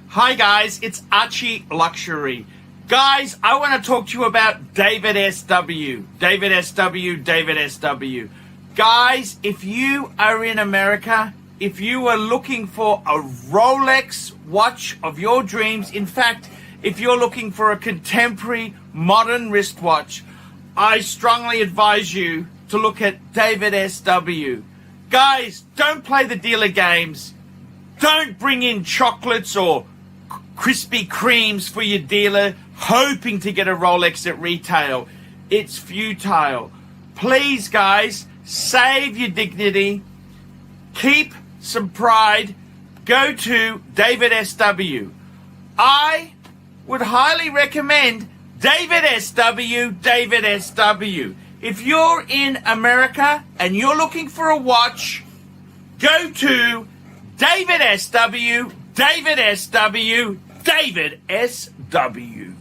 Hi guys, it's Archie Luxury. Guys, I want to talk to you about David SW. David SW, David SW. Guys, if you are in America, if you are looking for a Rolex watch of your dreams, in fact, if you're looking for a contemporary modern wristwatch, I strongly advise you to look at David SW. Guys, don't play the dealer games. Don't bring in chocolates or Krispy Kremes for your dealer hoping to get a Rolex at retail. It's futile. Please, guys, save your dignity. Keep some pride. Go to David SW. I would highly recommend David SW, David SW. If you're in America and you're looking for a watch, go to David SW, David SW, David SW.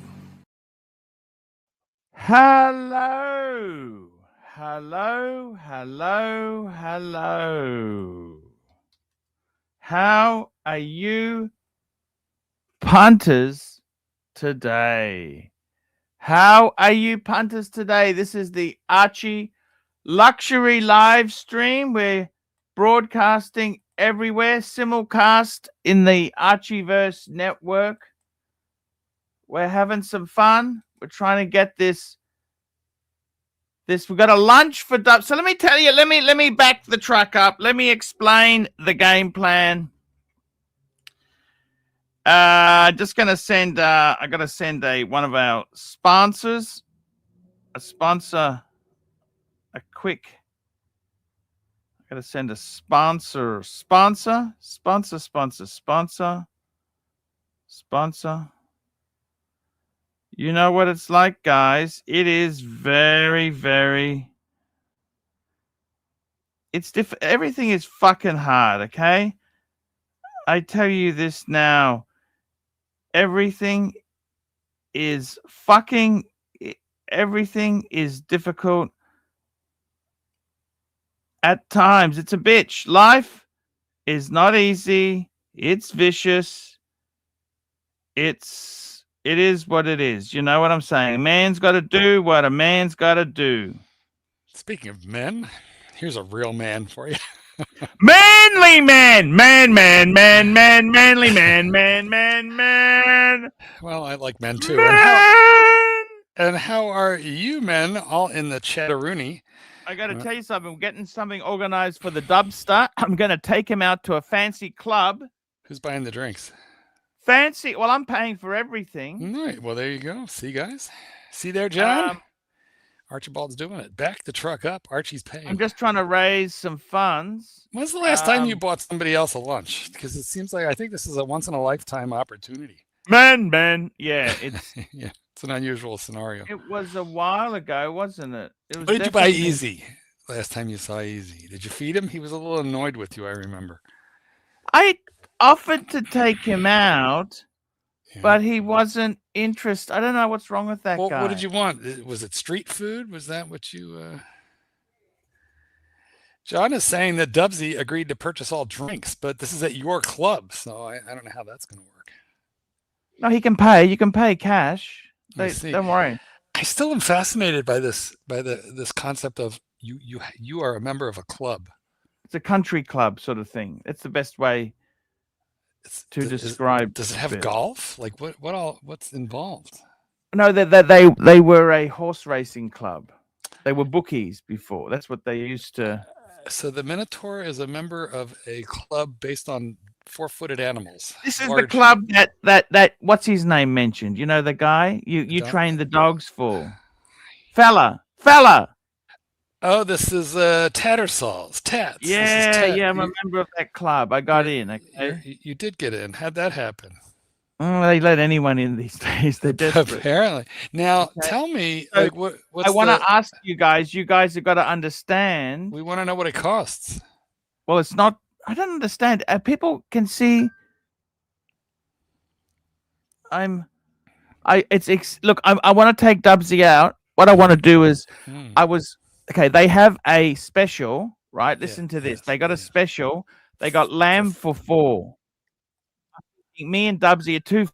Hello. Hello, hello, hello. How are you punters today? How are you punters today? This is the Archie Luxury live stream. We're broadcasting everywhere, simulcast in the Archieverse network. We're having some fun. We're trying to get this. We've got a lunch for Dubs. So let me tell you, let me back the truck up. Let me explain the game plan. Just gonna send I gotta send one of our sponsors, I gotta send a sponsor. You know what it's like, guys. It is very, very, everything is fucking hard, okay? I tell you this now. Everything is difficult. At times, it's a bitch. Life is not easy. It's vicious. It is what it is. You know what I'm saying? A man's got to do what a man's got to do. Speaking of men, here's a real man for you. Manly man, manly man. Well, I like men too. Man. And how are you men all in the chatteroony? I got to tell you something. We're getting something organized for the Dubster. I'm going to take him out to a fancy club. Who's buying the drinks? Fancy. Well, I'm paying for everything. All right. Well, there you go. See, guys? See there, John? Archibald's doing it. Back the truck up. Archie's paying. I'm just trying to raise some funds. When's the last time you bought somebody else a lunch? Because it seems like I think this is a once-in-a-lifetime opportunity. Man. Yeah, it's yeah, it's an unusual scenario. It was a while ago, wasn't it? What did you buy Easy last time you saw Easy? Did you feed him? He was a little annoyed with you, I remember. I offered to take him out, but he wasn't interested. I don't know what's wrong with that guy. What did you want? Was it street food? Was that what you... John is saying that Dubsy agreed to purchase all drinks, but this is at your club, so I don't know how that's going to work. No, he can pay. You can pay cash. Don't worry. I still am fascinated by this concept of you are a member of a club. It's a country club sort of thing. It's the best way to describe. Does it have golf? Like what's involved? No, they were a horse racing club. They were bookies before. That's what they used to. So the Minotaur is a member of a club based on 4-footed animals. This is the club that what's his name mentioned. You know the guy you train the dogs for. Fella. Oh, this is Tattersall's Tats. Yeah, I'm a member of that club. I got in. Okay? You did get in. How'd that happen? They let anyone in these days. They're desperate. Apparently. Now, tell me, so, like, what's I want to ask you guys. You guys have got to understand. We want to know what it costs. Well, it's not. I don't understand. People can see. I want to take Dubsy out. What I want to do is, they have a special, right? Listen to this. They got a special. They got lamb for $4. think me and Dubsy are two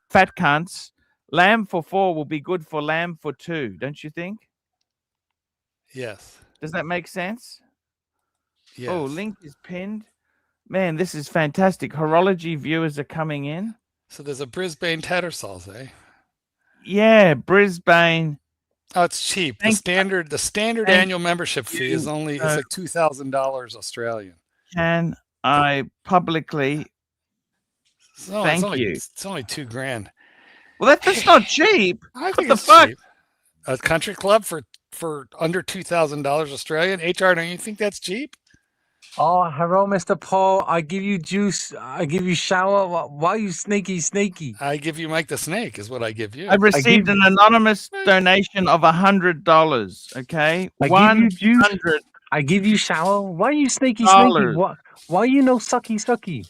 fat cunts. Lamb for 4 will be good for lamb for 2, don't you think? Yes. Does that make sense? Yes. Oh, link is pinned. Man, this is fantastic. Horology viewers are coming in. So there's a Brisbane Tattersall, eh? Yeah, Brisbane. Oh, it's cheap. The standard annual membership fee is only it's like $2,000 Australian. Can I publicly thank you? It's only $2,000. Well, that's not cheap. I think what the fuck? Cheap. A country club for under $2,000 Australian. HR, don't you think that's cheap? Oh, hello, Mr. Paul. I give you juice. I give you shower. Why are you sneaky? I give you Mike the Snake is what I give you. I've received an anonymous donation of $100. Okay, I give you juice. I give you shower. Why are you sneaky? Why are you no sucky?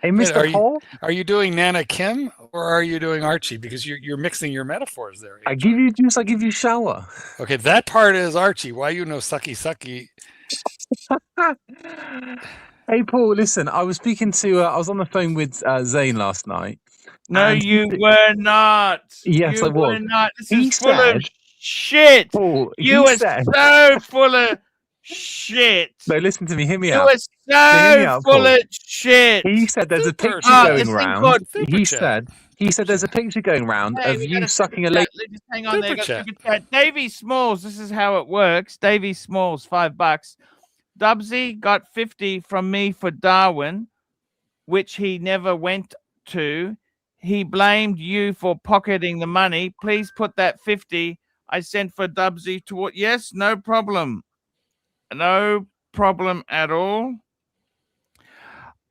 Hey, Mr. Paul. Are you doing Nana Kim or are you doing Archie? Because you're mixing your metaphors there. I give you juice. I give you shower. Okay, that part is Archie. Why you no sucky? Hey, Paul, listen, I was speaking to, I was on the phone with Zane last night. No, you were not. Yes, I was. Were not. This is full of shit. Paul, you are so full of shit. No, listen to me. Hear me you out. You are so full of shit. He said there's a picture going around. He said there's a picture going around of you sucking a lady. Just hang on there. Davey Smalls, this is how it works. Davey Smalls, $5. Dubsy got 50 from me for Darwin, which he never went to. He blamed you for pocketing the money. Please put that 50 I sent for Dubsy to. Yes, no problem. No problem at all.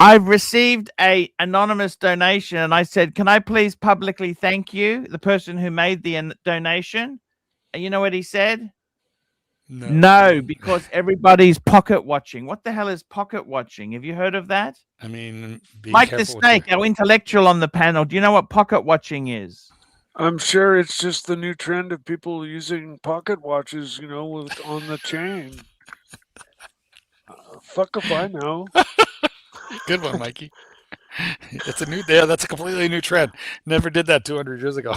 I've received a anonymous donation, and I said, can I please publicly thank you, the person who made the donation? And you know what he said? No, because everybody's pocket watching. What the hell is pocket watching? Have you heard of that? I mean, Mike the Snake, our intellectual on the panel. Do you know what pocket watching is? I'm sure it's just the new trend of people using pocket watches, on the chain. Fuck if I know. Good one, Mikey. It's that's a completely new trend. Never did that 200 years ago.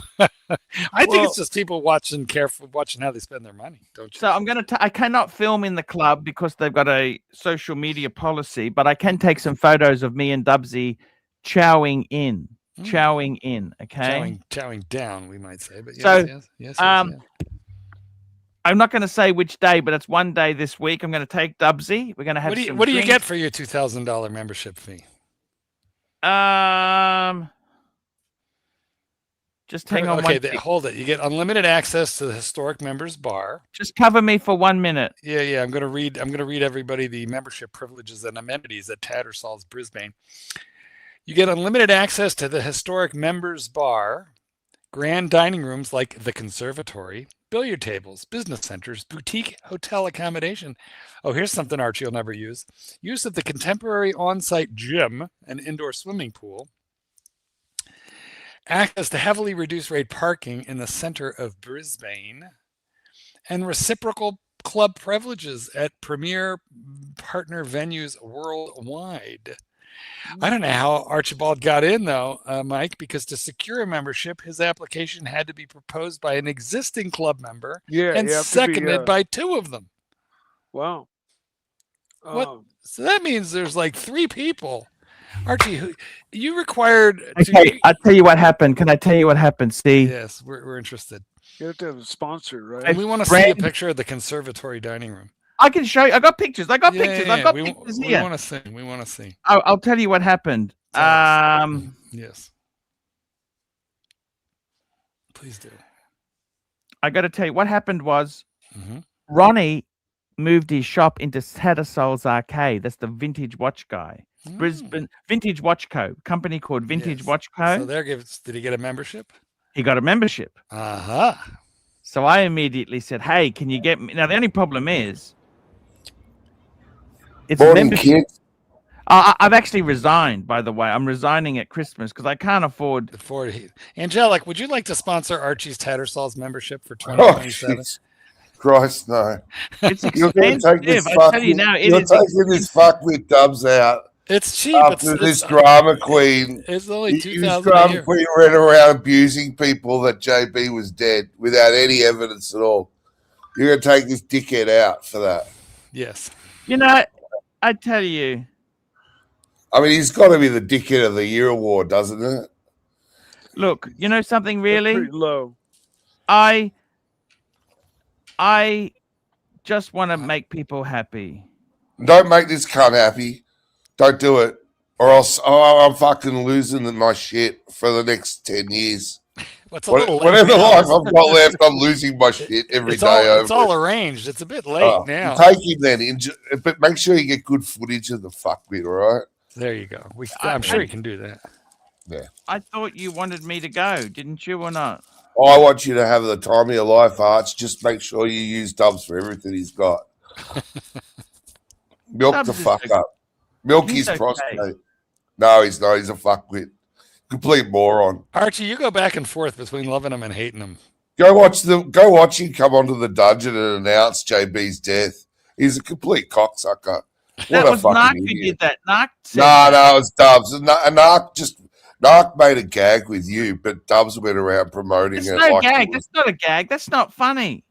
I think it's just people watching how they spend their money, don't you? So I cannot film in the club because they've got a social media policy, but I can take some photos of me and Dubsy chowing in. Okay. Chowing down, we might say. But yes. I'm not going to say which day, but it's one day this week. I'm going to take Dubsy. We're going to have What do you get for your $2,000 membership fee? Just hang on. Okay, hold it. You get unlimited access to the historic members bar. Just cover me for 1 minute. Yeah. I'm gonna read everybody the membership privileges and amenities at Tattersall's Brisbane. You get unlimited access to the historic members bar, grand dining rooms like the conservatory, billiard tables, business centers, boutique hotel accommodation. Oh, here's something Archie will never use. Use of the contemporary on-site gym and indoor swimming pool. Access to heavily reduced rate parking in the center of Brisbane. And reciprocal club privileges at premier partner venues worldwide. I don't know how Archibald got in, though, Mike, because to secure a membership, his application had to be proposed by an existing club member and seconded by 2 of them. Wow. So that means there's like 3 people. Archie, you required... Okay, I'll tell you what happened. Can I tell you what happened? See? Yes, we're interested. You have to have a sponsor, right? And we want to see a picture of the conservatory dining room. I can show you. I got pictures. I've got pictures here. We want to see. I'll tell you what happened. Yes. Please do. I got to tell you what happened was Ronnie moved his shop into Tattersall's Arcade. That's the vintage watch guy. Brisbane Vintage Watch Co. Company called Vintage Watch Co. So did he get a membership? He got a membership. So I immediately said, "Hey, can you get me?" Now the only problem is, it's morning, kids. I've actually resigned. By the way, I'm resigning at Christmas because I can't afford. Angelic, would you like to sponsor Archie's Tattersall's membership for 2027? Oh, Christ, no. It's expensive. I tell you now, you're taking this fuck with Dubs out. It's cheap. After this drama queen, It's only this $2,000 a drama year. queen ran around abusing people that JB was dead without any evidence at all. You're going to take this dickhead out for that. Yes. You know, I tell you. I mean, he's got to be the Dickhead of the Year award, doesn't it? Look, you know something really? Pretty low. I just want to make people happy. Don't make this cunt happy. Don't do it. Or else I'm fucking losing my shit for the next 10 years. Whatever life I've got left, I'm losing my shit every day. It's all arranged. It's a bit late now. Take him then. But make sure you get good footage of the fuck bit, all right? There you go. I'm sure you can do that. Yeah. I thought you wanted me to go, didn't you, or not? I want you to have the time of your life, Arch. Just make sure you use Dubs for everything he's got. Milk Dubs the fuck up. Milk his prostate. Okay. No, he's not. He's a fuckwit. Complete moron. Archie, you go back and forth between loving him and hating him. Go watch him come onto the dungeon and announce JB's death. He's a complete cocksucker. That was Narc who did that. Narc said No, it was Dubs. And Narc made a gag with you, but Dubs went around promoting It's it. no like gag. That's not a gag. That's not funny.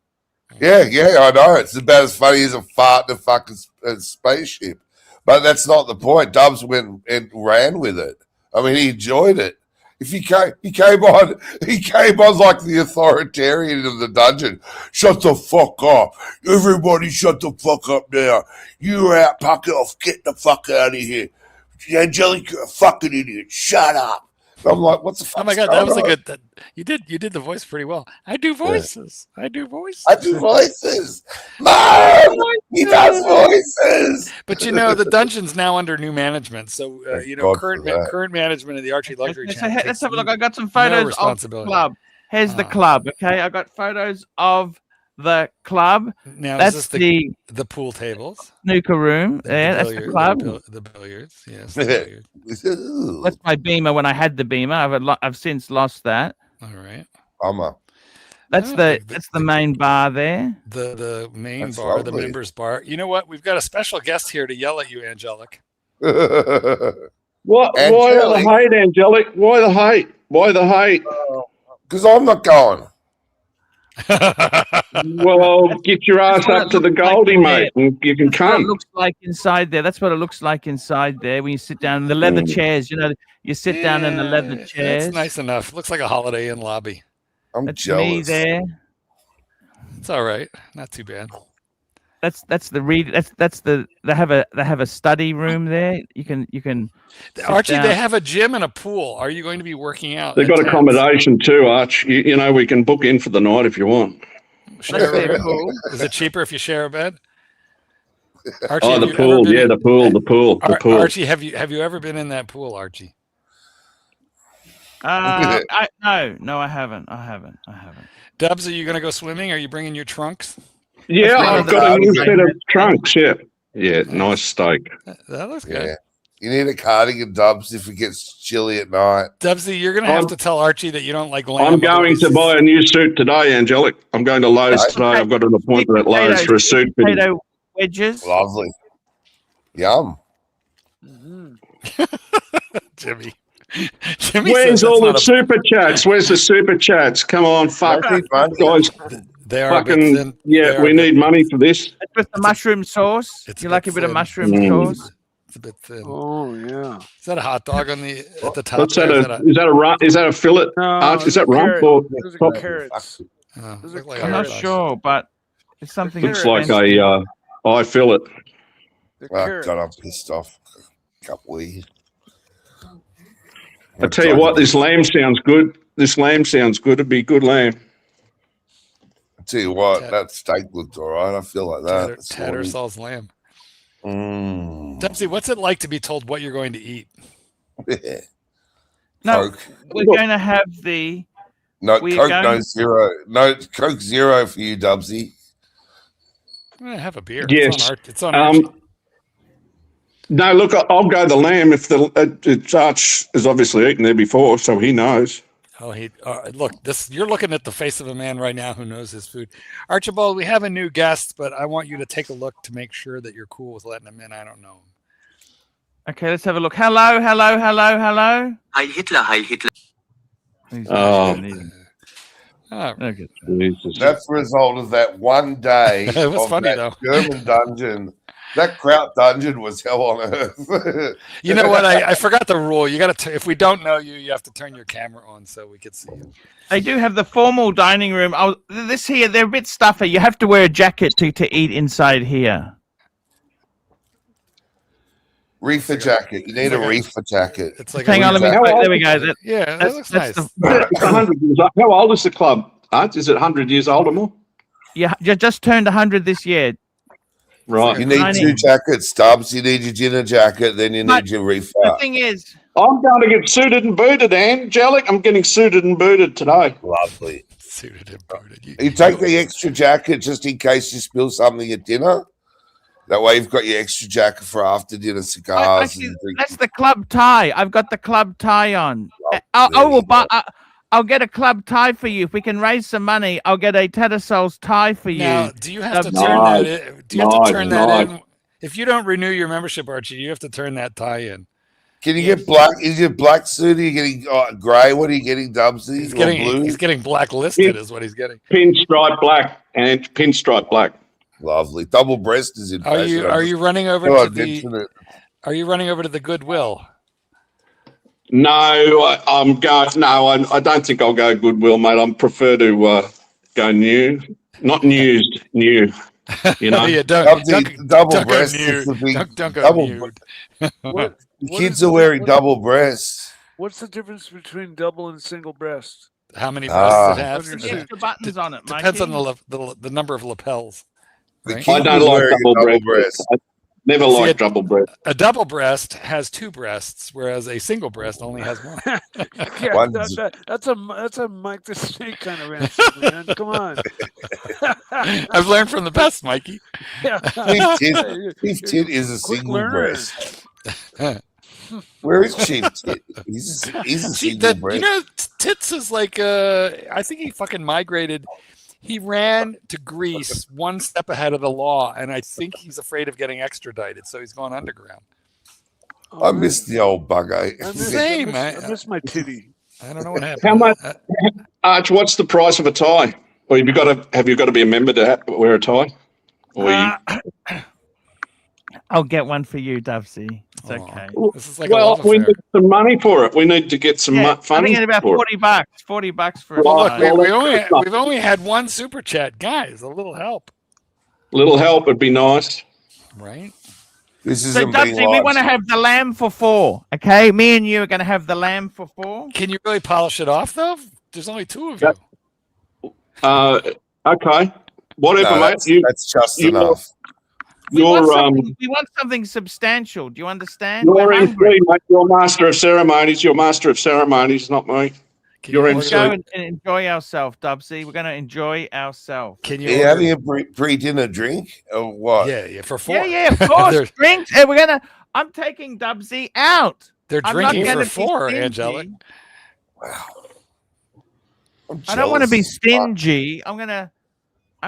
Yeah, I know. It's about as funny as a fart in a fucking spaceship. But that's not the point. Dubs went and ran with it. I mean, he enjoyed it. If he came on like the authoritarian of the dungeon. Shut the fuck up. Everybody shut the fuck up now. You're out, fuck off. Get the fuck out of here. Angelica, you're a fucking idiot. Shut up. I'm like, what's the fuck? Oh my god, that was a good. You did the voice pretty well. I do voices. Yeah. I do voices. Mom, he does voices. But you know, the dungeon's now under new management, so current management of the Archie Luxury Channel. Let's have a look. I got some photos of the club. Here's the club. Okay, I got photos of the club. Now that's the pool tables, snooker room. That's the club. The billiards. Yes. The billiards. That's my Beamer when I had the Beamer. I've since lost that. All right. That's the main bar there. The main bar, lovely. The members bar. You know what? We've got a special guest here to yell at you, Angelic. What? Angelic. Why the hate, Angelic? Why the hate? Why the hate? Because I'm not going. Well, get your ass up to the Goldie, mate, and you can come. What it looks like inside there. That's what it looks like inside there when you sit down in the leather chairs. You know, you sit down in the leather chairs. It's nice enough. Looks like a Holiday Inn lobby. That's jealous. Me there. It's all right. Not too bad. That's the they have a study room there. You can Archie, they have a gym and a pool. Are you going to be working out? They've got accommodation too, Arch. You know, we can book in for the night if you want. Share a bed. Is it cheaper if you share a bed? Archie, the pool. Yeah, the pool. Archie, have you ever been in that pool, Archie? No, I haven't. Dubs, are you going to go swimming? Are you bringing your trunks? Yeah, I've got a new set of trunks. Yeah, nice steak. That looks good. Yeah. You need a cardigan, Dubs, if it gets chilly at night. Dubsy, you're going to have to tell Archie that you don't like lamb. I'm going to buy a new suit today, Angelic. I'm going to Lowe's today. I've got an appointment at Lowe's for a suit. Potato wedges. Lovely. Yum. Jimmy. Where's all the super chats? Where's the super chats? Come on, fuck guys. They are fucking we need money for this. It's with the mushroom sauce. You like a bit of mushroom sauce? It's a bit thin. Oh yeah. Is that a hot dog on the at the top? Is that a fillet? Is that rump or carrots? I'm not sure, but it's something. Looks like a eye fillet. Oh God, I'm pissed off. Couple of years. I tell you what, this lamb sounds good. It'd be good lamb. I tell you what, that steak looked all right. I feel like that. Tattersall's lamb. Dempsey, what's it like to be told what you're going to eat? No, Coke. We're going to have the. No, Coke, no zero. No, Coke zero for you, Dubsy. Have a beer. Yes. It's on Archie. No, look, I'll go the lamb if the Arch has obviously eaten there before, so he knows. Oh, look! You're looking at the face of a man right now who knows his food. Archibald, we have a new guest, but I want you to take a look to make sure that you're cool with letting him in. I don't know. Okay, let's have a look. Hello, hello, hello, hello. Heil Hitler, Heil Hitler. Okay. Jesus. That's the result of that one day It was of funny, that though. German dungeon. That Kraut dungeon was hell on earth. You know what? I forgot the rule. You got to, if we don't know you, you have to turn your camera on so we can see you. They do have the formal dining room. Oh, this here, they're a bit stuffy. You have to wear a jacket to eat inside here. Reefer jacket. You need a reefer jacket. It's like Hang on, let me. There we go. Yeah, that looks nice. It's 100 years old. How old is the club? Is it 100 years old or more? Yeah, you just turned 100 this year. Right. You need two jackets, Stubbs. You need your dinner jacket, then you need your reefer. The thing is, I'm going to get suited and booted, Angelic. I'm getting suited and booted today. Lovely. Suited and booted. You take the extra jacket just in case you spill something at dinner. That way you've got your extra jacket for after dinner cigars. actually, that's the club tie. I've got the club tie on. I'll get a club tie for you. If we can raise some money, I'll get a Tattersall's tie for you. Now, do you have to turn that in? Do you have to turn that in? If you don't renew your membership, Archie, you have to turn that tie in. Can you get black? Is your black suit? Are you getting grey? What are you getting, Dubsy? He's getting blacklisted is what he's getting. Pinstripe black and pinstripe black. Lovely. Double breast is in fashion. Are you running over to the Are you running over to the Goodwill? No, I'm going. No, I don't think I'll go Goodwill, mate. I prefer to go new, not used, new. You know, yeah, don't double breast. Don't go nude. What Kids are wearing double breasts. What's the difference between double and single breast? How many breasts it has? Extra buttons on it, Depends on the number of lapels. Right? I don't like double breast. Never liked double breast. A double breast has two breasts, whereas a single breast only has one. Yeah, that's a Mike the Snake kind of answer, man. Come on. I've learned from the best, Mikey. Yeah. Chief Tit is a single breast. Where is Chief Tit? He's a single breast. You know, Tits is like I think he fucking migrated. He ran to Greece one step ahead of the law, and I think he's afraid of getting extradited, so he's going underground. I miss the old bugger. I miss my titty. I don't know what happened. How much, Arch? What's the price of a tie? Or have you got to be a member to wear a tie? Or I'll get one for you, Dubsy. It's okay. This is like we need some money for it. We need to get some funding. I think it's about $40. $40 for a look, we've only had one super chat, guys. A little help. Little help would be nice, right? This is so, Dubsy, we want to have the lamb for 4. Okay, me and you are going to have the lamb for 4. Can you really polish it off though? There's only 2 of you. Okay. Whatever, mate. That's just enough. We want something substantial. Do you understand? You're in free, mate. You're master of ceremonies. You're master of ceremonies, not me. You're in go and enjoy ourselves, Dubsy. We're going to enjoy ourselves. Can you? Are you having a pre-dinner drink or what? Yeah, for 4. Yeah, of course. Drinks. I'm taking Dubsy out. They're drinking for 4, Angelic. Wow. I don't want to be stingy. I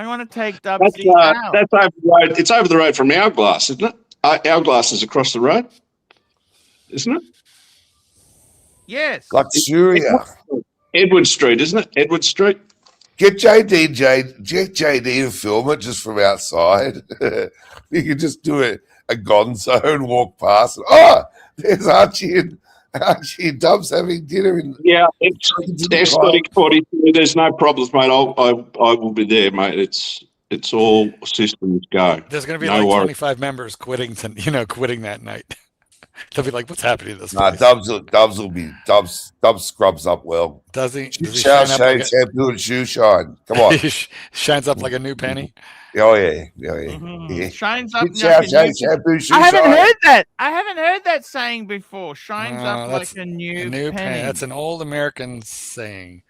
want to take Dubsy out. That's over the road. It's over the road from Hourglass, isn't it? Hourglass is across the road, isn't it? Yes. Luxuria. Edward Street, isn't it? Edward Street. Get JD to film it just from outside. You could just do a gonzo and walk past. Oh, there's Archie and Dubs having dinner in. Yeah, it's aesthetic 42. There's no problems, mate. I will be there, mate. It's all systems go. There's going to be 25 members quitting that night. They'll be like, "What's happening to this?" Dubs scrubs up well. Does he? Shampoo and shoe shine. Come on, shines up like a new penny. Oh yeah. Mm-hmm. Shines up. Shampoo, shoe I haven't heard that. I haven't heard that saying before. Shines up like a new penny. That's an old American saying.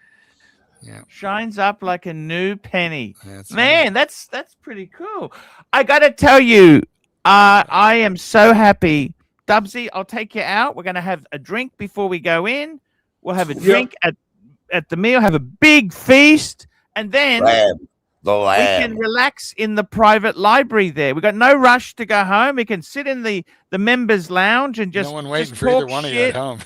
Yeah. Shines up like a new penny. Man, that's pretty cool. I got to tell you, I am so happy. Dubsy, I'll take you out. We're going to have a drink before we go in. We'll have a drink at the meal, have a big feast, and then The We can lamb. relax in the private library there. We've got no rush to go home. We can sit in the members' lounge and just no one waiting just for either talk one of you at shit. home.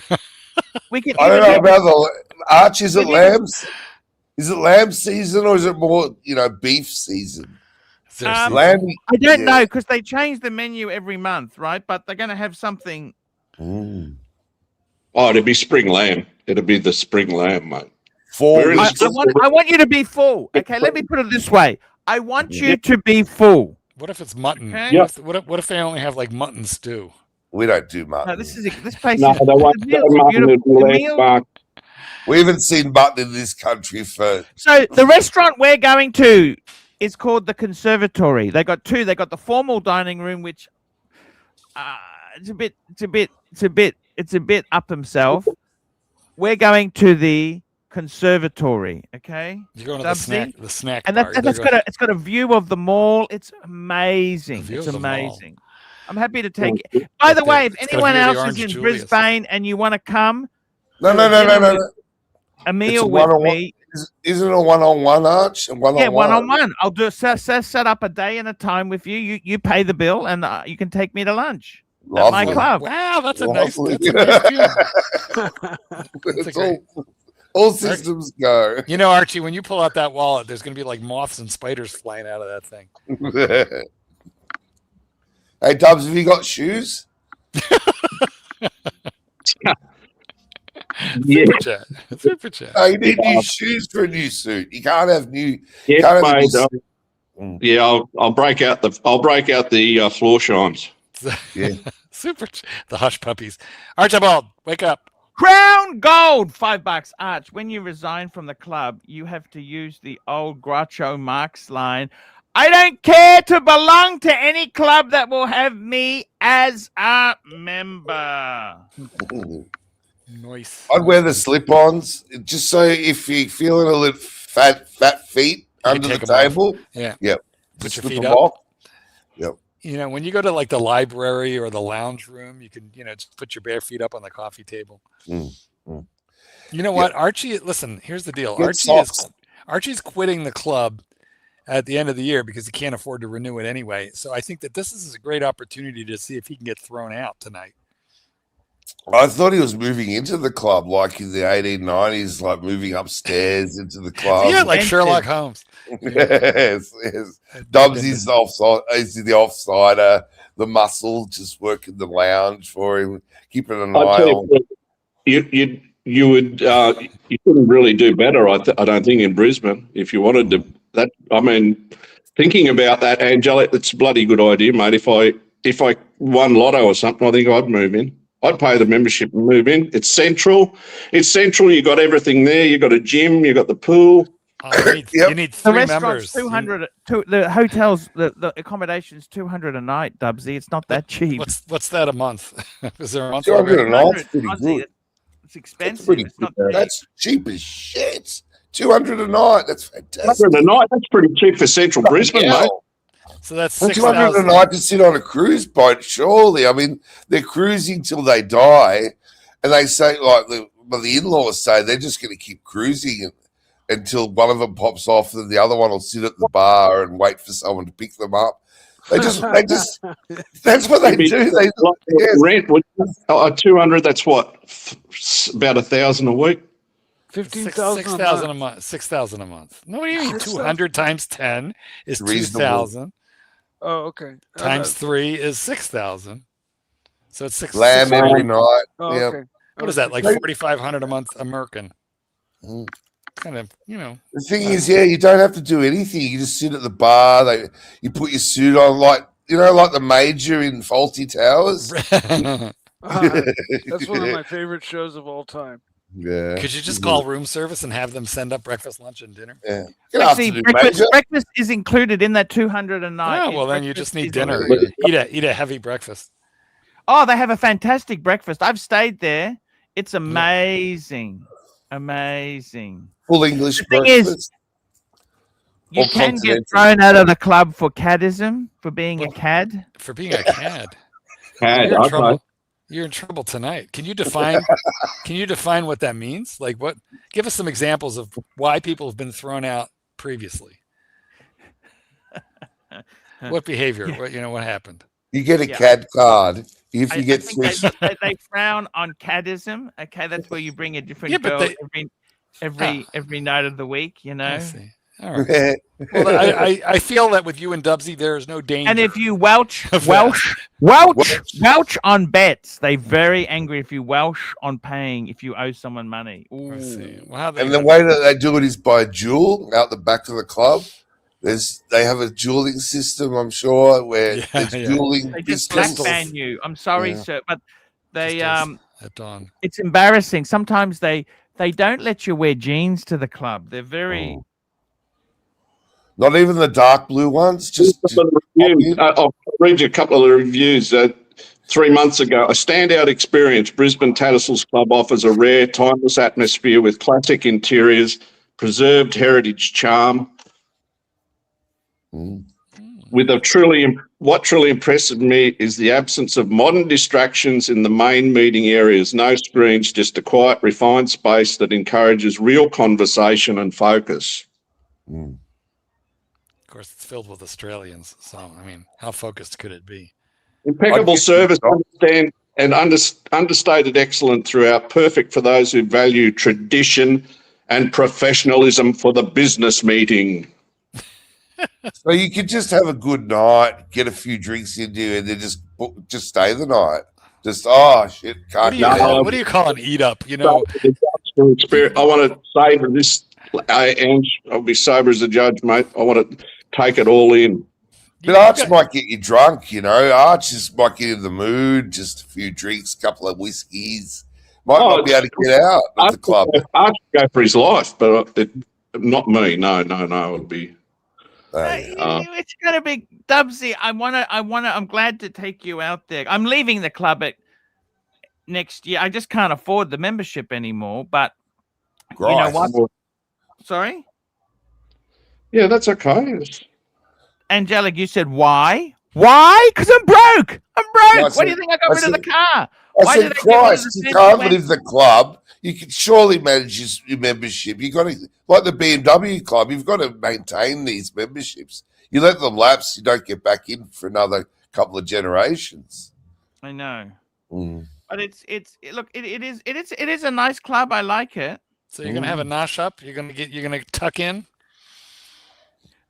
We can I don't even know do about the Arch. Is it We've even- lambs? Is it lamb season or is it more, beef season? Is there a Um, season? Lamb. I don't Yeah. know because they change the menu every month, right? But they're going to have something. Mm. Oh, it'd be spring lamb. It'd be the spring lamb, mate. Four Where is weeks. I want you to be full. Okay, let me put it this way. I want you to be full. What if it's mutton? Okay. What if they only have like mutton stew? We don't do mutton. No, this place No, is they won't the go meals are mutton, beautiful. it'll be The lamb, meal- Mark. We haven't seen mutton in this country for. So the restaurant we're going to is called the Conservatory. They got two. They got the formal dining room, which it's a bit up himself. We're going to the Conservatory. Okay. You're going to Dubsy? the snack And bar. it's got a view of the mall. It's amazing. view It's of the mall. amazing. I'm happy to take it. By the way, if It's got a anyone view of the else is Orange in Julius. Brisbane and you want to come, No. a meal It's a with one-on-one. me, Isn't it a one-on-one, Arch? yeah, one-on-one. I'll do set up a day and a time with you. You pay the bill and you can take me to lunch at my Lovely. club. Wow, that's a nice. Lovely. That's a nice deal. It's all systems go. You know, Archie, when you pull out that wallet, there's going to be like moths and spiders flying out of that thing. Hey, Dubs, have you got shoes? Yeah, Super chat. Super chat. No, you need new shoes for a new suit. You can't have new. yeah, Can't have mate. new suit. Yeah, I'll break out the floor shines. Yeah. Super. The hush puppies. Archibald, wake up. Crown Gold, $5. Arch, when you resign from the club, you have to use the old Groucho Marx line. I don't care to belong to any club that will have me as a member. Nice. I'd wear the slip-ons just so if you're feeling a little fat feet under the take 'em off. table. Yeah. Yep. Put Just your slip feet 'em up. off. Yep. You know, when you go to like the library or the lounge room, you can, just put your bare feet up on the coffee table. Mm, mm. You know what, Archie? Listen, here's the deal. Get socks. Archie's quitting the club at the end of the year because he can't afford to renew it anyway. So I think that this is a great opportunity to see if he can get thrown out tonight. I thought he was moving into the club like in the 1890s, like moving upstairs into the club. Yeah, like Sherlock Holmes. yes. Dubs is the offside. Is the offsider. The muscle just working the lounge for him, keeping an eye I'll tell on. you would you couldn't really do better. I don't think in Brisbane if you wanted to. That I mean, thinking about that, Angela, it's a bloody good idea, mate. If I won lotto or something, I think I'd move in. I'd pay the membership and move in. It's central. You got everything there. You got a gym. You got the pool. Oh, you need The 3 restaurant's members. 200. The hotels, the accommodation's 200 a night, Dubsy. It's not that cheap. What's that a month? Is there a month? 200 a already? night's pretty Aussie, good. It's That's expensive. pretty It's not good. cheap. That's cheap as shit. 200 a night. That's fantastic. $100 a night. That's pretty cheap for central Brisbane, mate. Hell. So that's Well, 200 a 6,000. night to sit on a cruise boat, surely. I mean, they're cruising till they die, and they say, like the in-laws say, they're just going to keep cruising until one of them pops off, and the other one will sit at the bar and wait for someone to pick them up. They just, that's what they do. They, yes. Rent would 200. That's what about 1,000 a week. 15,000 6,000 a month. 6,000 a month. No, what do you mean? 200 times 10 is Reasonable. 2,000. Oh, okay. Times 3 is 6,000. So it's 6. Lamb every night. Oh, Yeah. okay. What is that? Like 4,500 a month American. Mm. Kind of, The thing is, you don't have to do anything. You just sit at the bar. You put your suit on, like the Major in Faulty Towers. That's one of my favorite shows of all time. Yeah. Could you just call room service and have them send up breakfast, lunch, and dinner? Yeah. Good afternoon, Major. breakfast is included in that 200 a night. Oh, well, then you just need dinner. included. Eat a heavy breakfast. Oh, they have a fantastic breakfast. I've stayed there. It's amazing. Amazing. Full English The thing is, breakfast. You Or can get continental. thrown out of the club for cadism, for being a cad. For being a cad. Had, You're in okay. trouble. You're in trouble tonight. Can you define what that means? Like give us some examples of why people have been thrown out previously. What behavior? Yeah. What happened? You get a Yeah. CAD card if you I get think they frown on cadism. Okay, that's where you bring a different Yeah, but girl they- every night of the week. You I know. see. All right. Well, I feel that with you and Dubsy, there is no danger. And if you welch of that. on bets, they very angry if you welch on paying if you owe someone money. I see. Ooh. Well, how And the way that they do it is by a duel out the back of the club. They have a dueling system, I'm sure, where it's dueling. They just black pistols. ban you. I'm sorry, sir, but they at dawn. it's embarrassing. Sometimes they don't let you wear jeans to the club. They're very Not even the dark blue ones. Just I'll read you a couple of the reviews. 3 months ago, a standout experience. Brisbane Tattersall's Club offers a rare, timeless atmosphere with classic interiors, preserved heritage charm. With what truly impressed me is the absence of modern distractions in the main meeting areas. No screens, just a quiet, refined space that encourages real conversation and focus. Of course, it's filled with Australians. So, I mean, how focused could it be? Impeccable service, and understated excellent throughout. Perfect for those who value tradition and professionalism for the business meeting. So you could just have a good night, get a few drinks into you, and then just stay the night. Just shit, can't what do you call an eat up? You know, I want to savor this. I'll be sober as a judge, mate. I want to take it all in. But Arch might get you drunk, you know. Arch just might get in the mood, just a few drinks, a couple of whiskeys. Might not be able to get out of the club. Arch go for his life, but not me. No. It'll be. It's gonna be Dubsy. I'm glad to take you out there. I'm leaving the club next year. I just can't afford the membership anymore. But you know what? Sorry. Yeah, that's okay. Angelic, you said why? Why? Because I'm broke. No, What do you think I got rid of the car? I said, Christ, you can't leave the club. You can surely manage your membership. You got to, like the BMW club, you've got to maintain these memberships. You let them lapse, you don't get back in for another couple of generations. I know, but it is a nice club. I like it. So you're gonna have a nosh up. You're gonna tuck in.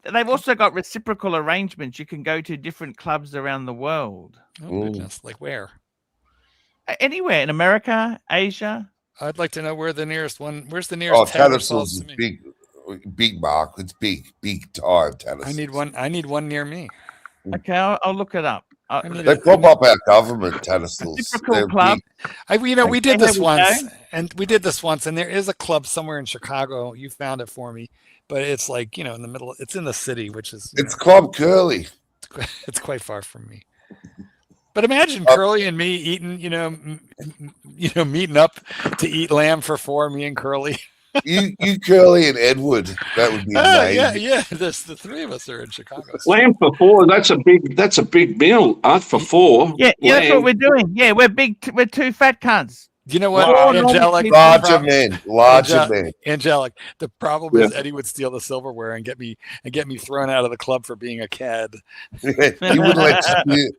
They've also got reciprocal arrangements. You can go to different clubs around the world. Oh goodness! Like where? Anywhere in America, Asia. I'd like to know where the nearest one. Where's the nearest? Tattersall's big mark. It's big time. Tattersall. I need one near me. Okay, I'll look it up. They prop up our government, Tattersall's. Reciprocal club. We did this once, and there is a club somewhere in Chicago. You found it for me, but it's like in the middle. It's in the city, which is Club Curly. It's quite far from me. But imagine Curly and me eating, meeting up to eat lamb for 4. Me and Curly. you Curly and Edward. That would be amazing. Yeah. The 3 of us are in Chicago. Lamb for 4. That's a big meal. For 4. Yeah, that's what we're doing. Yeah, we're big. We're 2 fat cunts. You know what, Angelic? Larger men. Angelic. The problem is Eddie would steal the silverware and get me thrown out of the club for being a cad. He wouldn't let you.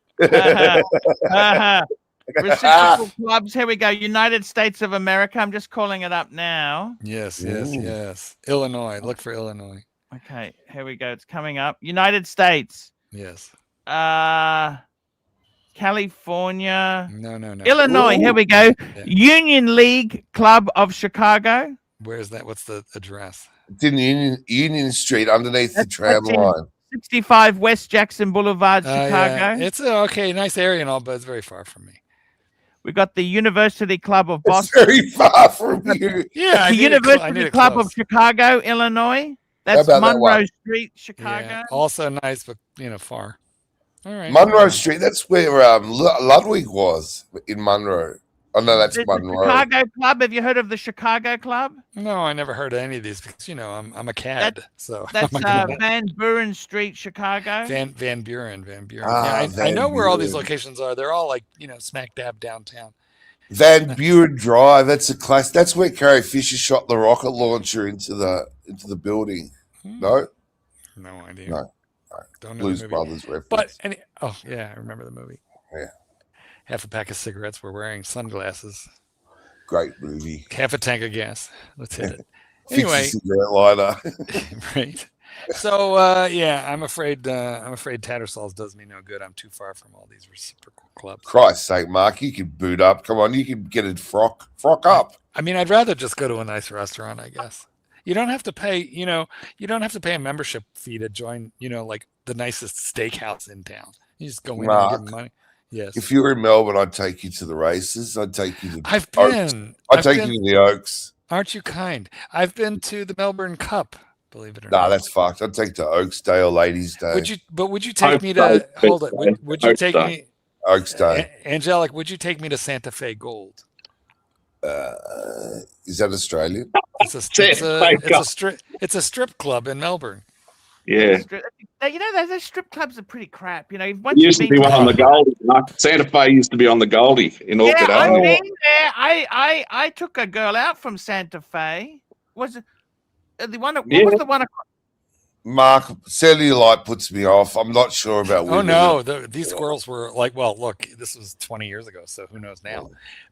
Reciprocal clubs. Here we go. United States of America. I'm just calling it up now. Yes. Illinois. Look for Illinois. Okay, here we go. It's coming up. United States. Yes. California. No. Illinois. Here we go. Yeah. Union League Club of Chicago. Where is that? What's the address? It's in Union Street underneath the tram line. 65 West Jackson Boulevard, Chicago. Yeah. It's okay, nice area and all, but it's very far from me. We got the University Club of Boston. It's very far from you. Yeah, the University Club of Chicago, Illinois. That's Monroe Street, Chicago. Yeah, also nice, but far. All right. Monroe Street. That's where Ludwig was in Monroe. Oh no, that's Monroe. Chicago Club. Have you heard of the Chicago Club? No, I never heard of any of these because I'm a cad. That's Van Buren Street, Chicago. Van Buren. I know where all these locations are. They're all like smack dab downtown. Van Buren Drive. That's a class. That's where Carrie Fisher shot the rocket launcher into the building. No idea. No. Don't know Blues the movie. Brothers reference. But I remember the movie. Yeah. Half a pack of cigarettes. We're wearing sunglasses. Great movie. Half a tank of gas. Let's hit it. Fix Anyway, a cigarette lighter. right. So I'm afraid Tattersall's does me no good. I'm too far from all these reciprocal clubs. Christ's sake, Mark, you can boot up. Come on, you can get it frock up. I mean, I'd rather just go to a nice restaurant, I guess. You don't have to pay, you don't have to pay a membership fee to join, like the nicest steakhouse in town. You just go in and give them money. Yes. If you were in Melbourne, I'd take you to the races. I'd take you to I'd take you to the Oaks. Aren't you kind? I've been to the Melbourne Cup, believe it or not. Nah, that's fucked. I'd take to Oaks Day or Ladies Day. Would you take me to hold it? Would you take me Oaks Day? Angelic, would you take me to Santa Fe Gold? Is that Australian? It's a strip club in Melbourne. Yeah. Those strip clubs are pretty crap. It used to be one on the Goldie. Santa Fe used to be on the Goldie in Orchid. Yeah, I've been there. I took a girl out from Santa Fe. Was it the one? What was the one? Mark, cellulite puts me off. I'm not sure about. Oh no, these girls were like, well, look, this was 20 years ago, so who knows now?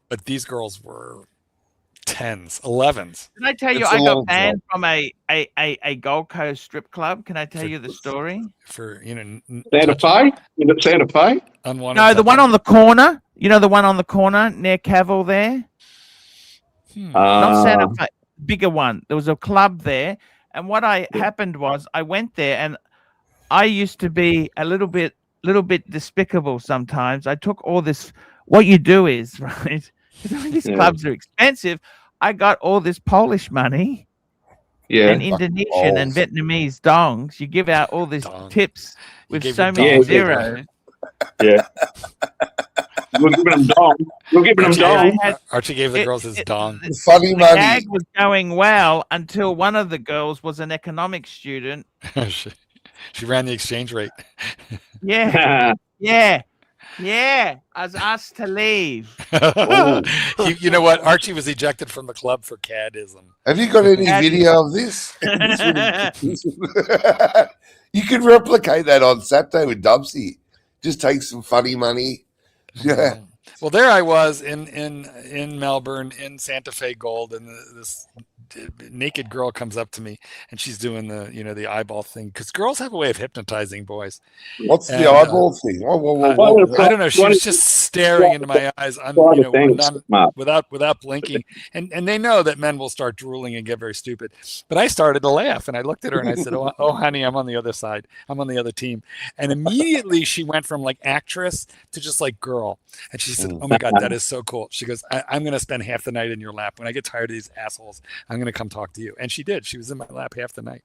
But these girls were 10s, 11s. Can I tell you, I got banned from a Gold Coast strip club. Can I tell you the story? For Santa Fe? In the Santa Fe? No, the one on the corner. You know the one on the corner near Cavill there. Not Santa Fe, bigger one. There was a club there, and what happened was I went there, and I used to be a little bit despicable sometimes. I took all this. What you do is, right, these clubs are expensive. I got all this Polish money and Indonesian and Vietnamese dongs. You give out all these tips with so many zeros. Yeah. We're giving them dong. Archie gave the girls his dong. Funny the money. gag was going well until one of the girls was an economics student. She ran the exchange rate. Yeah. Yeah, I was asked to leave. You know what? Archie was ejected from the club for cadism. Have you got any video of this? You could replicate that on Saturday with Dubsy. Just take some funny money. Yeah. Well, there I was in Melbourne in Santa Fe Gold, and this naked girl comes up to me, and she's doing the eyeball thing, because girls have a way of hypnotizing boys. What's the eyeball thing? I don't know. She was just staring into my eyes without blinking, and they know that men will start drooling and get very stupid. But I started to laugh, and I looked at her and I said, "Oh, honey, I'm on the other side. I'm on the other team." And immediately she went from like actress to just like girl, and she said, "Oh my God, that is so cool." She goes, "I'm going to spend half the night in your lap. When I get tired of these assholes, I'm going to come talk to you." And she did. She was in my lap half the night.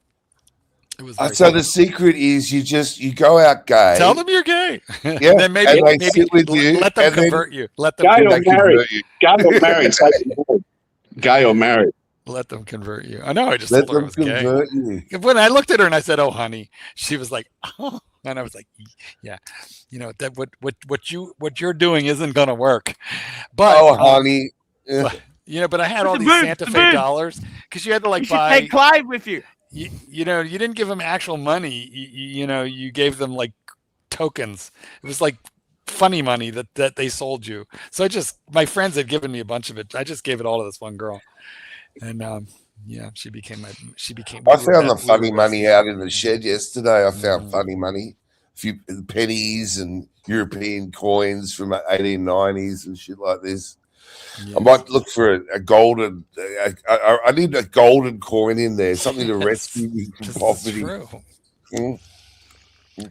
It was so cool. The secret is you go out gay. Tell them you're gay. Yeah, then maybe sit with you, let them convert you. Let them gay or married. Gay or married. Gay or married. Let them convert you. I know. I just let told her I was gay. You. When I looked at her and I said, "Oh, honey," she was like, "Oh," and I was like, "Yeah, that what you're doing isn't going to work." But honey. But I had all these Santa Fe dollars, because you had to like buy. Take Clive with you. You didn't give them actual money. You gave them like tokens. It was like funny money that they sold you. So my friends had given me a bunch of it. I just gave it all to this one girl, and she became. I found the funny money out in the shed yesterday. I found funny money, a few pennies and European coins from 1890s and shit like this. Yes. I might look for a golden. I need a golden coin in there, something to rescue me from poverty.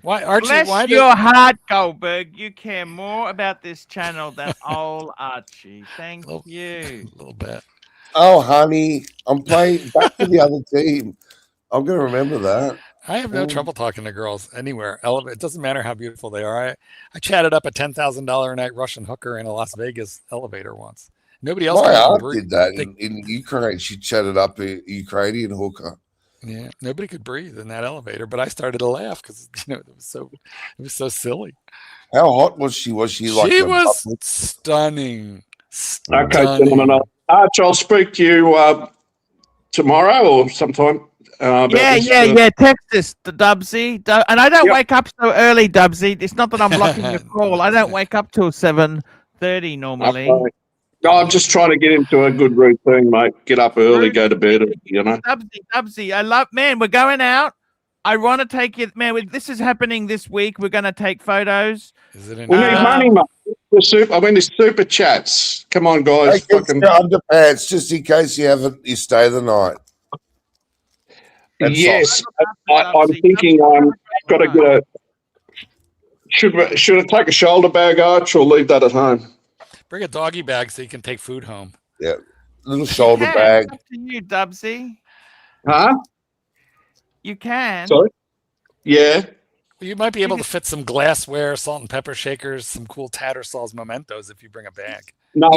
Why, Archie? Bless your heart, Goldberg. You care more about this channel than old Archie. Thank you. A little bit. Oh, honey, I'm playing back to the other team. I'm going to remember that. I have no trouble talking to girls anywhere. It doesn't matter how beautiful they are. I chatted up a $10,000 a night Russian hooker in a Las Vegas elevator once. Nobody else. My aunt did that in Ukraine. She chatted up a Ukrainian hooker. Yeah, nobody could breathe in that elevator, but I started to laugh because it was so silly. How hot was she? Was she like? She was stunning. Okay, gentlemen. Arch, I'll speak to you tomorrow or sometime about this, Yeah. Text us, Dubsy. And I don't Yep. wake up so early, Dubsy. It's not that I'm blocking your call. I don't wake up till 7:30 normally. Okay. No, I'm just trying to get into a good routine, mate. Get up early, go to bed, you know. Dubsy, man, we're going out. I want to take you, man. This is happening this week. We're going to take photos. Is it in We need money, mate. These super chats. Come on, guys. Take your underpants just in case you stay the night. Yes, I'm thinking I've got to get a. Should I take a shoulder bag, Arch, or leave that at home? Bring a doggy bag so you can take food home. Yeah, little shoulder bag. It's up to you, Dubsy. Huh? You can. Sorry. Yeah. You might be able to fit some glassware, salt and pepper shakers, some cool Tattersall's mementos if you bring a bag. No,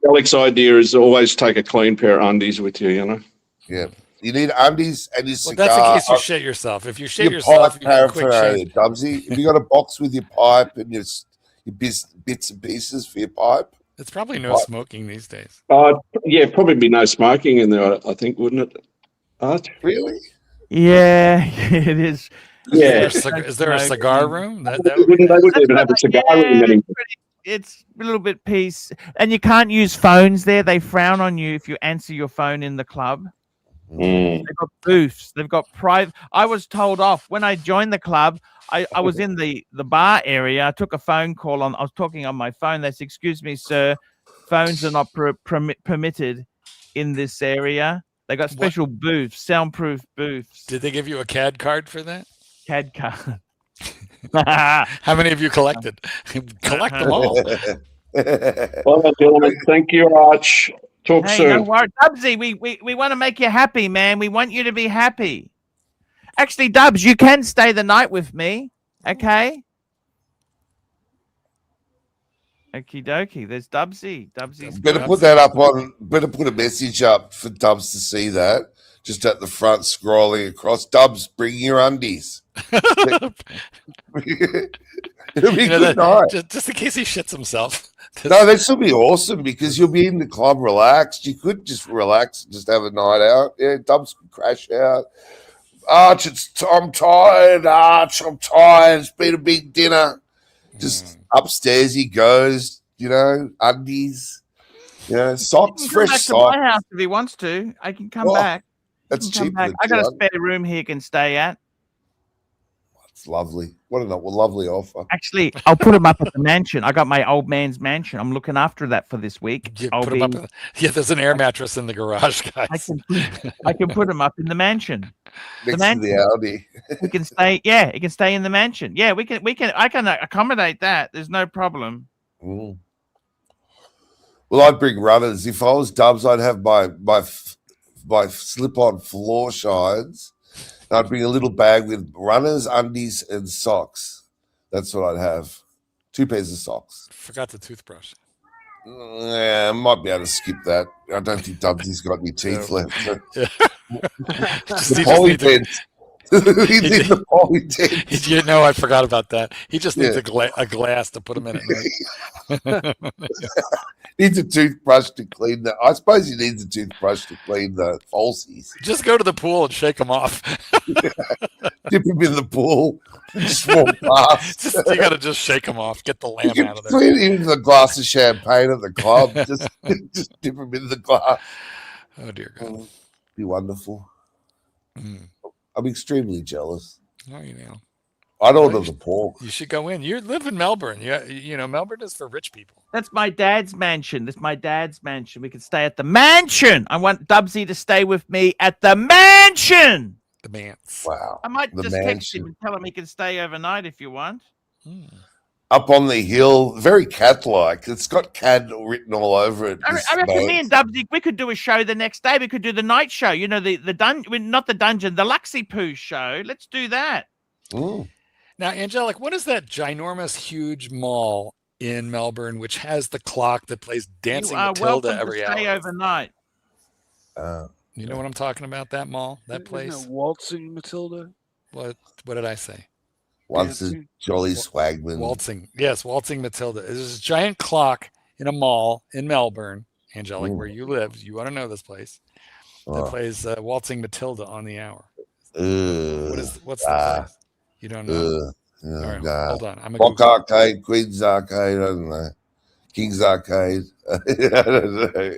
Alex's idea is always take a clean pair of undies with you. You know. Yeah. You need undies and your cigar. That's in case you shit yourself. If you shit yourself, you can quick shake. Dubsy, have you got a box with your pipe and your bits and pieces for your pipe? It's probably no smoking these days. Yeah, probably be no smoking in there, I think, wouldn't it? Arch? Really? Yeah, it is. Yeah. Is there a cigar room? They wouldn't even have a cigar room anymore. It's a little bit peace. And you can't use phones there. They frown on you if you answer your phone in the club. They've got booths. They've got private. I was told off when I joined the club. I was in the bar area. I took a phone call I was talking on my phone. They said, "Excuse me, sir, phones are not permitted in this area." They got special booths, soundproof booths. Did they give you a CAD card for that? CAD card. How many have you collected? Collect them all. Well, gentlemen, thank you, Arch. Talk soon. No worries. Dubsy, we want to make you happy, man. We want you to be happy. Actually, Dubs, you can stay the night with me. Okay? Okie dokie. There's Dubsy. Dubsy's better put that up on. Better put a message up for Dubs to see that. Just at the front, scrolling across. Dubs, bring your undies. It'll be good night. Just in case he shits himself. No, that should be awesome because you'll be in the club relaxed. You could just relax and just have a night out. Yeah, Dubs could crash out. Arch, I'm tired. Arch, I'm tired. It's been a big dinner. Just upstairs he goes, undies, socks, fresh back socks. to my house if he wants to. I can come back. That's cheap. I got a spare room he can stay at. It's lovely. What a lovely offer. Actually, I'll put him up at the mansion. I got my old man's mansion. I'm looking after that for this week. Put him up there's an air mattress in the garage, guys. I can put him up in the mansion. Next to the Audi. We can stay. Yeah, he can stay in the mansion. Yeah, we can. I can accommodate that. There's no problem. Mm. Well, I'd bring runners. If I was Dubs, I'd have my slip-on floor shines. I'd bring a little bag with runners, undies, and socks. That's what I'd have. 2 pairs of socks. Forgot the toothbrush. Yeah, I might be able to skip that. I don't think Dubsy's got any teeth left. So. The polypens. He did the polypens. I forgot about that. He just needs a glass to put him in at night. Needs a toothbrush to clean the. I suppose he needs a toothbrush to clean the falsies. Just go to the pool and shake them off. Dip him in the pool. Just walk past. You got to just shake them off. Get the lamb out of there. Clean him in the glass of champagne at the club. Just dip him in the glass. Oh dear God. Be wonderful. I'm extremely jealous. Oh, I'd order the pork. You should go in. You live in Melbourne. Melbourne is for rich people. That's my dad's mansion. We can stay at the mansion. I want Dubsy to stay with me at the mansion. The manse. Wow. I might just text him and tell him he can stay overnight if you want. Up on the hill, very cat-like. It's got CAD written all over it. I reckon me and Dubsy, we could do a show the next day. We could do the night show. Not the dungeon, the Luxy show. Let's do that. Ooh. Now, Angelic, what is that ginormous, huge mall in Melbourne which has the clock that plays Dancing Matilda every hour? Stay overnight. You know what I'm talking about? That mall, that place. Waltzing Matilda. What did I say? Once a Jolly Swagman. Waltzing. Yes, Waltzing Matilda. There's a giant clock in a mall in Melbourne, Angelic, where you live. You want to know this place. that plays Waltzing Matilda on the hour. What's the place? You don't know? All right, hold on. I'm Rock Arcade, Queen's Arcade, I don't know. King's Arcade. I don't know.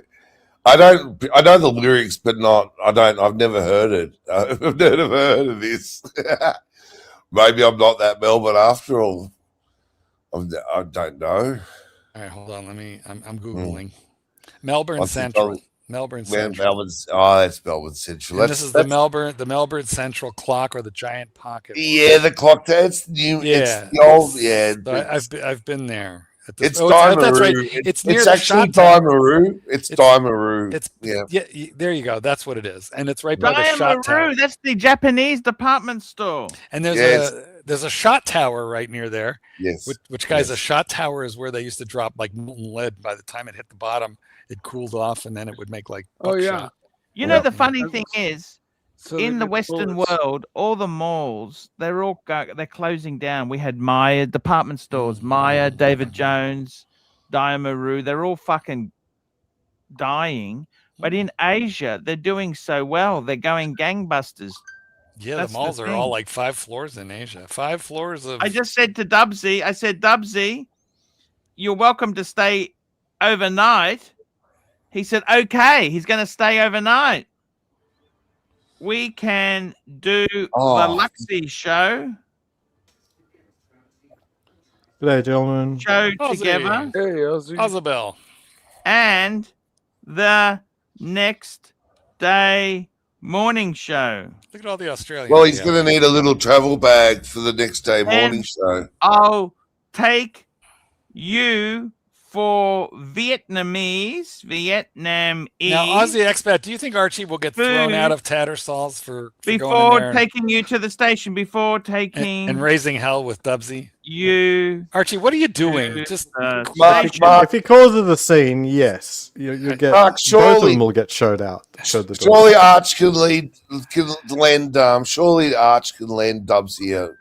I know the lyrics, but I've never heard it. I've never heard of this. Maybe I'm not that Melbourne after all. I don't know. All right, hold on. I'm Googling. Melbourne Central. Melbourne Central. Melbourne's, that's Melbourne Central. And this is the Melbourne Central clock or the giant pocket. Yeah, the clock. That's new. Yeah, it's the old. Yeah, I've been there. It's Daimaroo. That's right. It's near actually Daimaroo. It's Daimaroo. Yeah. There you go. That's what it is, and it's right by the shot tower. That's the Japanese department store. And there's a shot tower right near there. Yes. Which guys, a shot tower is where they used to drop like molten lead. By the time it hit the bottom, it cooled off, and then it would make like buckshot. You know, the funny thing is, in the Western world, all the malls, they're closing down. We had Myer department stores, Myer, David Jones, Daimaroo. They're all fucking dying. But in Asia, they're doing so well. They're going gangbusters. Yeah, the malls are all like 5 floors in Asia. 5 floors of. I just said to Dubsy, you're welcome to stay overnight. He said, okay, he's going to stay overnight. We can do the Luxy show. Good day, gentlemen. Show together. Hey, Ozabel. And the next day morning show. Look at all the Australians. Well, he's going to need a little travel bag for the next day morning show. I'll take you for Vietnamese. Now, Aussie Expat, do you think Archie will get thrown out of Tattersall's for before going in there taking you to the station? Before taking and raising hell with Dubsy? You, Archie, what are you doing? Just Mark, if he causes the scene, yes, you get Mark, both of them will get showed out. Surely Arch can lend. Surely Arch can lend Dubsy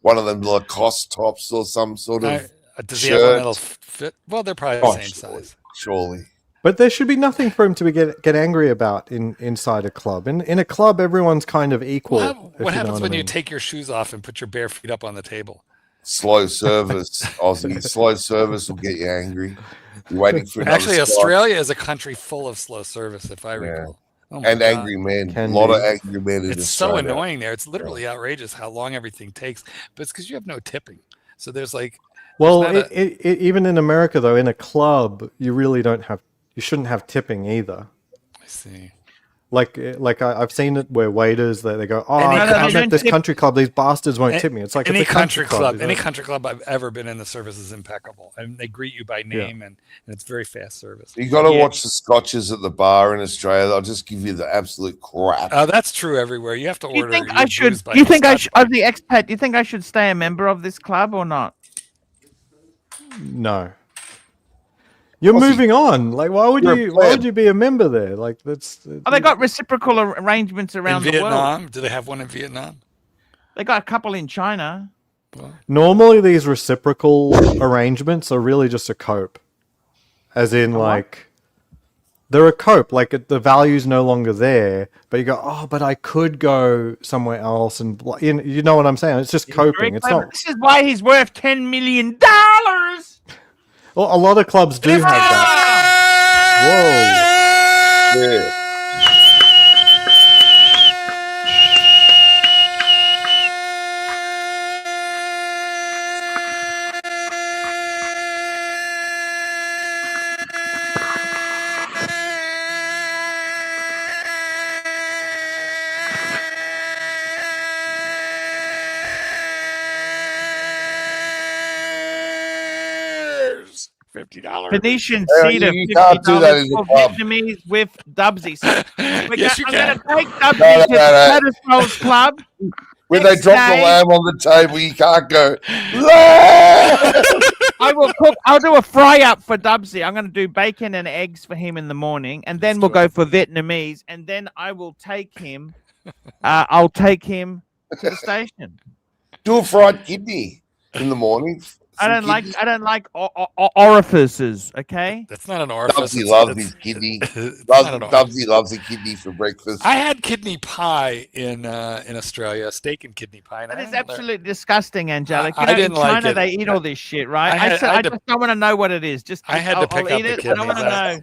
one of them Lacoste tops or some sort of. Does he have one that'll fit? Well, they're probably the same size. Surely. But there should be nothing for him to get angry about inside a club. In a club, everyone's kind of equal. What happens when you take your shoes off and put your bare feet up on the table? Slow service, Aussie. Slow service will get you angry. You're waiting for Actually, Australia is a country full of slow service, if I recall. Oh and angry men. A lot of angry men. It's so annoying there. It's literally outrageous how long everything takes. But it's because you have no tipping. So there's like. Well, even in America, though, in a club, you really don't have. You shouldn't have tipping either. I see. Like I've seen it where waiters they go, I'm at this country club. These bastards won't tip me. It's like any it's a country club. Any country club I've ever been in, the service is impeccable, and they greet you by name, and it's very fast service. You got to watch the scotches at the bar in Australia. They'll just give you the absolute crap. Oh, that's true everywhere. You have to order. Do you think I should? Do you think I should? Of the expat, do you think I should stay a member of this club or not? No. You're moving on. Like, why would you be a member there? Like, that's. They got reciprocal arrangements around the world. Do they have one in Vietnam? They got a couple in China. Normally, these reciprocal arrangements are really just a cope, as in like they're a cope. Like the value's no longer there, but you go, but I could go somewhere else, and you know what I'm saying? It's just coping. It's not. This is why he's worth $10 million. Well, a lot of clubs do have that. Whoa. Yeah. $50. Venetian cedar. You can't do that in the club. Vietnamese with Dubsy. Yes, you can. I'm going to take Dubsy to the Tattersall's club. When they drop the lamb on the table, you can't go. I will cook. I'll do a fry up for Dubsy. I'm going to do bacon and eggs for him in the morning, and then we'll go for Vietnamese, and then I will take him. I'll take him to the station. Do a fried kidney in the morning. I don't like orifices. Okay. That's not an orifice. Dubsy loves his kidney. Dubsy loves a kidney for breakfast. I had kidney pie in Australia, steak and kidney pie. And That is absolutely disgusting, Angelic. I didn't in China, like it. they eat all this shit, right? I just don't want to know what it is. I had to pick I'll up eat the it. kidneys. I don't want to know.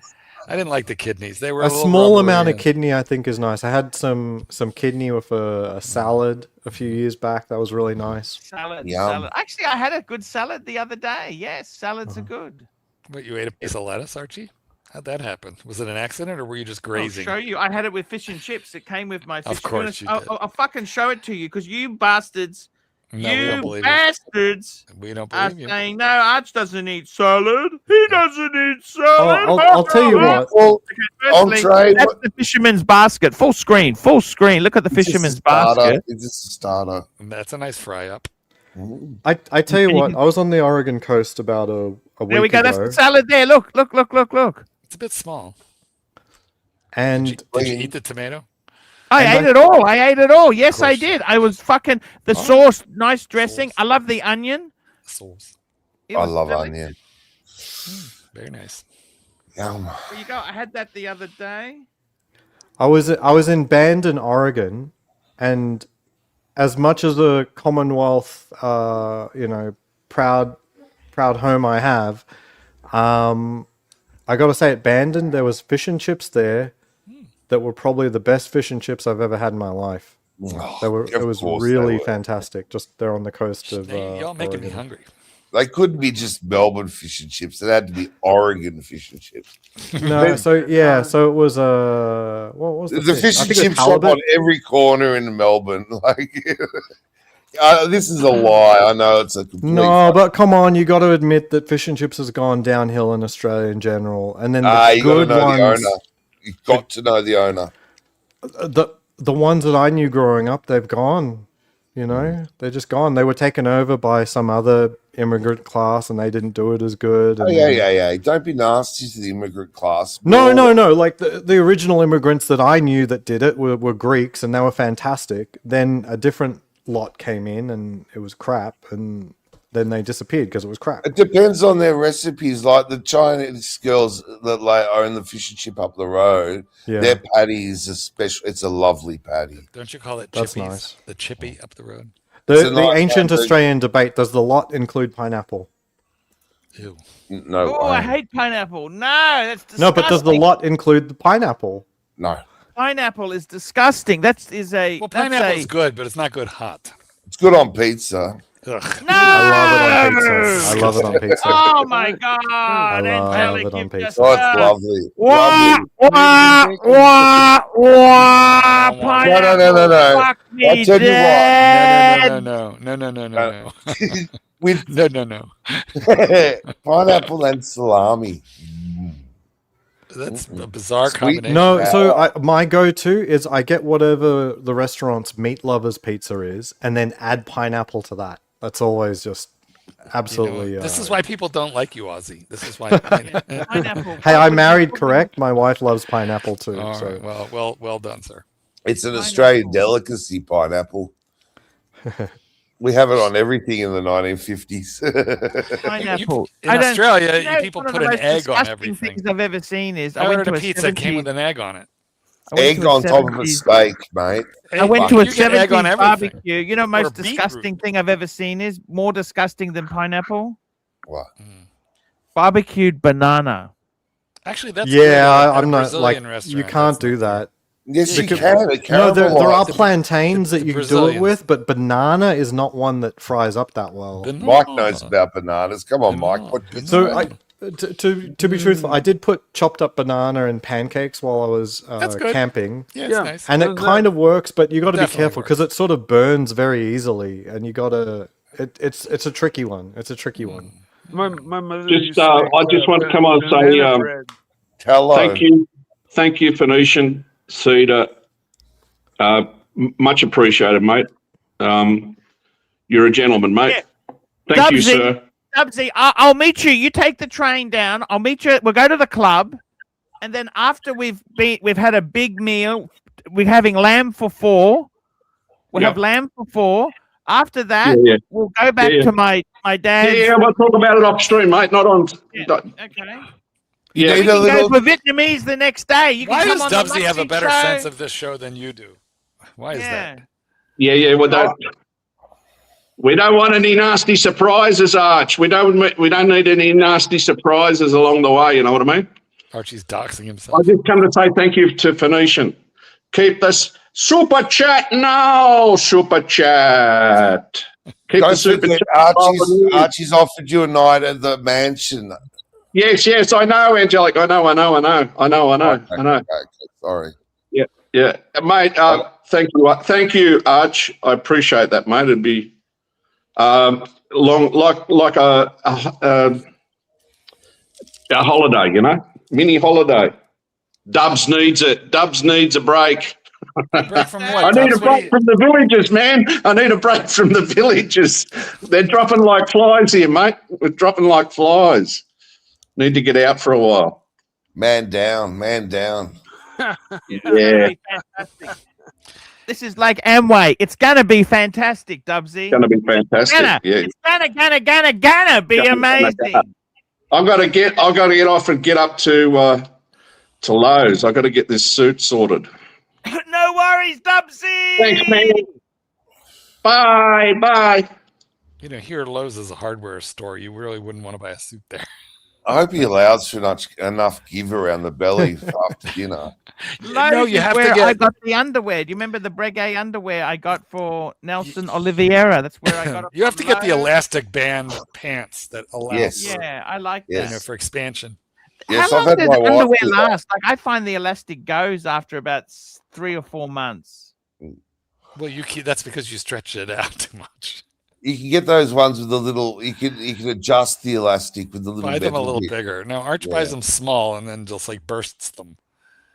I didn't like the kidneys. They were A small amount of kidney, I think, is nice. I had some kidney with a salad a few years back. That was really nice. Salad. Yum. Actually, I had a good salad the other day. Yes, salads are good. What, you ate a piece of lettuce, Archie? How'd that happen? Was it an accident, or were you just grazing? I'll show you. I had it with fish and chips. It came with my fish. Of course you did. I'll fucking show it to you because you bastards. No, we don't believe bastards We don't are believe you. saying, no, Arch doesn't eat salad. He doesn't eat salad. I'll tell you what. Well, Firstly, entree, that's the fisherman's basket. Full screen. Look at the fisherman's basket. It's just a starter. That's a nice fry up. I tell you what. I was on the Oregon coast about a week There we go. ago. That's the salad there. Look. It's a bit small. And Did you eat the tomato? I ate it all. Yes, I did. I was fucking the sauce, nice dressing. I love the onion. Sauce. I love onion. Very nice. Yum. There you go. I had that the other day. I was in Bandon, Oregon, and as much as a Commonwealth, proud home I have, I got to say at Bandon there was fish and chips there that were probably the best fish and chips I've ever had in my life. It was really fantastic. Just there on the coast of. Y'all making me Oregon. hungry. They couldn't be just Melbourne fish and chips. It had to be Oregon fish and chips. No, so it was what was the fish I and think it was chip shop halibut. on every corner in Melbourne. Like, this is a lie. I know it's a complete. No, but come on, you got to admit that fish and chips has gone downhill in Australia in general, and then the you good got to know the ones. owner. You've got to know the owner. The ones that I knew growing up, they've gone. They're just gone. They were taken over by some other immigrant class, and they didn't do it as good. And Yeah. Don't be nasty to the immigrant class. No. Like the original immigrants that I knew that did it were Greeks, and they were fantastic. Then a different lot came in, and it was crap, and then they disappeared because it was crap. It depends on their recipes. Like the Chinese girls that own the fish and chip up the road, their patty is a special. It's a lovely patty. Don't you call it That's chippies? nice. The chippy up the road. The ancient Australian debate: does the lot include pineapple? Ew. No. Oh, I hate pineapple. No, that's disgusting. No, but does the lot include the pineapple? No. Pineapple is disgusting. Well, pineapple is good, but it's not good hot. It's good on pizza. Ugh. No, I love it on pizza. Oh my god! I love Angelic, it on you've pizza. just- Oh, it's lovely. Wah, Lovely. wah, wah, pineapple. No. Fuck me I'll tell you dead. No. With No. pineapple and salami. That's a bizarre Sweet. combination. No, so my go-to is I get whatever the restaurant's meat lovers pizza is, and then add pineapple to that. That's always just absolutely. This is why people don't like you, Ozzy. This is why. Pineapple. Hey, I married correct. My wife loves pineapple too. All So right. Well done, sir. It's an Australian delicacy, pineapple. We have it on everything in the 1950s. Pineapple. In Australia, You know, people one of put the an most egg on disgusting everything. things I've ever seen is I went ordered to a pizza that came 70s with an egg on it. Egg on top of a steak, mate. I went to a You get egg on 70s everything. barbecue. You know, Or most beetroot. disgusting thing I've ever seen is more disgusting than pineapple. What? Barbecued banana. Actually, that's I'm not like Brazilian you restaurant, can't that's do not that. Yes, you Because- can. It No, there are caramelizes. plantains that the you can do it Brazilians. with, but banana is not one that fries up that well. Banana. Mike knows about bananas. Come on, Mike. What- So to be truthful, I did put chopped up banana in pancakes while I was That's good. camping, Yeah, it's Yeah. nice. and it kind of works, but you got to be Definitely careful because it sort of burns very easily, and you got to. It's a tricky one. It's a tricky Mm. one. My mother Just, used to make, I just want to come on and say, banana bread. Hello. Thank you, Phoenician, Cedar. Much appreciated, mate. You're a gentleman, mate. Thank you, Dubsy. sir. Dubsy, I'll meet you. You take the train down. I'll meet you. We'll go to the club, and then after we've had a big meal, we're having lamb for 4. We'll Yep. have lamb for 4. After that, Yeah. we'll go back to my dad's. Yeah, we'll talk about it off stream, mate. Not on. Yeah, not- okay. You Yeah. need We a can little. go for Vietnamese the next day. You can Why come does on the Dubsy have a Luxy better show. sense of this show than you do? Why is that? Yeah. We don't want any nasty surprises, Arch. We don't need any nasty surprises along the way. You know what I mean? Archie's doxing himself. I just come to say thank you to Phoenician. Keep this super chat now, super chat. Keep the Don't super forget, chat. Archie's offered you a night at the mansion. Yes, I know, Angelic. I know. Okay, sorry. Yeah, mate. Thank you, Arch. I appreciate that, mate. It'd be like a holiday, you know, mini holiday. Dubs needs it. Dubs needs a break. Break from what? I need a Dubs? break from the villagers, man. I need a break from the villagers. They're dropping like flies here, mate. We're dropping like flies. Need to get out for a while. Man down. Yeah. This is like Amway. It's gonna be fantastic, Dubsy. Going to be fantastic. It's gonna be amazing. I've got to get off and get up to Lowe's. I've got to get this suit sorted. No worries, Dubsy. Thanks, man. Bye. You know, here Lowe's is a hardware store. You really wouldn't want to buy a suit there. I hope he allows for enough give around the belly after dinner. No, you have to where get. I got the underwear. Do you remember the Breguet underwear I got for Nelson Oliveira? That's where I got it. You have to from get the Lowe's. elastic band pants that allow Yes. Yeah, I like you Yes. know, for expansion. Yes, How I've long had does my the wife underwear do that. last? Like I find the elastic goes after about 3 or 4 months. Well, that's because you stretch it out too much. You can get those ones with the little. You can adjust the elastic with the little. Buy them a metal little bit. bigger. No, Arch buys them small and then just like bursts them.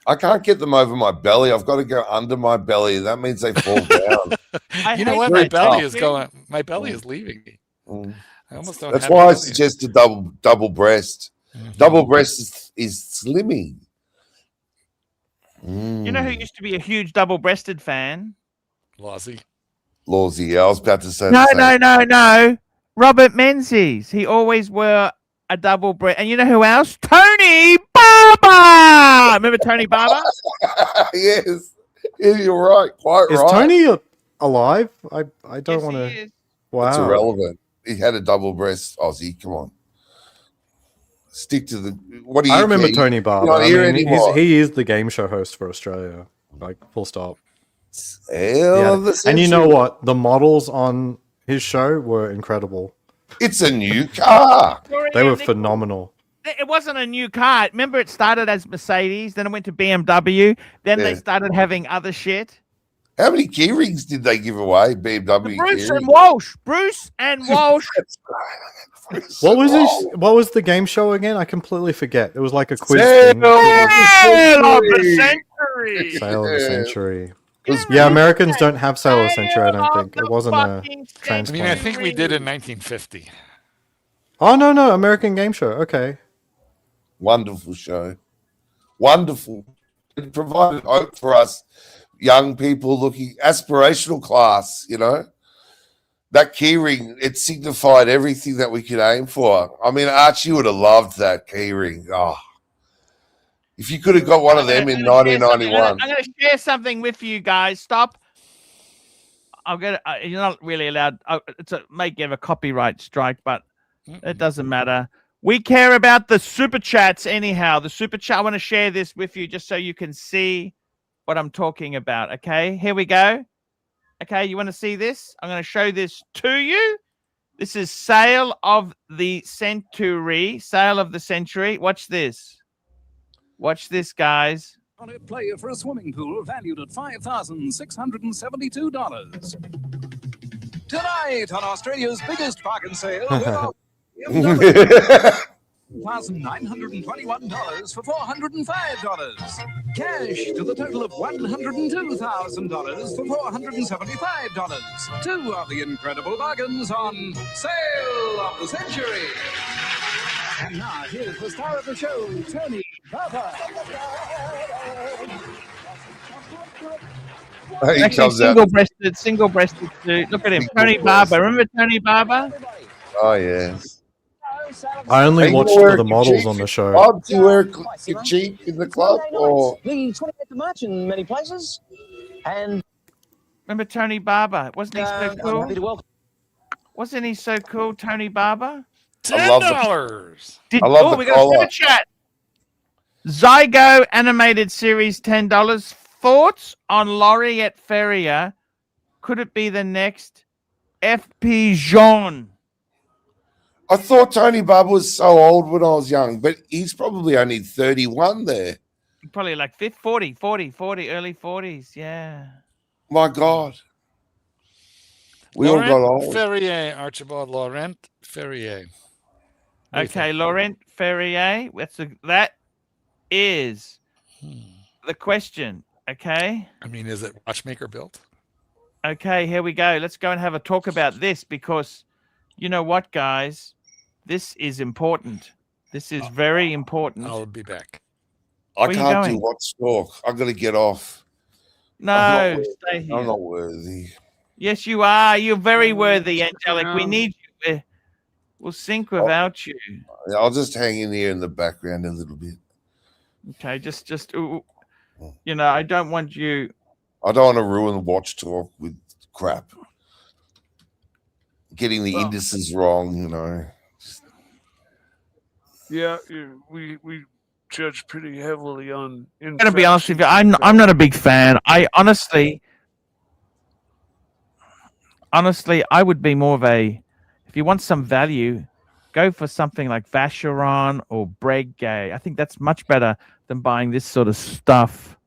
I can't get them over my belly. I've got to go under my belly. That means they fall down. You know hate what? that My belly tough. is going. My belly is leaving me. Mm. I almost don't. That's have why a I belly. suggest a double breast. Mhm. Double breast is slimming. You know who used to be a huge double-breasted fan? Lawsy. Lawsy, yeah, I was about to say the same. No. Robert Menzies. He always wore a double breast. And you know who else? Tony Barber. Remember Tony Barber? Yes. Yeah, you're right. Quite Is right. Tony alive? I don't Yes, want he to. is. Wow. It's irrelevant. He had a double breast Aussie. Come on. Stick to the. What do you I remember care? Tony Barber. You're not I here mean, anymore. he is the game show host for Australia. Like, full stop. Hell Yeah. of the And you know century. what? The models on his show were incredible. It's a new car. They were phenomenal. It wasn't a new car. Remember, it started as Mercedes, then it went to BMW, then they Yeah. started having other shit. How many key rings did they give away? BMW Bruce key and rings? Walsh. Bruce and Walsh. What was his? What was the game show again? I completely forget. It was like a quiz Sale thing. Sale of the century. century. Sale of the century. Was- Yeah, Americans don't have Sale of the Century. I don't think it wasn't a I mean, I transplant. think we did in 1950. Oh no, American Game Show. Okay. Wonderful show. Wonderful. It provided hope for us young people looking aspirational class, you know. That key ring, it signified everything that we could aim for. I mean, Archie would have loved that key ring. Oh. If you could have got one of them in 1991. I'm going to share something with you guys. Stop. I'm going to. You're not really allowed. It may get a copyright strike, but it doesn't matter. We care about the super chats anyhow. The super chat. I want to share this with you just so you can see what I'm talking about. Okay, here we go. Okay, you want to see this? I'm going to show this to you. This is Sale of the Century. Sale of the Century. Watch this. Watch this, guys. On a player for a swimming pool valued at $5,672. Tonight on Australia's biggest bargain sale, $1,921 for $405. Cash to the total of $102,000 for $475. Two of the incredible bargains on Sale of the Century. And now here's the star of the show, Tony Barber. He Actually, comes out. single-breasted single-breasted suit. Look at him, Tony Barber. Remember Tony Barber? Oh yes. I only watched for the models on the show. Bob, do you wear a cheap in the club or? The 28th of March in many places. And Remember Tony Barber? Wasn't he so I'm cool? happy to welcome. Wasn't he so cool, Tony Barber? $10. I love the we got a collar. super chat. Zygo animated series, $10. Thoughts on Laureate Ferrier? Could it be the next FP Jean? I thought Tony Barber was so old when I was young, but he's probably only 31 there. Probably like 40, early 40s. Yeah. My God. We Laurent all got old. Ferrier, Archibald Laurent Ferrier. What do you Okay, think? Laurent Ferrier. That is the question. Okay. I mean, is it watchmaker built? Okay, here we go. Let's go and have a talk about this because you know what, guys? This is important. This is very important. I'll be back. I Where you can't do going? what's talk. I've got to get off. No, stay here. I'm not worthy. Yes, you are. You're very worthy, Angelic. We need you. We'll sync without you. I'll just hang in here in the background a little bit. Okay, just you know, I don't want you. I don't want to ruin watch talk with crap. Getting the indices wrong, you know. Yeah, we judge pretty heavily on. I'm gonna be honest with you. I'm not a big fan. I honestly, I would be more of a. If you want some value, go for something like Vacheron or Breguet. I think that's much better than buying this sort of stuff.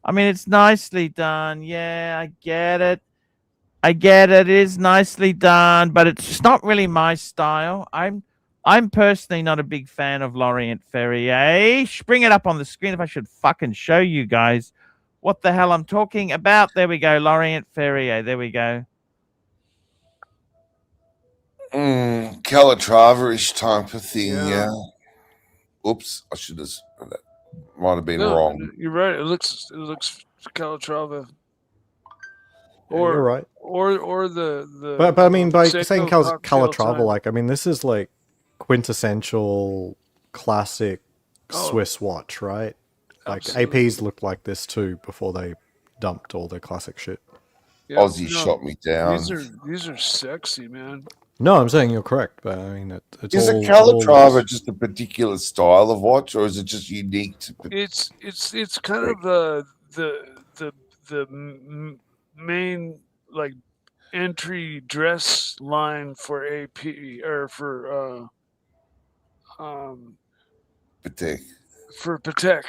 I mean, it's nicely done. Yeah, I get it. It is nicely done, but it's just not really my style. I'm personally not a big fan of Laurent Ferrier. Bring it up on the screen if I should fucking show you guys what the hell I'm talking about. There we go, Laurent Ferrier. There we go. Calatrava-ish type of thing, yeah. Oops, I should have. That might have been wrong. You're right. It looks Calatrava. Or you're right. Or the. But I mean, by Seiko saying cocktail Calatrava, time. like, I mean, this is like quintessential classic Swiss watch, right? Like Absolutely. APs looked like this too before they dumped all their classic shit. Yeah, Aussie shot me down. These are sexy, man. No, I'm saying you're correct, but I mean, it's Is all, a Calatrava just a particular style of watch, or is it just unique to? It's kind of the main like entry dress line for AP or for Patek. for Patek,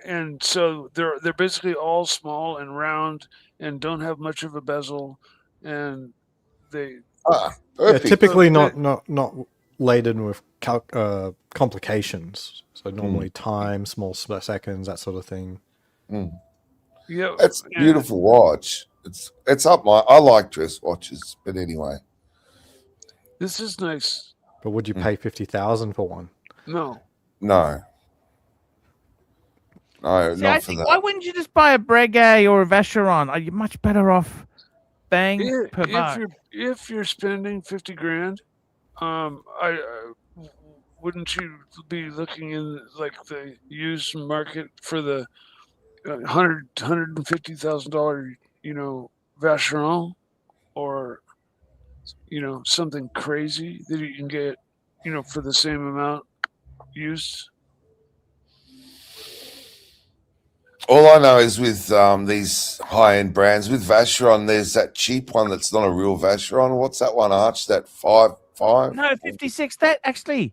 and so they're basically all small and round and don't have much of a bezel, and they typically not laden with complications. So normally time, small seconds, that sort of thing. Yeah, It's a beautiful watch. It's up my. I like dress watches, but anyway, this is nice. But would you pay 50,000 for one? No. No, See, I not for think, that. why wouldn't you just buy a Breguet or a Vacheron? Are you much better off bang per buck? If you're spending 50 grand, wouldn't you be looking in like the used market for the $150,000, Vacheron, or something crazy that you can get, for the same amount used? All I know is with these high-end brands, with Vacheron, there's that cheap one that's not a real Vacheron. What's that one, Arch? That 5.5? No, 56. That actually,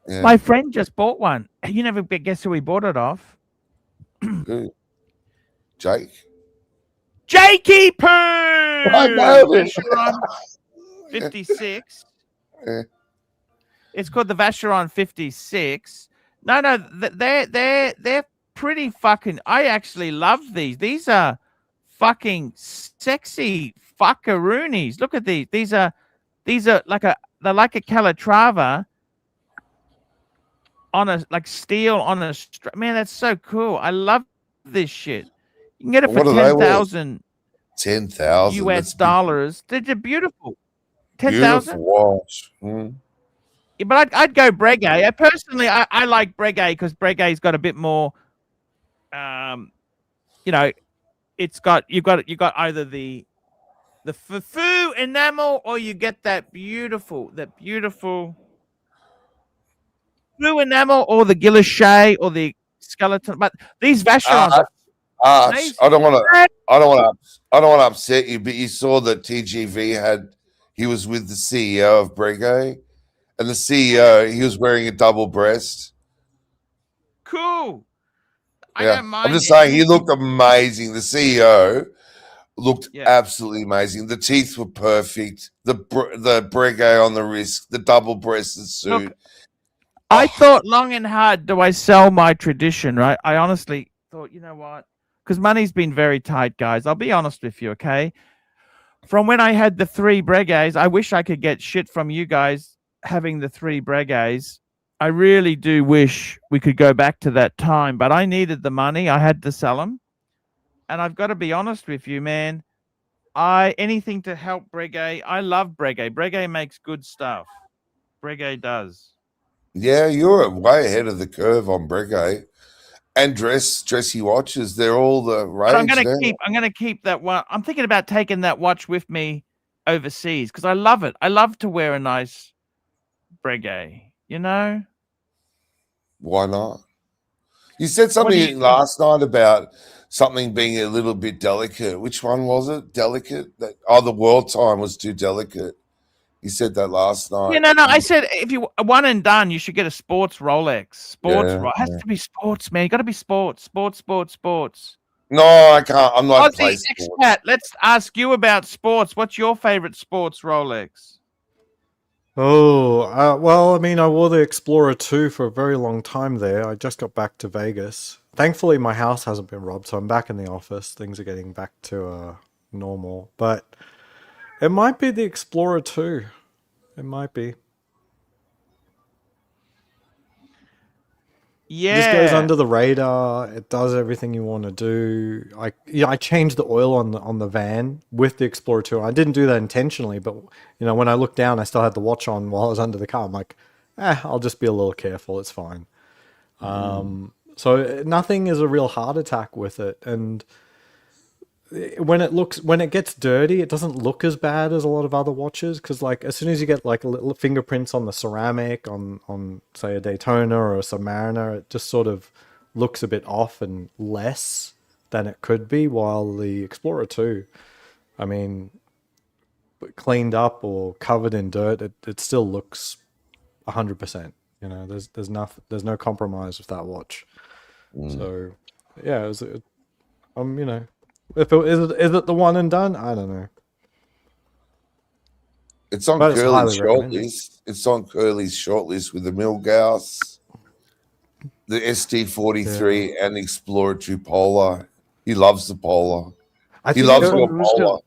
Yeah. my friend just bought one. You never guess who he bought it off? Who? Jake? Jakey Poo! I know it. Vacheron 56. Yeah. It's called the Vacheron 56. No, they're pretty fucking. I actually love these. These are fucking sexy fuckaroonies. Look at these. These are they're like a Calatrava on a steel on a man. That's so cool. I love this shit. You can get it for What are they worth? 10,000. 10,000 US dollars. They're beautiful. 10,000. beautiful watch. Mm. Yeah, but I'd go Breguet. I like Breguet because Breguet's got a bit more. You know, you've got either the fufu enamel or you get that beautiful faux enamel or the guilloche or the skeleton. But these Vacherons are Arch, amazing. I don't want to upset you, but you saw that TGV he was with the CEO of Breguet, and the CEO he was wearing a double breast. Cool. I Yeah, don't mind. I'm just saying he looked amazing. The CEO looked absolutely amazing. The teeth were perfect. The Breguet on the wrist, the double breasted suit. Look, I thought long and hard, do I sell my tradition, right? I honestly thought, you know what? Because money's been very tight, guys. I'll be honest with you, okay? From when I had the 3 Breguets, I wish I could get shit from you guys having the 3 Breguets. I really do wish we could go back to that time, but I needed the money. I had to sell them. And I've got to be honest with you, man. Anything to help Breguet. I love Breguet. Breguet makes good stuff. Breguet does. Yeah, you're way ahead of the curve on Breguet. And dressy watches, they're all the rage. I'm gonna keep that one. I'm thinking about taking that watch with me overseas because I love it. I love to wear a nice Breguet, you know? Why not? You said something last night about something being a little bit delicate. Which one was it? Delicate? The World Time was too delicate. You said that last night. Yeah, no. I said if you one and done, you should get a sports Rolex. It has to be sports, man. You got to be sports. No, I can't. I'm not. Aussie expat. Let's ask you about sports. What's your favorite sports Rolex? Oh, well, I mean, I wore the Explorer 2 for a very long time there. I just got back to Vegas. Thankfully, my house hasn't been robbed, so I'm back in the office. Things are getting back to normal. But it might be the Explorer 2. It might be. Yeah. It just goes under the radar. It does everything you want to do. I changed the oil on the van with the Explorer 2. I didn't do that intentionally, but when I looked down, I still had the watch on while I was under the car. I'm like, I'll just be a little careful. It's fine. So nothing is a real heart attack with it. And when it gets dirty, it doesn't look as bad as a lot of other watches, because as soon as you get like little fingerprints on the ceramic on say a Daytona or a Submariner, it just sort of looks a bit off and less than it could be, while the Explorer 2, I mean, cleaned up or covered in dirt, it still looks 100%. There's no compromise with that watch. So yeah, is it the one and done? I don't know. It's on Curly's shortlist. It's on Curly's shortlist with the Milgauss, the SD43, and the Explorer 2 Polar. He loves the Polar. He loves your Polar.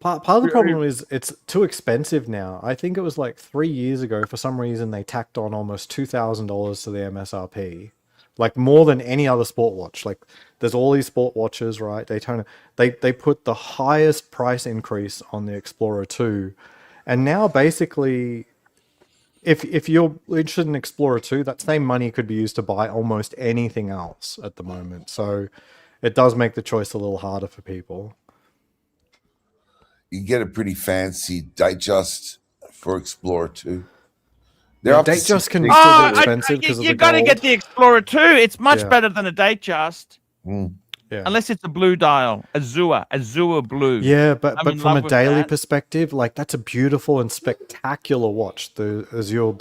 Part of the problem is it's too expensive now. I think it was like 3 years ago, for some reason, they tacked on almost $2,000 to the MSRP. Like more than any other sport watch. Like there's all these sport watches, right? Daytona. They put the highest price increase on the Explorer 2. And now basically, if you're interested in Explorer 2, that same money could be used to buy almost anything else at the moment. So it does make the choice a little harder for people. You get a pretty fancy Datejust for Explorer 2. Datejust can be still expensive because of the gold. You got to get the Explorer 2. It's much better than a Datejust. Yeah. Unless it's a blue dial, Azure blue. Yeah, but from a daily perspective, like that's a beautiful and spectacular watch. The Azure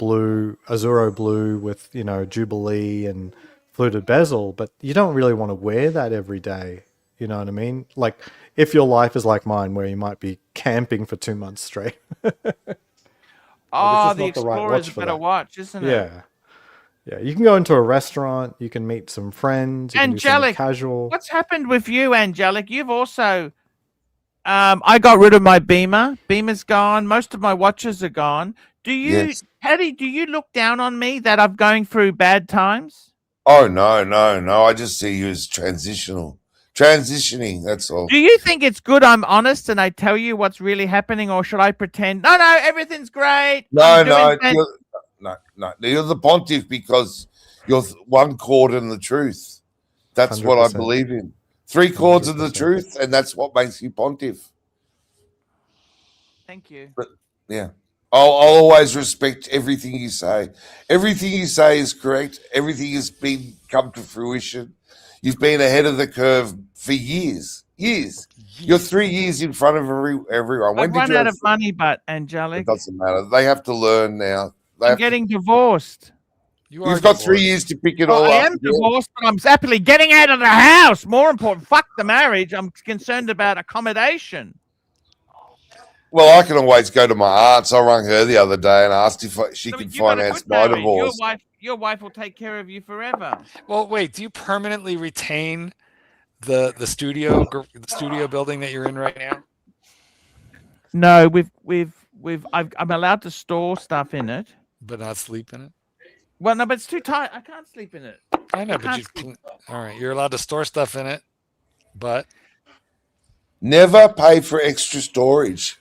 blue with Jubilee and fluted bezel. But you don't really want to wear that every day. You know what I mean? Like if your life is like mine, where you might be camping for 2 months straight. The Explorer is a better watch, isn't it? Yeah. You can go into a restaurant. You can meet some friends. You Angelic, can do casual. What's happened with you, Angelic? You've also, I got rid of my Beamer. Beamer's gone. Most of my watches are gone. Paddy, do you look down on me that I'm going through bad times? Oh no! I just see you as transitional. transitioning. That's all. Do you think it's good I'm honest and I tell you what's really happening, or should I pretend? No, everything's great. No, you're the pontiff because you're one chord in the truth. That's 100%. what I believe in. 3 chords of the 100%. truth, and that's what makes you pontiff. Thank you. But yeah, I'll always respect everything you say. Everything you say is correct. Everything has come to fruition. You've been ahead of the curve for years. You're 3 years in front of everyone. I've run out of money, but Angelic, it doesn't matter. They have to learn now. I'm getting divorced. You've got 3 years to pick it all up. I am divorced, but I'm happily getting out of the house. More important, fuck the marriage. I'm concerned about accommodation. Well, I can always go to my aunt's. I rang her the other day and asked if she could finance my divorce. Your wife will take care of you forever. Well, wait. Do you permanently retain the studio building that you're in right now? No, I'm allowed to store stuff in it, but not sleep in it. Well, no, but it's too tight. I can't sleep in it. I know, but all right. You're allowed to store stuff in it, but never pay for extra storage.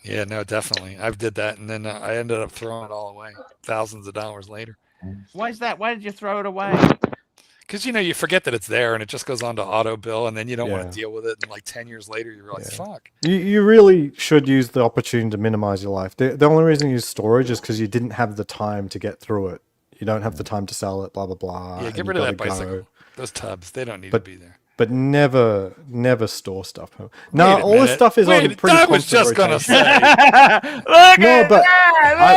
Yeah, no, definitely. I did that, and then I ended up throwing it all away thousands of dollars later. Why is that? Why did you throw it away? Because, you forget that it's there, and it just goes on to auto bill, and then you don't want to deal with it. And like 10 years later, you're like, fuck. You really should use the opportunity to minimize your life. The only reason you use storage is because you didn't have the time to get through it. You don't have the time to sell it, blah, blah, blah. Yeah, get rid of that bicycle. Those tubs, they don't need to be there. But never store stuff. No, all this stuff is on pretty. I was just gonna say. I'm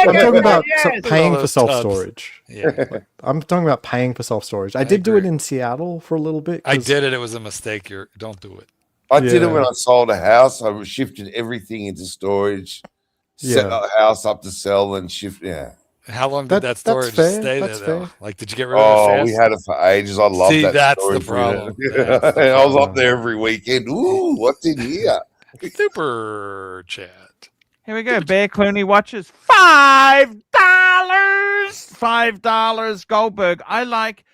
talking about paying for self-storage. Yeah, I'm talking about paying for self-storage. I did do it in Seattle for a little bit. I did it. It was a mistake. Don't do it. I did it when I sold a house. I shifted everything into storage, set a house up to sell, and shift. Yeah. How long did that storage stay there, though? Like, did you get rid of it fast? We had it for ages. I love that. That's the problem. I was up there every weekend. Ooh, what's in here? Super chat. Here we go. Bear Clooney watches $5. $5. Goldberg. I like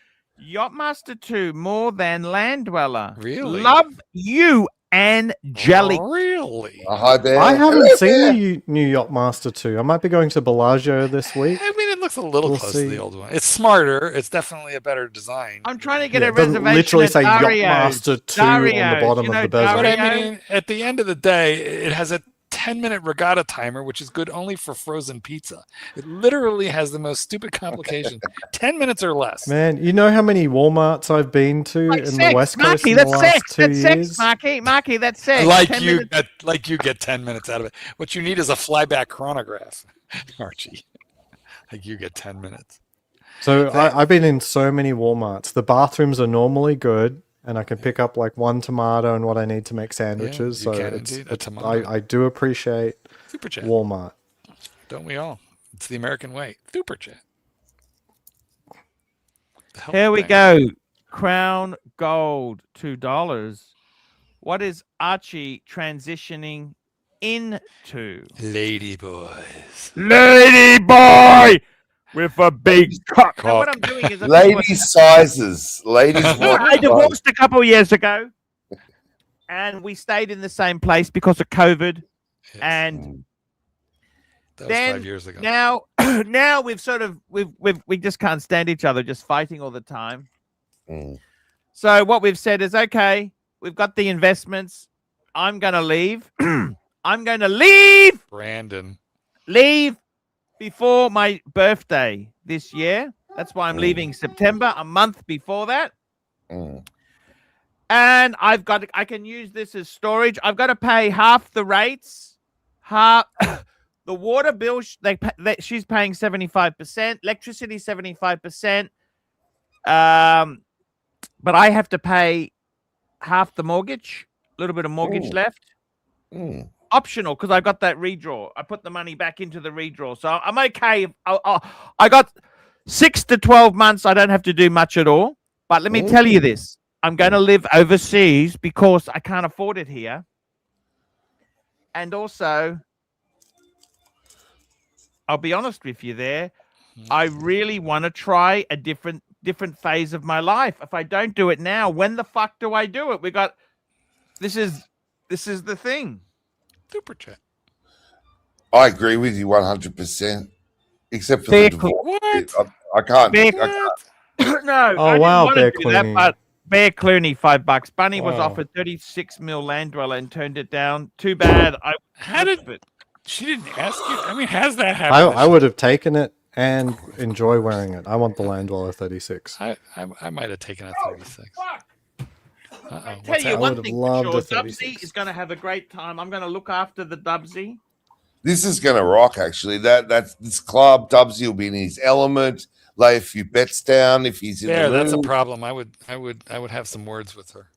Yachtmaster 2 more than Land Dweller. Really? Love you, Angelic. Really? Hi, Bear. I haven't seen the new Yachtmaster 2. I might be going to Bellagio this week. I mean, it looks a little close to the old one. It's smarter. It's definitely a better design. I'm trying to get a reservation. Literally say Dario's. Yachtmaster 2 on the bottom of the bezel. But I mean, at the end of the day, it has a 10-minute regatta timer, which is good only for frozen pizza. It literally has the most stupid complication. 10 minutes or less. Man, you know how many Walmarts I've been to in the West Coast in the last 2 years? Marky, that's sex. Like you get 10 minutes out of it. What you need is a flyback chronograph, Archie. Like you get 10 minutes. So I've been in so many Walmarts. The bathrooms are normally good, and I can pick up like one tomato and what I need to make sandwiches. Yeah, so I do appreciate Super Chat. Walmart. Don't we all? It's the American way. Super Chat. Here we go. Crown Gold, $2. What is Archie transitioning into? Lady boys. Lady boy with a big cock. Now, what I'm doing is lady sizes. Ladies. I divorced a couple of years ago, and we stayed in the same place because of COVID. Yes. And that was 5 years ago. Now we've sort of we just can't stand each other, just fighting all the time. So what we've said is, okay, we've got the investments. I'm going to leave. I'm going to leave. Brandon. Leave before my birthday this year. That's why I'm leaving September, a month before that. And I can use this as storage. I've got to pay half the rates, half the water bill. She's paying 75%, electricity 75%. But I have to pay half the mortgage, a little bit of mortgage left. Optional, because I got that redraw. I put the money back into the redraw. So I'm okay. I got 6 to 12 months. I don't have to do much at all. But let me tell you this. I'm going to live overseas because I can't afford it here. And also, I'll be honest with you there. I really want to try a different different phase of my life. If I don't do it now, when the fuck do I do it? This is the thing. Super chat. I agree with you 100%. Except for the divorce. What? I can't. No. Oh, I wow, didn't Bear want to do that, Clooney. but Bear Clooney, $5. Bunny was Wow. offered 36 mil land dweller and turned it down. Too bad. She didn't ask you? I mean, has that happened? I would have taken it and enjoy wearing it. I want the Land Dweller 36. I might have taken a 36. I'll tell you I one would have thing loved for a sure. Dubsy 36. is going to have a great time. I'm going to look after the Dubsy. This is going to rock, actually. That's this club. Dubsy will be in his element. Lay a few bets down if he's in the That's a mood. problem. I would have some words with her.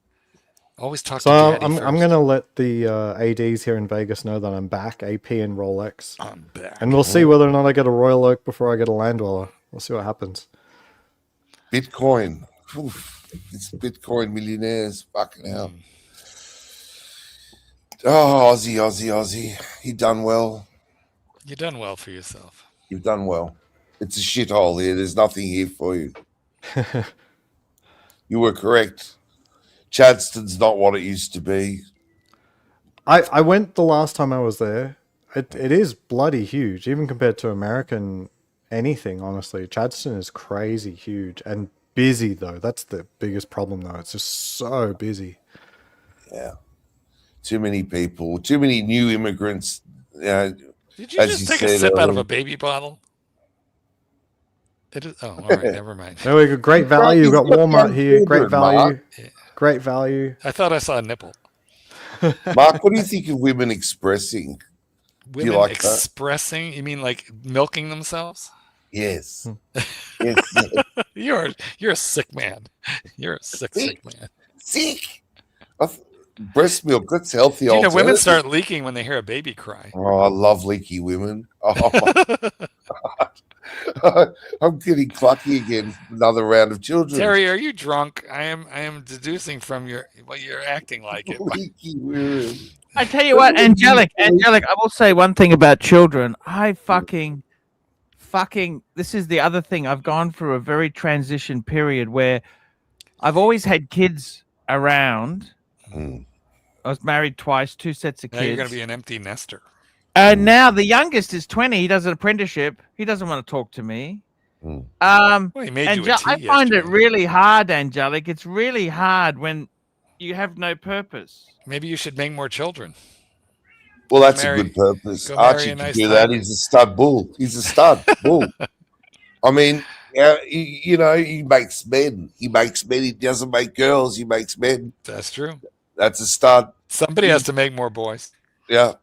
Always talk So to Daddy I'm first. going to let the ADs here in Vegas know that I'm back, AP and Rolex. I'm back. And we'll see whether or not I get a Royal Oak before I get a Land Dweller. We'll see what happens. Bitcoin. Oof, it's Bitcoin millionaires. Fucking hell. Oh, Aussie. You done well. You done well for yourself. You've done well. It's a shithole here. There's nothing here for you. You were correct. Chadston's not what it used to be. I went the last time I was there. It is bloody huge, even compared to American anything, honestly. Chadston is crazy huge and busy, though. That's the biggest problem, though. It's just so busy. Yeah. Too many people, too many new immigrants. Did you as just you take a said, sip out of a baby bottle? All right, never mind. There we go. Great value. We've got Walmart here. Great value. Mark. Great value. I thought I saw a nipple. Mark, what do you think of women expressing? Do you Women like that? expressing? You mean like milking themselves? Yes. Yes. You're a sick man. You're a sick man. Sick. Breast milk, that's healthy. You know, women alternative. start leaking when they hear a baby cry. Oh, I love leaky women. Oh, I'm getting clucky again. Another round of children. Terry, are you drunk? I am deducing from you're acting like it. Leaky women. I tell you what, Angelic, I will say one thing about children. I fucking, this is the other thing. I've gone through a very transition period where I've always had kids around. I was married twice, 2 sets of kids. Now you're going to be an empty nester. And now the youngest is 20. He does an apprenticeship. He doesn't want to talk to me. Well, he made you a tea I find it yesterday. really hard, Angelic. It's really hard when you have no purpose. Maybe you should make more children. Well, that's Marry- a good purpose. go marry Archie a can nice do that. tiger. He's a stud bull. He's a stud bull. I mean, yeah, you know, he makes men. He makes men. He doesn't make girls. He makes men. That's true. That's a stud. Somebody has to make more boys. Yeah.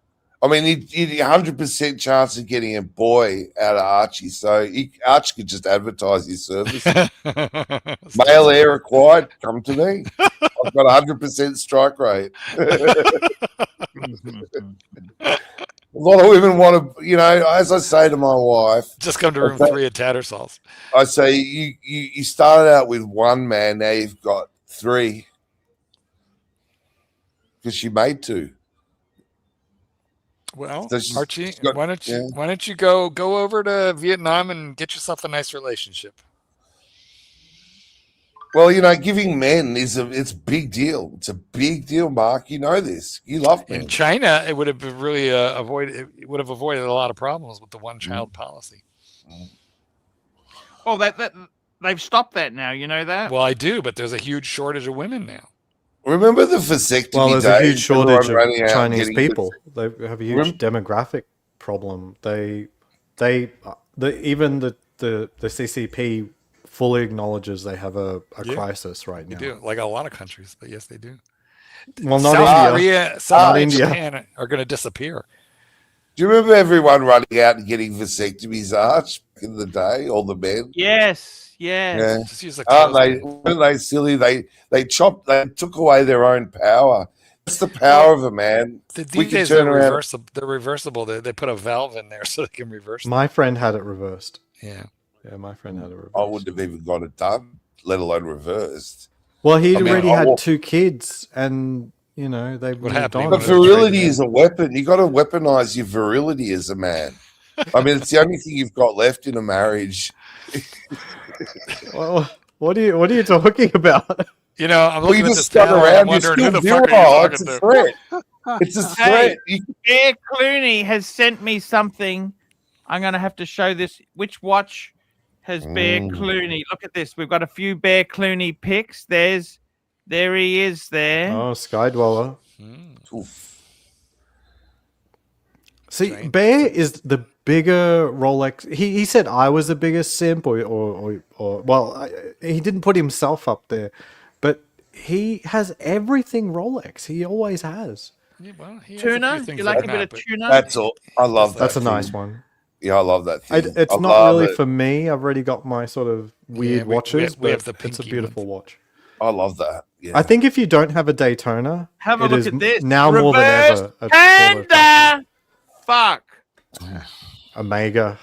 I mean, he 100% chance of getting a boy out of Archie. So Archie could just advertise his service. Male heir required. Come to me. I've got 100% strike rate. A lot of women want to, you know, as I say to my wife, Just come to room 3 at Tattersall's. I say you started out with one man, now you've got 3 because she made 2. Well, So she's Archie, got- why don't you go over to Vietnam and get yourself a nice relationship? Well, you know, giving men it's a big deal. It's a big deal, Mark. You know this. You love men. In China, it would have been really avoided a lot of problems with the one-child policy. Oh, that they've stopped that now. You know that? Well, I do, but there's a huge shortage of women now. Remember the vasectomy Well, there's a days? huge shortage Everyone running of out Chinese getting people. They have a huge demographic problem. Even the CCP fully acknowledges they have a crisis right They now. do, like a lot of countries, but yes, they do. Well, not South India. Korea, South Not Korea, India. Japan are going to disappear. Do you remember everyone running out and getting vasectomies, Arch, in the day? All the men? Yes. Yeah. Just use a Weren't they silly? They took away their own power. That's the power of a man. These We can days turn they're around. reversible. They're reversible. They put a valve in there so they can reverse. My friend had it reversed. Yeah. Yeah, my friend had it reversed. I wouldn't have even got it done, let alone reversed. Well, he'd I mean, already I had walk- 2 kids, and you know they moved happened? on. But virility is a weapon. You got to weaponize your virility as a man. I mean, it's the only thing you've got left in a marriage. Well, What are you talking about? You know, I'm Well, you looking at just this spun panel and I'm around. You wondering who still the do. fuck are you Oh, talking it's a to? threat. It's a threat. Hey, Bear Clooney has sent me something. I'm going to have to show this. Which watch has Bear Clooney? Look at this. We've got a few Bear Clooney pics. There he is there. Oh, Sky Dweller. Oof. See, Bear is the bigger Rolex. He said I was the biggest simp, or well, he didn't put himself up there, but he has everything Rolex. He always has. Yeah, well, he has Tuna? things You that like are a bit not, of but tuna? That's all. I love that. That's a thing. nice one. Yeah, I love that thing. It's I not love really it. for me. I've already got my sort of weird watches, we have but the it's a pinky beautiful ones. watch. I love that. Yeah. I think if you don't have a Daytona, Have a it look is at this. now more than Reverse ever a Panda. Fuck. Omega.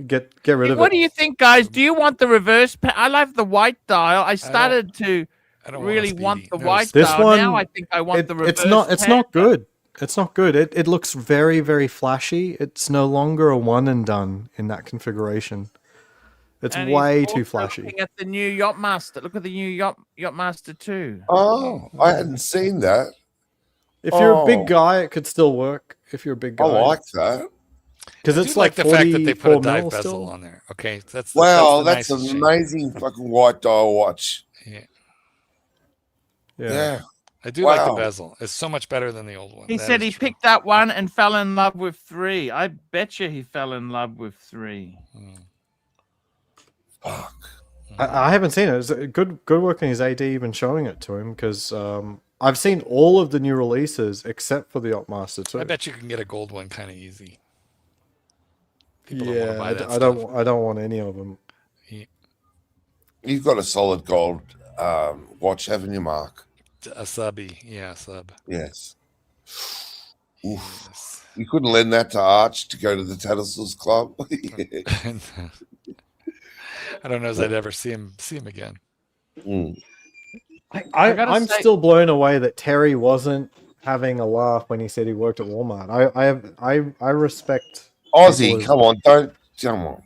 Get rid of What it. do you think, guys? Do you want the reverse? I love the white dial. I started to really want the white This dial. one, Now I think I want the reverse. It's not good. It's not good. It looks very, very flashy. It's no longer a one and done in that configuration. It's And way he's too also flashy. looking at the new Yachtmaster. Look at the new Yachtmaster 2. Oh, I hadn't seen that. If you're a big guy, it could still work. If you're a big guy, I like that. Because I it's do like the fact that they put a 44 dive mil bezel still. on there. Okay, that's Wow, that's that's the an nicest shape. amazing fucking white dial watch. Yeah. Yeah. I do like the bezel. It's so much better than the old one. He That said is he true. picked up one and fell in love with 3. I bet you he fell in love with 3. Fuck. I haven't seen it. It's good work on his AD even showing it to him because I've seen all of the new releases except for the Yachtmaster 2. I bet you can get a gold one kind of easy. People Yeah, don't want to buy that I stuff. don't want any of them. Yeah. You've got a solid gold watch, haven't you, Mark? A subby, yeah, sub. Yes. Oof. You couldn't lend that to Arch to go to the Tattersall's club. I don't know if I'd ever see him again. I'm still blown away that Terry wasn't having a laugh when he said he worked at Walmart. I respect Aussie, come on, come on.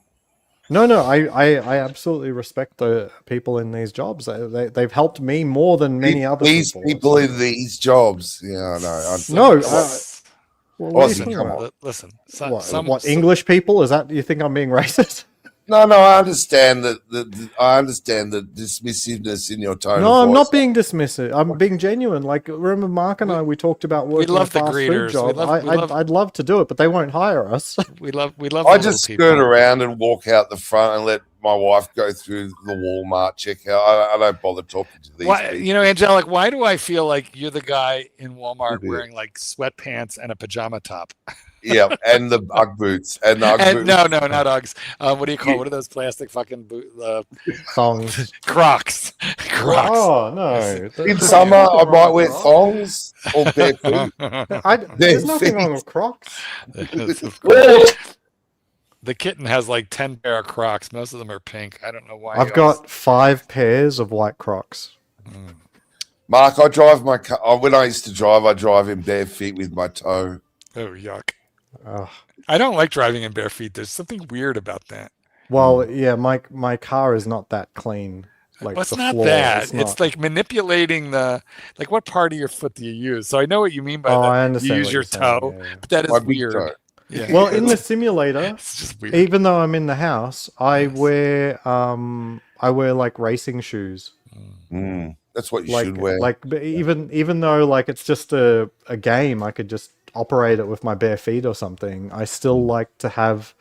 No, I absolutely respect the people in these jobs. They've helped me more than many other these people in these jobs. Yeah, I know. Aussie, come on. Listen, what English people? Is that you think I'm being racist? No, I understand that. I understand the dismissiveness in your tone. No, of I'm voice. not being dismissive. I'm being genuine. Like, remember Mark and I, we talked about working love a the fast food greeters. job. I'd love to do it, but they won't hire us. We love. I just skirt around and walk out the front and let my wife go through the Walmart checkout. I don't bother talking to these people. You know, Angelic, why do I feel like you're the guy in Walmart wearing like sweatpants and a pajama top? Yeah, and the Ugg boots. And the Ugg boots. No, not Uggs. What do you call? What are those plastic fucking thongs? Crocs. Oh no! In summer, I might wear thongs or barefoot. There's nothing wrong with Crocs. The kitten has like 10 pair of Crocs. Most of them are pink. I don't know why. I've got 5 pairs of white Crocs. Mark, I drive my car. When I used to drive, I drive in bare feet with my toe. Oh, yuck. I don't like driving in bare feet. There's something weird about that. Well, yeah, my car is not that clean. Like Well, it's the not floor, that. It's It's like manipulating what part of your foot do you use? So I know what you mean by that. I understand. You use what your you're saying, toe, yeah. but that is My big weird. toe. Yeah. Well, in the simulator, It's just weird. even though I'm in the house, I wear like racing shoes. That's what you Like, should wear. but even though like it's just a game, I could just operate it with my bare feet or something. I still like to have,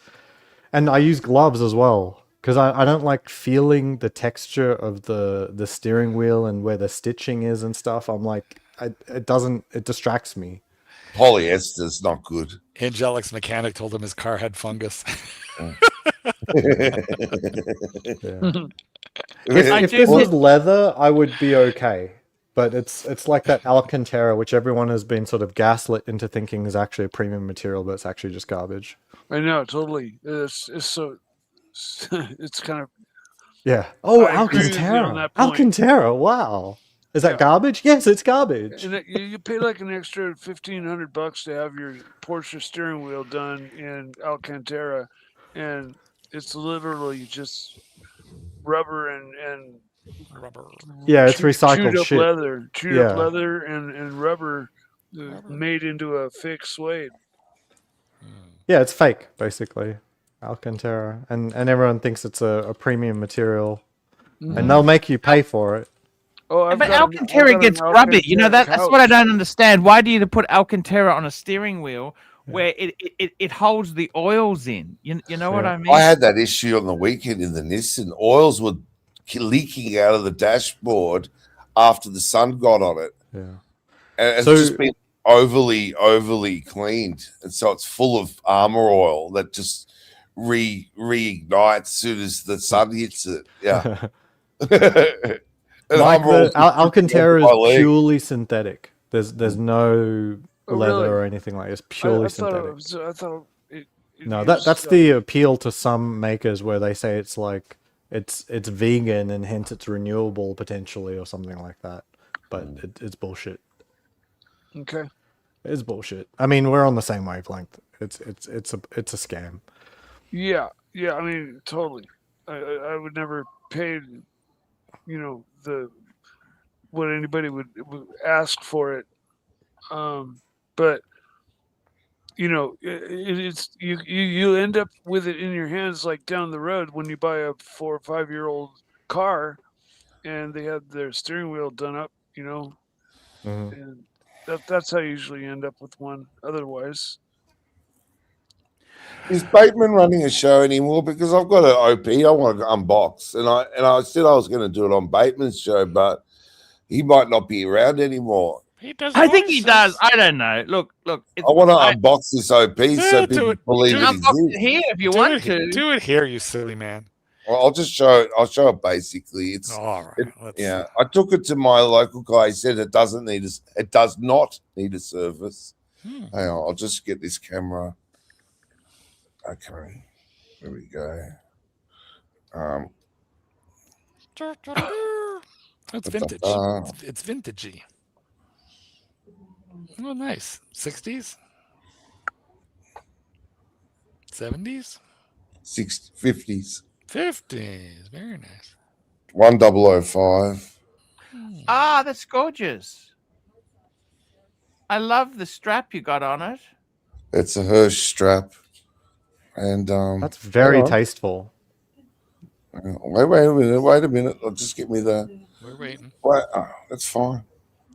and I use gloves as well because I don't like feeling the texture of the steering wheel and where the stitching is and stuff. I'm like, it distracts me. Polyester's not good. Angelic's mechanic told him his car had fungus. If this was leather, I would be okay. But it's like that Alcantara, which everyone has been sort of gaslit into thinking is actually a premium material, but it's actually just garbage. I know, totally. It's so. It's kind of. Yeah. Oh, I agree with you on Alcantara. that point. Alcantara. Wow. Is that garbage? Yes, it's garbage. And you pay like an extra $1,500 to have your Porsche steering wheel done in Alcantara, and it's literally just rubber and Rubber. Yeah, it's chewed recycled up shit. leather, Yeah. and rubber made into a fake suede. Yeah, it's fake, basically. Alcantara. And everyone thinks it's a premium material. And they'll make you pay for it. Oh, But Alcantara gets grubby. You know, that's what I don't understand. Why do you put Alcantara on a steering wheel where it holds the oils in? You know what I mean? I had that issue on the weekend in the Nissan. Oils were leaking out of the dashboard after the sun got on it. Yeah. And it's So- just been overly cleaned. And so it's full of armor oil that just reignites as soon as the sun hits it. Yeah. Like the Alcantara is my leg. purely synthetic. There's no leather really? or anything like it. It's purely I synthetic. thought it No, used, that's the appeal to some makers where they say it's like it's vegan and hence it's renewable potentially or something like that. But it's bullshit. okay. It's bullshit. I mean, we're on the same wavelength. It's a scam. Yeah. I mean, totally. I would never pay, what anybody would ask for it. But it's you end up with it in your hands like down the road when you buy a 4 or 5 year old car, and they have their steering wheel done up, and that's how you usually end up with one. Otherwise. Is Bateman running a show anymore? Because I've got an OP I want to unbox, and I said I was going to do it on Bateman's show, but he might not be around anymore. He does. I think he does. I don't know. Look. I want to unbox this OP so people believe it Unbox it exists. here if you want to. Do it here, you silly man. Well, I'll just show it. I'll show it basically. It's All right. yeah. I took it to my local guy. He said it does not need a service. Hang on, I'll just get this camera. Okay, there we go. It's vintage. It's vintagey. Oh, nice. 60s? 70s? 50s. 50s. Very nice. 1005. Ah, that's gorgeous. I love the strap you got on it. It's a Hirsch strap. And That's very tasteful. Wait a minute. I'll just get me the. We're waiting. Wait, that's fine.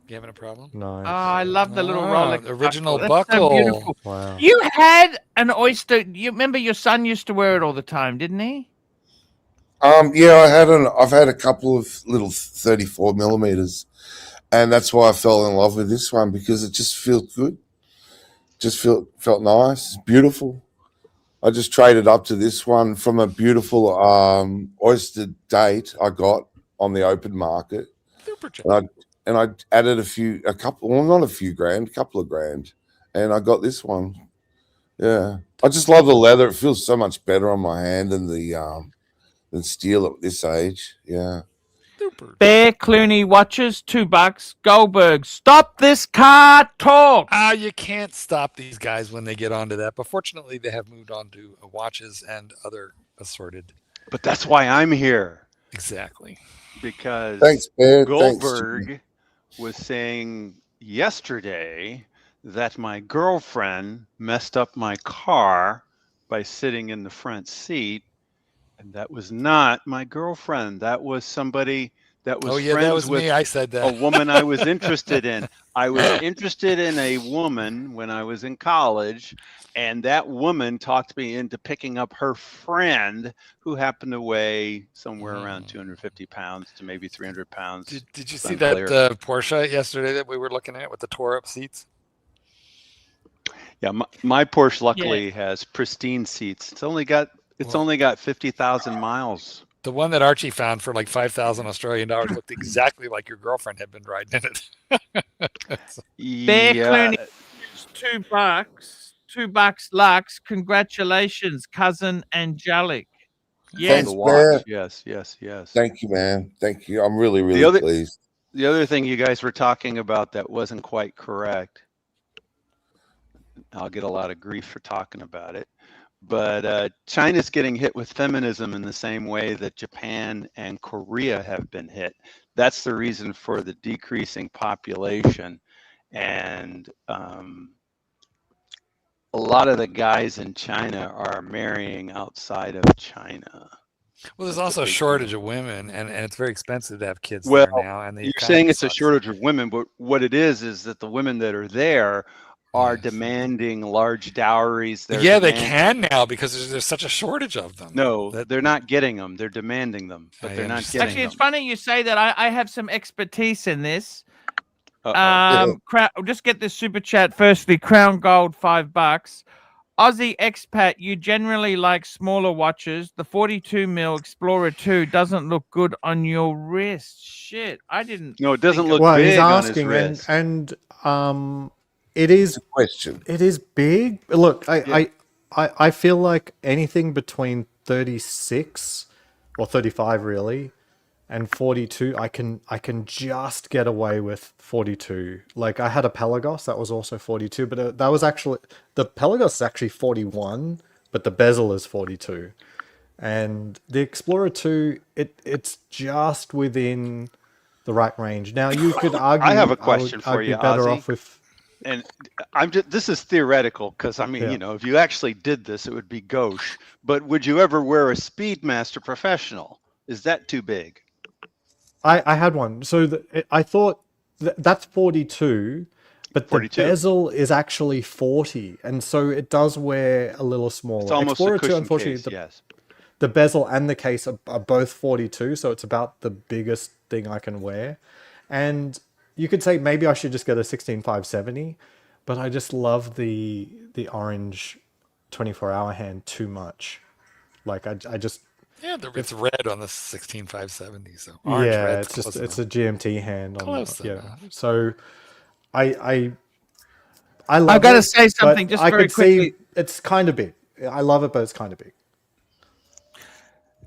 You having a problem? Nice. Oh, I love the little roller. The original buckle. That's so buckle. beautiful. Wow. You had an oyster. You remember your son used to wear it all the time, didn't he? Yeah, I've had a couple of little 34 millimeters, and that's why I fell in love with this one because it just feels good. Just felt nice, beautiful. I just traded up to this one from a beautiful oyster date I got on the open market. And I added a couple of grand, and I got this one. Yeah, I just love the leather. It feels so much better on my hand than steel at this age. Yeah. Bear Clooney watches $2. Goldberg, stop this car talk. You can't stop these guys when they get onto that. But fortunately, they have moved on to watches and other assorted. But that's why I'm here. Exactly. Because Thanks, Bear. Goldberg was saying yesterday that my girlfriend messed up my car by sitting in the front seat. And that was not my girlfriend. That was somebody that was friends with me. I said that. a woman I was interested in. I was interested in a woman when I was in college, and that woman talked me into picking up her friend who happened to weigh somewhere around 250 pounds to maybe 300 pounds. Did you see that Porsche yesterday that we were looking at with the tore up seats? Yeah, my Porsche luckily has pristine seats. It's only got 50,000 miles. The one that Archie found for like 5,000 Australian dollars looked exactly like your girlfriend had been riding in it. Bear Clooney, $2. $2 Lux. Congratulations, cousin Angelic. Yes, Yes. Thank you, man. Thank you. I'm really pleased. The other thing you guys were talking about that wasn't quite correct. I'll get a lot of grief for talking about it. But China's getting hit with feminism in the same way that Japan and Korea have been hit. That's the reason for the decreasing population. And a lot of the guys in China are marrying outside of China. Well, there's also a shortage of women, and it's very expensive to have kids Well, there now. And you're saying it's a shortage of women, but what it is that the women that are there are demanding large dowries. Yeah, they can now because there's such a shortage of them. No, they're not getting them. They're demanding them, but they're not getting Actually, them. it's funny you say that. I have some expertise in this. Just get this super chat. Firstly, Crown Gold, $5. Aussie expat, you generally like smaller watches. The 42mm Explorer 2 doesn't look good on your wrist. Shit, I didn't. No, it doesn't look well, big he's on his asking, wrist. and it is question. It is big. Look, I feel like anything between 36 or 35 really, and 42, I can just get away with 42. Like I had a Pelagos that was also 42, but that was actually the Pelagos is actually 41, but the bezel is 42, and the Explorer 2 it's just within the right range. Now you could argue I have a question for you, I'd be better Ozzy. off with. And I'm just, this is theoretical because I mean, Yeah. you know, if you actually did this, it would be gauche. But would you ever wear a Speedmaster Professional? Is that too big? I had one. So I thought that's 42, but 42. the bezel is actually 40. And so it does wear a little smaller. It's almost Explorer a 2, cushion unfortunately, case, yes. the bezel and the case are both 42. So it's about the biggest thing I can wear. And you could say maybe I should just get a 16570, but I just love the orange 24-hour hand too much. Like I just... Yeah, it's red on the 16570, so orange yeah, red's it's just close it's a GMT hand. Close yeah. enough. So I love I've got to it, say something but just I very could quickly. see it's kind of big. I love it, but it's kind of big.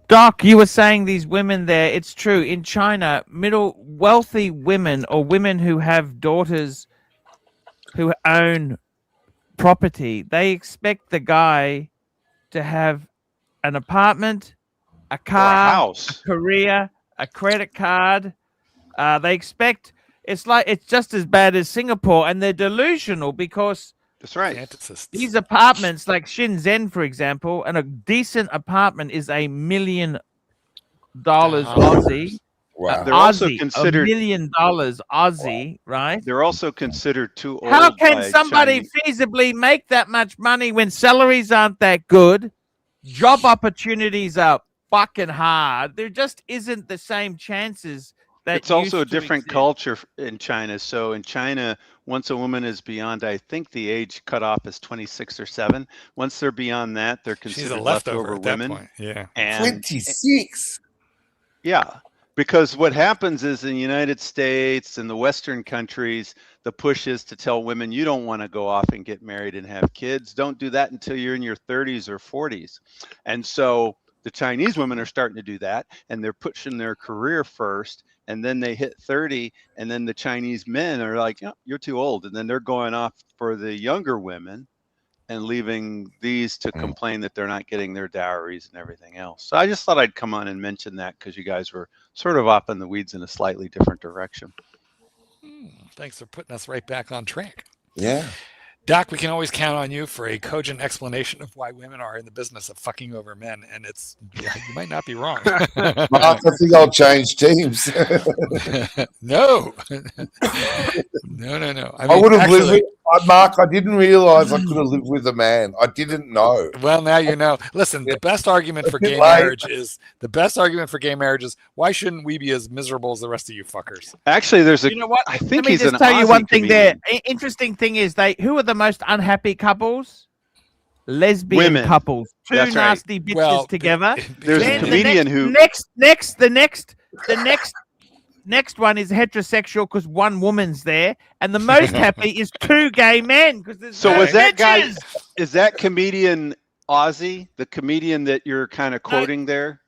Doc, you were saying these women there. It's true. In China, wealthy women or women who have daughters who own property, they expect the guy to have an apartment, a car, house, a career, a credit card. They expect it's just as bad as Singapore, and they're delusional because that's right. These apartments, like Shenzhen, for example, and a decent apartment is $1 million Aussie. Wow. They're also Aussie, considered $1 million Aussie, right? They're also considered too old. How can by somebody Chinese. feasibly make that much money when salaries aren't that good? Job opportunities are fucking hard. There just isn't the same chances. It's also a different culture in China. So in China, once a woman is beyond, I think the age cutoff is 26 or 7. Once they're beyond that, they're considered She's a leftover at that women. point. Yeah. And 26. yeah, because what happens is in the United States and the Western countries, the push is to tell women you don't want to go off and get married and have kids. Don't do that until you're in your 30s or 40s. And so the Chinese women are starting to do that, and they're pushing their career first. And then they hit 30, and then the Chinese men are like, oh, you're too old. And then they're going off for the younger women and leaving these to complain that they're not getting their dowries and everything else. So I just thought I'd come on and mention that because you guys were sort of off in the weeds in a slightly different direction. Thanks for putting us right back on track. Yeah. Doc, we can always count on you for a cogent explanation of why women are in the business of fucking over men, and you might not be wrong. Mark, I think I'll change teams. No. No. I would have lived with Mark. I didn't realize I could have lived with a man. I didn't know. Well, now you know. Listen, the best argument for gay marriage is why shouldn't we be as miserable as the rest of you fuckers? Actually, there's a. You know what? I think Let me he's just an tell you Aussie one thing comedian. there. Interesting thing is who are the most unhappy couples? Lesbian Women. couples. Two That's right. nasty bitches Well, together. There's a Then comedian who. The next one is heterosexual because one woman's there, and the most happy is two gay men because there's So no was that guy? bitches. Is that comedian Aussie, the comedian that you're kind of quoting there?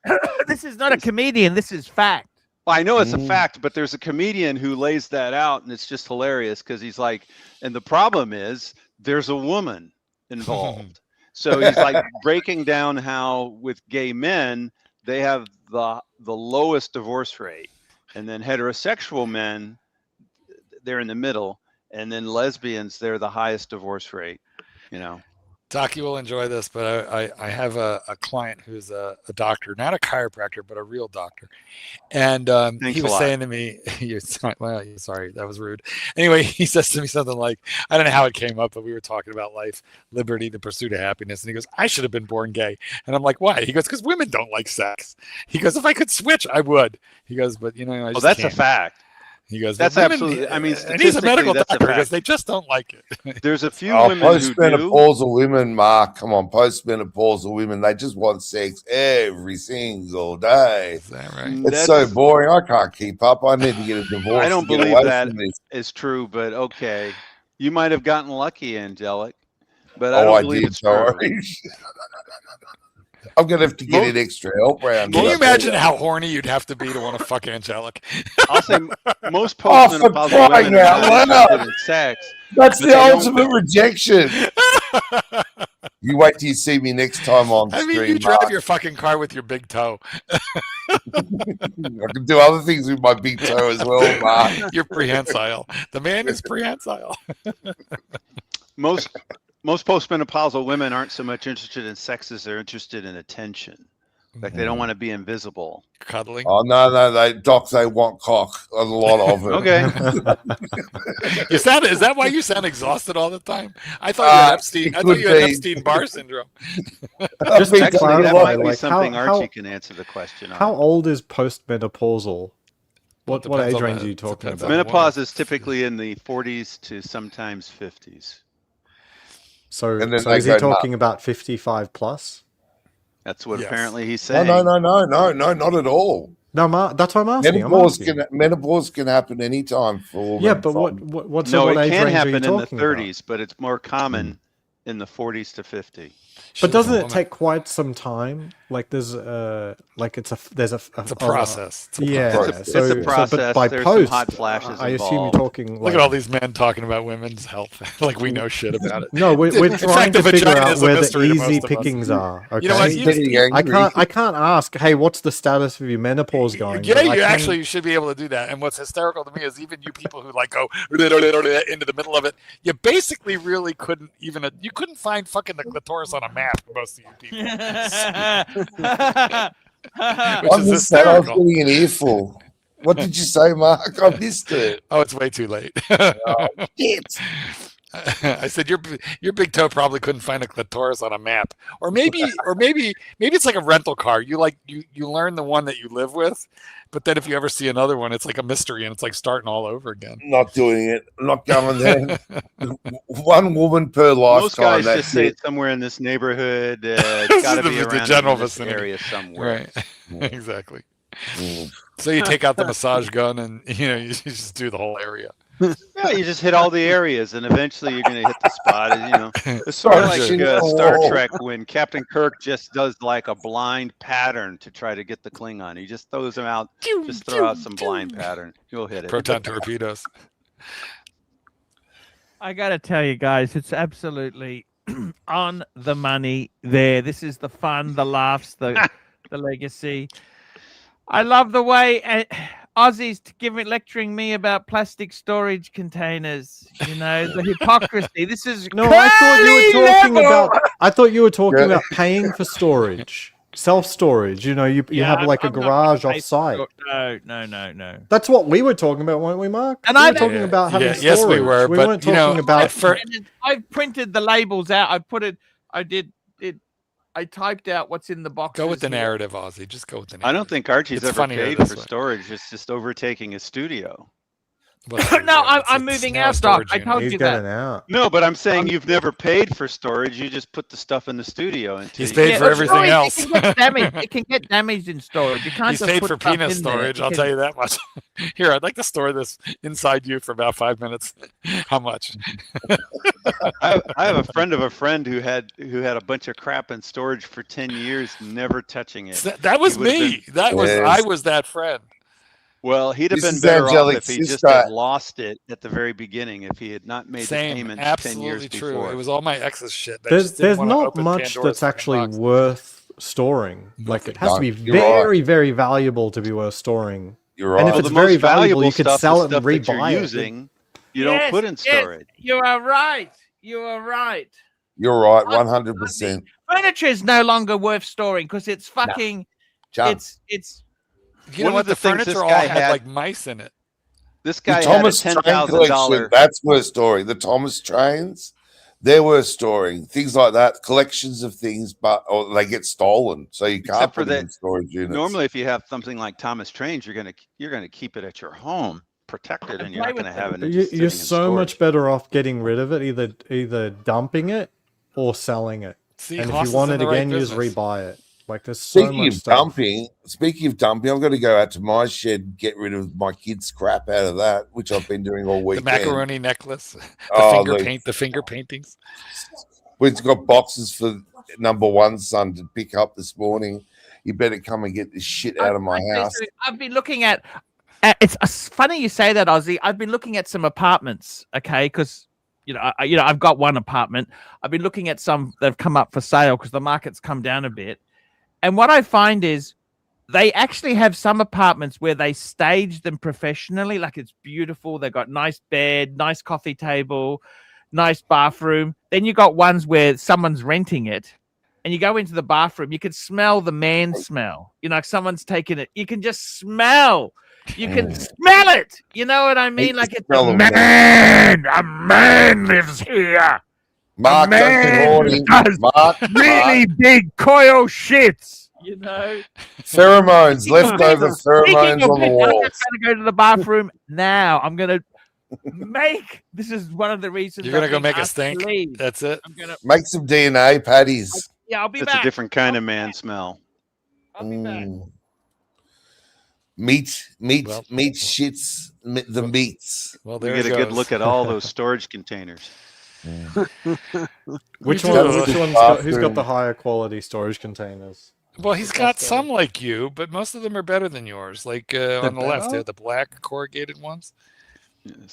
This is not a comedian. This is fact. Well, I know it's a fact, but there's a comedian who lays that out, and it's just hilarious because he's like, and the problem is there's a woman involved. So he's like breaking down how with gay men they have the lowest divorce rate, and then heterosexual men they're in the middle, and then lesbians they're the highest divorce rate. You know. Doc, you will enjoy this, but I have a client who's a doctor, not a chiropractor, but a real doctor. And he was saying to me, sorry, that was rude. Anyway, he says to me something like, I don't know how it came up, but we were talking about life, liberty, the pursuit of happiness. And he goes, I should have been born gay. And I'm like, why? He goes, because women don't like sex. He goes, if I could switch, I would. He goes, but I just that's can't. A fact. He goes, that's absolutely. I mean, and he's a medical doctor because they just don't like it. There's a few women who do. Postmenopausal women, Mark. Come on, postmenopausal women. They just want sex every single day. Is that right? It's so boring. I can't keep up. I need to get a divorce. I don't believe that is true, but okay. You might have gotten lucky, Angelic, but I don't believe it's true. I'm gonna have to get an extra help round. Can you imagine how horny you'd have to be to want to fuck Angelic? I'll say most postmenopausal women are interested in sex. That's the ultimate rejection. You wait till you see me next time on stream. I mean, you drive your fucking car with your big toe. I can do other things with my big toe as well, Mark. You're prehensile. The man is prehensile. Most postmenopausal women aren't so much interested in sex as they're interested in attention. Like they don't want to be invisible. Cuddling. Oh no, they want cock. A lot of it. Okay. Is that why you sound exhausted all the time? I thought you had Epstein. I thought you had Epstein-Barr syndrome. Just to clarify, that might be like something Archie can answer the question on. How old is postmenopausal? What age range are you talking about? Menopause is typically in the 40s to sometimes 50s. So is he talking about 55 plus? That's what apparently he's saying. No, not at all. No, that's what I'm asking. Menopause can happen anytime for women. Yeah, but what's no, what it age can range happen are you in the talking 30s, about? but it's more common in the 40s to 50. But doesn't it take quite some time? Like there's it's a process. It's a process. But by there's post, some hot flashes I assume involved. you're talking. Look at all these men talking about women's health, like we know shit about it. No, we're trying to figure out where the easy pickings are. Okay? You know what? I can't ask. Hey, what's the status of your menopause going? Yeah, you actually should be able to do that. And what's hysterical to me is even you people who like go into the middle of it, you basically really couldn't find fucking the clitoris on a map. Most of you people. I missed that. I was getting an earful. What did you say, Mark? I missed it. Oh, it's way too late. Oh, shit. I said your big toe probably couldn't find a clitoris on a map, or maybe it's like a rental car. You learn the one that you live with, but then if you ever see another one, it's like a mystery and it's like starting all over again. Not doing it. I'm not going there. One woman per lifetime. Most guys just say it's somewhere in this neighborhood. It's got to be around the general vicinity area somewhere. Right. Exactly. So you take out the massage gun and you just do the whole area. Yeah, you just hit all the areas, and eventually you're going to hit the spot. And, it's sort of like Star Trek when Captain Kirk just does like a blind pattern to try to get the Klingon. He just throws them out. Just throw out some blind pattern. You'll hit it. Proton torpedoes. I got to tell you guys, it's absolutely on the money there. This is the fun, the laughs, the legacy. I love the way Aussie's lecturing me about plastic storage containers. The hypocrisy. This is I thought you were talking about paying for storage, self-storage. You have like a garage off-site. No. That's what we were talking about, weren't we, Mark? And we were talking about having storage. Yes, we were. We but, weren't talking about. I printed the labels out. I typed out what's in the box. Go with the narrative, Aussie. Just go with the narrative. I don't think Archie's ever paid for storage. It's just overtaking his studio. No, I'm moving out, Doc. I told you that. Out. No, but I'm saying you've never paid for storage. You just put the stuff in the studio. He's paid for everything else. It can get damaged in storage. You can't. He's paid for penis storage. I'll tell you that much. Here, I'd like to store this inside you for about 5 minutes. How much? I have a friend of a friend who had a bunch of crap in storage for 10 years, never touching it. That was me. I was that friend. Well, he'd have This been is better off Angelique's if he just sister. had lost it at the very beginning, if he had not made the Same, payment 10 years absolutely true. before. It was all my ex's shit. I There's just didn't want to not open much Pandora's that's fucking actually box. worth storing. Like it has to be You're right. very, very valuable to be worth storing. You're And right. if it's the very most valuable, you could stuff, sell the it and stuff that you're rebuy it. using, you don't put in storage. You are right. You are right. You're right. 100%. Furniture is no longer worth storing because it's fucking. John. It's. You know One what? of the The things furniture this all guy had had- like mice in it. This The guy had a Thomas Train collection, $10,000. that's worth storing. The Thomas Trains, they're worth storing. Things like that, collections of things, or they get stolen, so you can't Except for put them that, in storage units. Normally, if you have something like Thomas Trains, you're gonna keep it at your home, protected, and you're not gonna have it. You're so much better off getting rid of it, either dumping it or selling it. See, and if Haas you is want in it the right again, you just business. rebuy it. Like there's so Speaking much of stuff. dumping, I'm going to go out to my shed and get rid of my kids' crap out of that, which I've been doing all The weekend. macaroni necklace, the finger paintings. We've got boxes for number one son to pick up this morning. You better come and get this shit out of my house. I've been looking at. It's funny you say that, Ozzy. I've been looking at some apartments. Okay, because. I've got one apartment. I've been looking at some that have come up for sale because the market's come down a bit. And what I find is they actually have some apartments where they stage them professionally. Like it's beautiful. They've got nice bed, nice coffee table, nice bathroom. Then you got ones where someone's renting it and you go into the bathroom. You can smell the man smell. Like someone's taken it. You can just smell. You can smell it. You know what I mean? Like it's a man lives here. Mark, Mark, really big coil shits. Pheromones, leftover pheromones on the wall. I'm just going to go to the bathroom now. I'm going to this is one of the reasons You're going to go make a stink. That's it. I'm gonna make some DNA patties. I'll be back. It's a different kind of man smell. I'll be back. Meat shits, the meats. Well, there you get a good look at all those storage containers. Which one's who's got the higher quality storage containers? Well, he's got some like you, but most of them are better than yours. Like on the left, they're the black corrugated ones.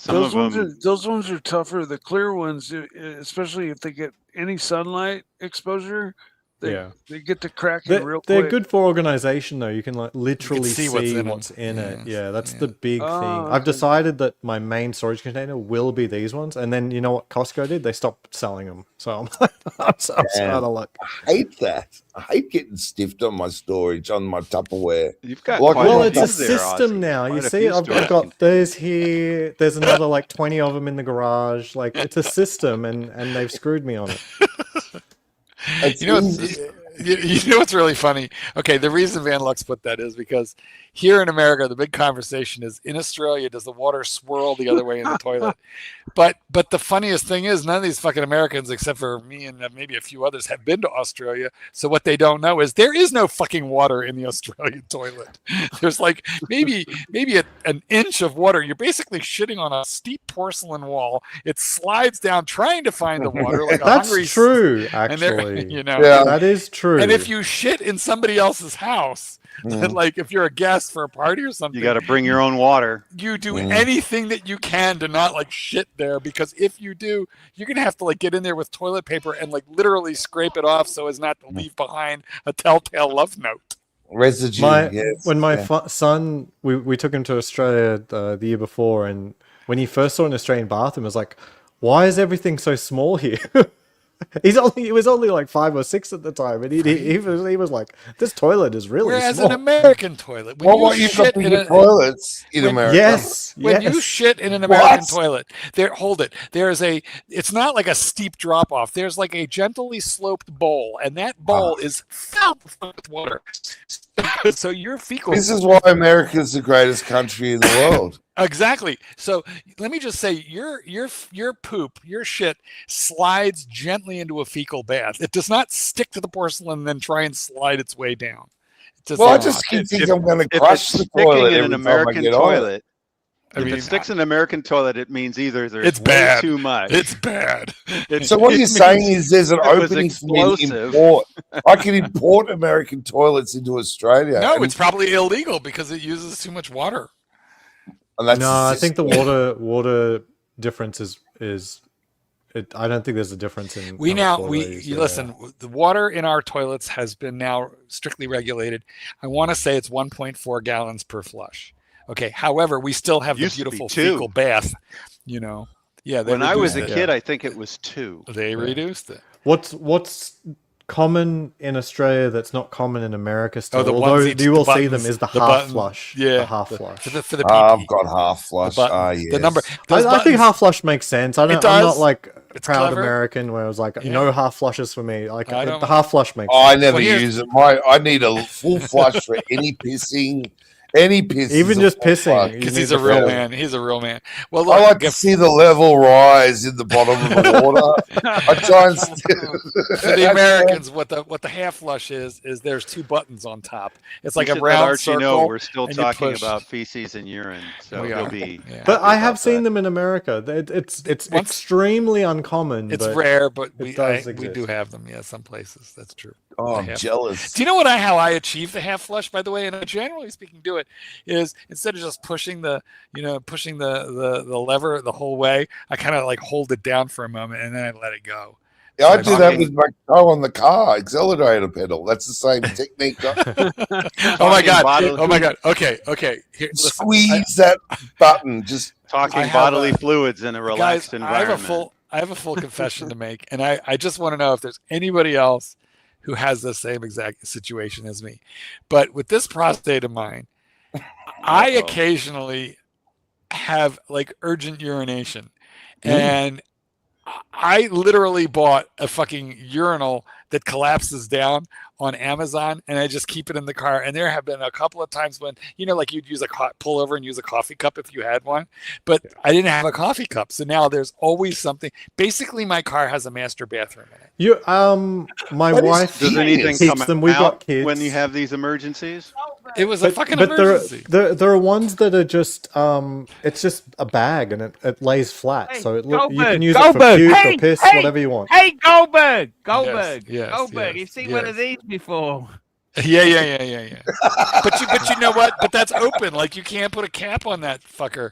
Those ones are tougher. The clear ones, especially if they get any sunlight exposure, they get to cracking real quick. They're good for organization, though. You can literally see what's in it. Mm. Yeah, that's the big thing. I've decided that my main storage container will be these ones, and then you know what Costco did? They stopped selling them. So I'm so out of luck. I hate that. I hate getting stiffed on my storage, on my Tupperware. You've got it's a system now. You see, I've got those here. There's another 20 of them in the garage. Like it's a system, and they've screwed me on it. You know what's really funny? Okay, the reason Van Lux put that is because here in America, the big conversation is in Australia, does the water swirl the other way in the toilet? But the funniest thing is none of these fucking Americans, except for me and maybe a few others, have been to Australia. So what they don't know is there is no fucking water in the Australian toilet. There's maybe an inch of water. You're basically shitting on a steep porcelain wall. It slides down trying to find the water. Like That's hungry true, actually. That is true. And if you shit in somebody else's house, if you're a guest for a party or something, you got to bring your own water. You do anything that you can to not shit there, because if you do, you're gonna have to get in there with toilet paper and literally scrape it off so as not to leave behind a telltale love note. Residue. When my son, we took him to Australia the year before, and when he first saw an Australian bathroom, it was like, why is everything so small here? He was only 5 or 6 at the time, and he was like, "This toilet is really Whereas small." an American toilet, you've got bigger toilets in America. When you shit in an American toilet, it's not like a steep drop off. There's a gently sloped bowl, and that bowl is filled with water. So your fecal. This is why America is the greatest country in the world. Exactly. So let me just say, your poop, your shit slides gently into a fecal bath. It does not stick to the porcelain and then try and slide its way down. I just think I'm going to crush the toilet in an American toilet. If it sticks in an American toilet, it means either there's way too much. It's bad. So what you're saying is there's an opening for me to import. I can import American toilets into Australia. No, it's probably illegal because it uses too much water. And that's No, the I think the system. water difference is. I don't think there's a difference in. Listen. The water in our toilets has been now strictly regulated. I want to say it's 1.4 gallons per flush. Okay. However, we still have the Used to be beautiful 2. fecal bath. You know. Yeah. They When I was a reduced it. kid, I think it was 2. They reduced it. What's common in Australia that's not common in America still? the although onesie, you will the see buttons, them is the the half buttons. flush. Yeah, the half flush. For the I've PP. got half flush. The buttons, Yes. the number. I think buttons- half flush makes sense. I'm not does. like It's proud clever. American where I was like, no half flushes for me. Like I don't- the half flush makes I sense. never use it. I need a full flush for any pissing. Any piss. Even is a just full pissing. flush. You Because need he's the a real full- man. He's a real man. Well, I look, like to see the level rise in the bottom of the water. I try and for the Americans, what the half flush is there's 2 buttons on top. It's like You a should let round Archie circle. know we're still and you talking push. about feces and urine, so We he'll are. be. Yeah. But happy I have about seen that. them in America. It's Once- extremely uncommon. It's but rare, but it we does we exist. do have them. Yeah, some places. That's true. Oh, The I'm half- jealous. Do you know how I achieve the half flush, by the way? And I generally speaking do it is instead of just pushing the lever the whole way, I kind of like hold it down for a moment and then I let it go. Yeah, I So do that with my toe on the car accelerator pedal. That's the same technique. Oh my god. Okay. Here, listen, Squeeze that button. Just Talking I have bodily a- fluids in a relaxed guys, environment. I have a full confession to make, and I just want to know if there's anybody else who has the same exact situation as me. But with this prostate of mine, I occasionally have like urgent urination, and I literally bought a fucking urinal that collapses down on Amazon, and I just keep it in the car. And there have been a couple of times when, like you'd use pull over and use a coffee cup if you had one, but I didn't have a coffee cup. So now there's always something. Basically, my car has a master bathroom in it. My That is wife Does anything keeps come them. We've got out kids. when you have these emergencies? It was a fucking but emergency. there are ones that are just it's just a bag and it lays flat, Hey, so you Goldberg, can use it for Goldberg. puke Hey, or piss, hey, whatever you want. Hey, Goldberg. Yes, You've seen one of these before. Yeah. But you know what? But that's open. Like you can't put a cap on that fucker.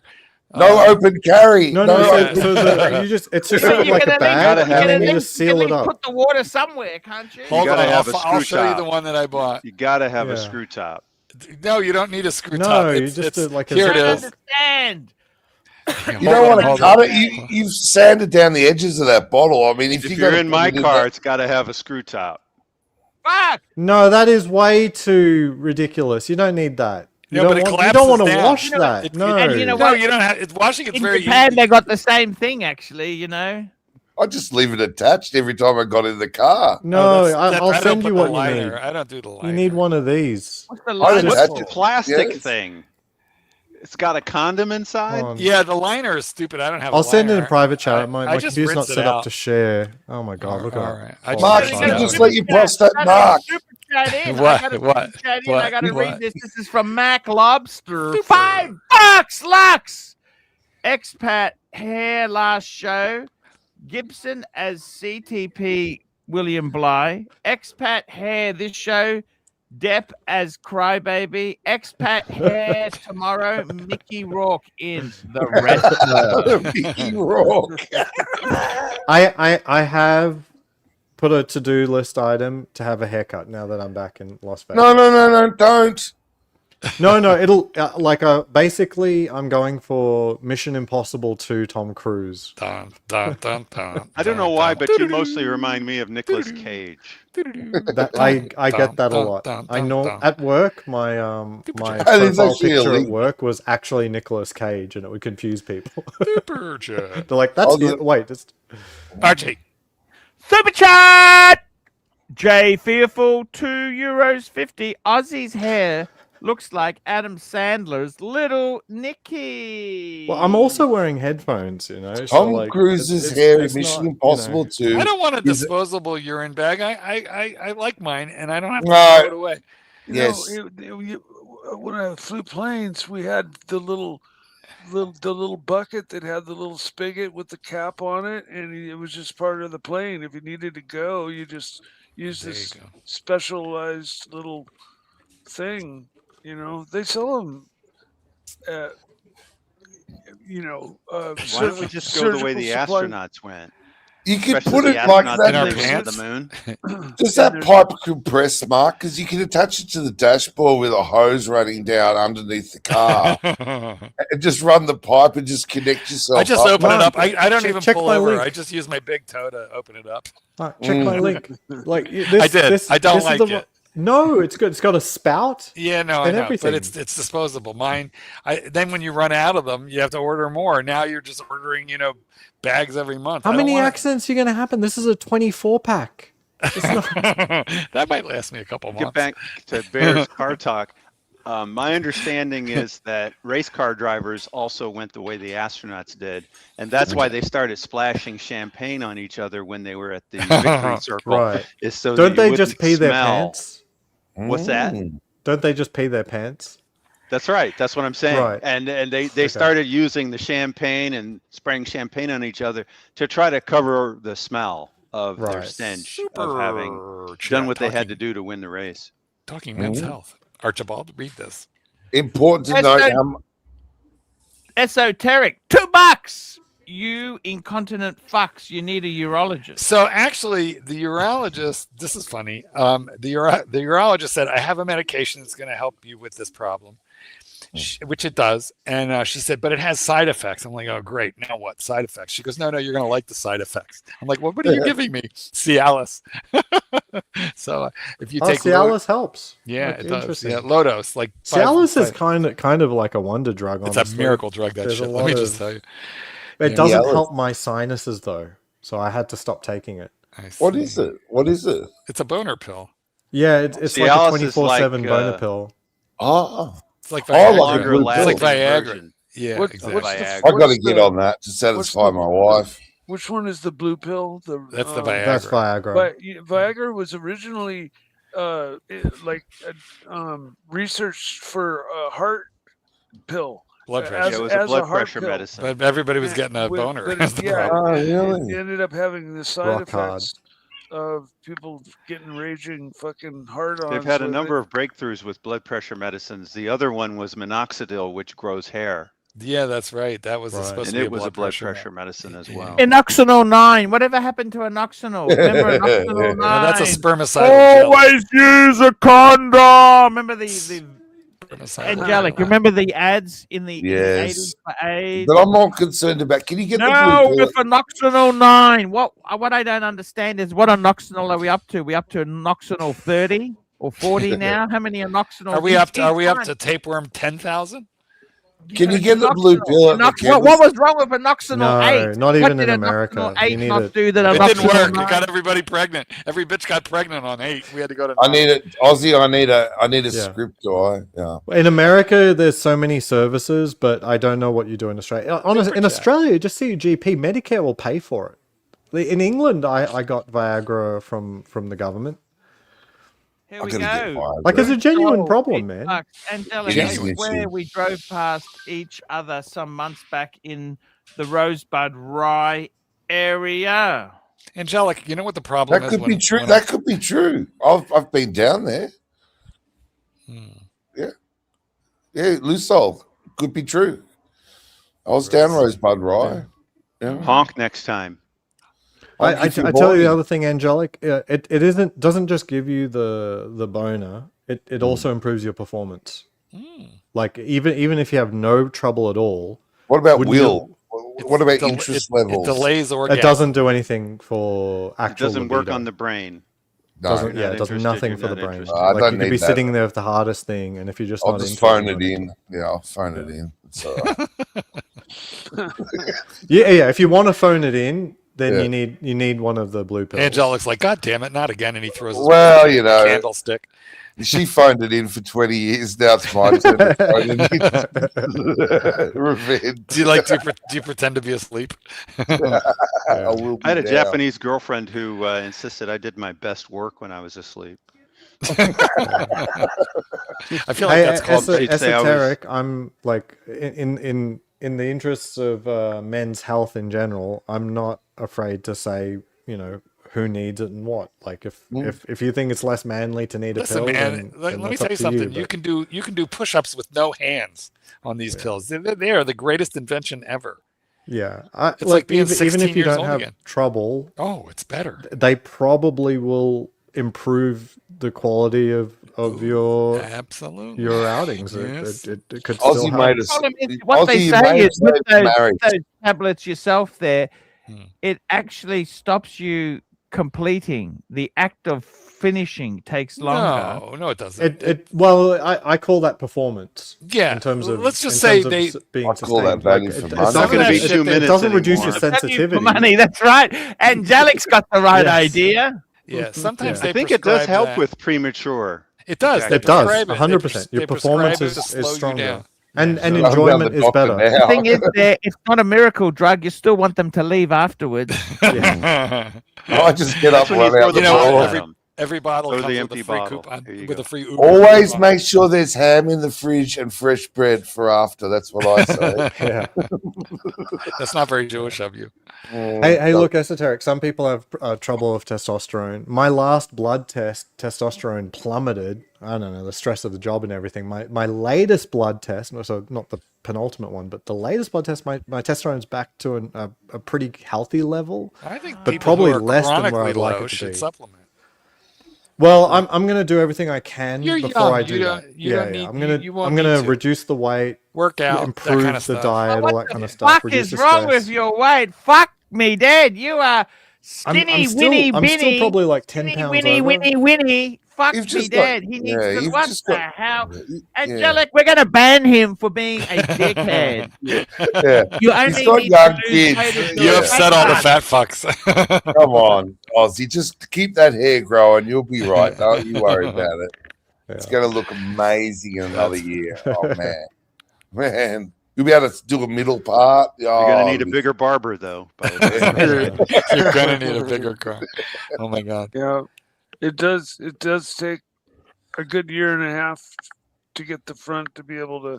no open carry. No. It's just sort of like a bag, and then you just seal it up. Put the water somewhere, can't you? Hold on, gotta have a I'll screw show you top. the one that I bought. You got to have a Yeah. screw top. No, you don't need a screw No, top. you just do like a here it I don't is. understand. You don't want to cut it. You've sanded down the edges of that bottle. I mean, If you're in my car, it's got to have a screw top. Fuck. No, that is way too ridiculous. You don't need that. You No, but it don't collapses want to down. wash You know, that. No. and you know No, what? you don't have. It's washing. It's In very Japan, easy. they got the same thing, actually. I just leave it attached every time I got in the car. No, I I'll don't send put you the what liner. you need. I don't do the liner. You need one of these. What's the I line? just What's had the to- plastic yes. thing? It's got a condom inside? Hold on. Yeah, the liner is stupid. I don't have. I'll a send it in liner. private chat. I My just computer's not rinse it set up out. to share. Oh my god, look at All that. right. I Mark, just- you I just know. let your prostate mark. What? I gotta read this. This is from Mac Lobster. Super. $5, Lux. Expat hair last show. Gibson as CTP William Bly. Expat hair this show. Depp as Crybaby. Expat hair tomorrow. Mickey Rourke in the rest. Mickey Rourke. I have put a to-do list item to have a haircut now that I'm back in Las Vegas. No, don't. No, it'll basically I'm going for Mission Impossible 2 Tom Cruise. Dun, dun, dun, dun, I don't know dun, why, dun. but you mostly remind me of Nicolas Cage. That I get that a lot. I know at work my my That is profile actually picture at illegal. work was actually Nicolas Cage, and it would confuse people. Super chat. They're like, "That's I'll do- wait, just Archie. Super chat. J Fearful €2.50. Aussie's hair looks like Adam Sandler's little Nicky. well, I'm also wearing headphones, you know. so, Tom like, Cruise's it's hair in not, Mission you know. Impossible 2. I don't want a Is it- disposable urine bag. I like mine, and I don't have to No. throw it away. Yes. When I flew planes, we had the little bucket that had the little spigot with the cap on it, and it was just part of the plane. If you needed to go, you just use There this you go. specialized little thing. You know, they sell them at Why don't we just go the way the astronauts went? You could Especially put the it like astronauts that. when our they went to pants? the moon. Does that pipe compress, Mark? Because you can attach it to the dashboard with a hose running down underneath the car and just run the pipe and just connect yourself. I just up. open it up. I don't even check pull my over. link. I just use my big toe to open it up. Check my link. Like this, I did. I don't like it. No, it's good. It's got a spout. Yeah, no, I and know, everything. but it's disposable. Mine. Then when you run out of them, you have to order more. Now you're just ordering, bags every month. How many accidents are going to happen? This is a 24-pack. That might last me a couple months. Get back to Bear's car talk. My understanding is that race car drivers also went the way the astronauts did, and that's why they started splashing champagne on each other when they were at the victory circle. Right. Is so Don't that you they just wouldn't pee their smell. pants? What's that? Don't they just pee their pants? That's right. That's what I'm saying. Right. And they started using the champagne and spraying champagne on each other to try to cover the smell of their stench of having done what they had to do to win the race. Talking men's health. Archibald, read this. Important to note how esoteric. $2. You incontinent fucks. You need a urologist. So actually, the urologist. This is funny. The urologist said, "I have a medication that's going to help you with this problem," which it does. And she said, "But it has side effects." I'm like, "Oh, great. Now what? Side effects?" She goes, "No, you're going to like the side effects." I'm like, "Well, what are you giving me?" Cialis. So if you take Cialis helps. Yeah, Like, it does. interesting. Yeah, Lodos. Like Cialis is kind of like a wonder drug. It's honestly. a miracle drug. That There's shit. a Let me lot just tell you. It doesn't help my sinuses though, so I had to stop taking it. What is it? What is it? It's a boner pill. Yeah, it's like a 24/7 boner pill. Oh, it's like Viagra. It's like Viagra. Yeah, exactly. I got to get on that to satisfy my wife. Which one is the blue pill? That's the Viagra. That's Viagra. But Viagra was originally researched for a heart pill. Blood pressure. It was a blood pressure medicine. But everybody was getting a boner. It ended up having the side effects of people getting raging fucking hard-ons. They've had a number of breakthroughs with blood pressure medicines. The other one was minoxidil, which grows hair. Yeah, that's right. That was supposed to be and it was a blood pressure medicine as well. Inoxanol 9. Whatever happened to Inoxanol? Remember Inoxanol 9? No, that's a spermicidal Always use a condom. Remember the Angelic, remember the ads in the 80s for AIDS? But I'm not concerned about. Can you get the blue with Inoxanol 9. What I don't understand is what Inoxanol are we up to? We up to Inoxanol 30 or 40 now? How many Inoxanol? Are we up to tapeworm 10,000? Can you get the blue pill? What was wrong with Inoxanol 8? Not even in America. You need it. It didn't work. It got everybody pregnant. Every bitch got pregnant on 8. We had to go to 9. I need it, Aussie. I need a script, do I? Yeah. In America, there's so many services, but I don't know what you do in Australia. In Australia, just see your GP. Medicare will pay for it. In England, I got Viagra from the government. Here we go. Like, it's a genuine problem, man. Angelic, I swear we drove past each other some months back in the Rosebud Rye area. Angelic, you know what the problem is? That could be true. That could be true. I've been down there. Yeah. Yeah, Lucille. Could be true. I was down Rosebud Rye. Yeah. Honk next time. I tell you the other thing, Angelic. It doesn't just give you the boner. It also improves your performance. Like even if you have no trouble at all. What about will? What about interest levels? It delays orgasm. It doesn't do anything for actual. It doesn't work on the brain. No, it does nothing for the brain. I like don't you could need be that. sitting there with the hardest thing, and if you're just I'll not just into phone it, it in. Yeah, I'll phone it in. It's all right. yeah. If you want to phone it in, then you need one of the blue pills. Angelic's like, God damn it, not again, and he throws his candlestick. She phoned it in for 20 years. Now it's my turn to phone it in. Revenge. Do you pretend to be asleep? I had a Japanese girlfriend who insisted I did my best work when I was asleep. I feel like that's called esoteric. I'm like in the interests of men's health in general. I'm not afraid to say, who needs it and what. Like if you think it's less manly to need a pill, then let me that's tell up you to something. you You can do push-ups with no hands on these pills. They are the greatest invention ever. Yeah, it's like being 16 even if you years don't old have again. trouble, it's better. They probably will improve the quality of your absolutely your outings. Yes. It could Aussie still made happen. us. Problem is, what they say is with those tablets yourself there, it actually stops you completing. The act of finishing takes longer. No, it doesn't. Well, I call that performance. Yeah, in terms of let's just say they being I call that sustained. value Like, for it's money. not going to be 2 minutes. It doesn't reduce your anymore. sensitivity. For money, that's right. Angelic's got the right idea. Yeah, sometimes I think it does help with premature. It does. It does. 100%. Your performance is stronger. And enjoyment is better. The thing is, it's not a miracle drug. You still want them to leave afterwards. I just get up, run out the door. Every bottle Throw comes the with empty a free bottle. coupon, There you with go. a free Uber. Always make sure there's ham in the fridge and fresh bread for after. That's what I say. Yeah. That's not very Jewish of you. Hey, look, esoteric. Some people have trouble with testosterone. My last blood test, testosterone plummeted. I don't know, the stress of the job and everything. My latest blood test, so not the penultimate one, but the latest blood test, my testosterone's back to a pretty healthy level. I think but people probably who are less than where chronically I'd like low it to should be. supplement. Well, I'm going to do everything I can You're before young. I do You that. don't- you don't need- you won't I'm need gonna to. reduce the weight, Work out, that improve kind of the stuff. diet, What all that the kind of stuff. fuck Reduce is the wrong stress. with your weight? Fuck me, Dad. You are skinny, winny, I'm still binny. probably like 10 Skinny, pounds winny, over. winny, winny. Fuck You've me, just got- Dad. He needs yeah, to. you've What just the got- hell? yeah. Angelic, we're going to ban him for being a dickhead. Yeah. You He's only got need young to lose weight kids. if You you're a upset all the fat fat fucks. Come on, Ozzy. Just keep that hair growing. You'll be right. Don't you worry about it. It's going to look amazing in another year. Oh, man. You'll be able to do a middle part. You're going to need a bigger barber, though. You're gonna need a bigger car. Oh my god. Yeah, it does. It does take a good year and a half to get the front to be able to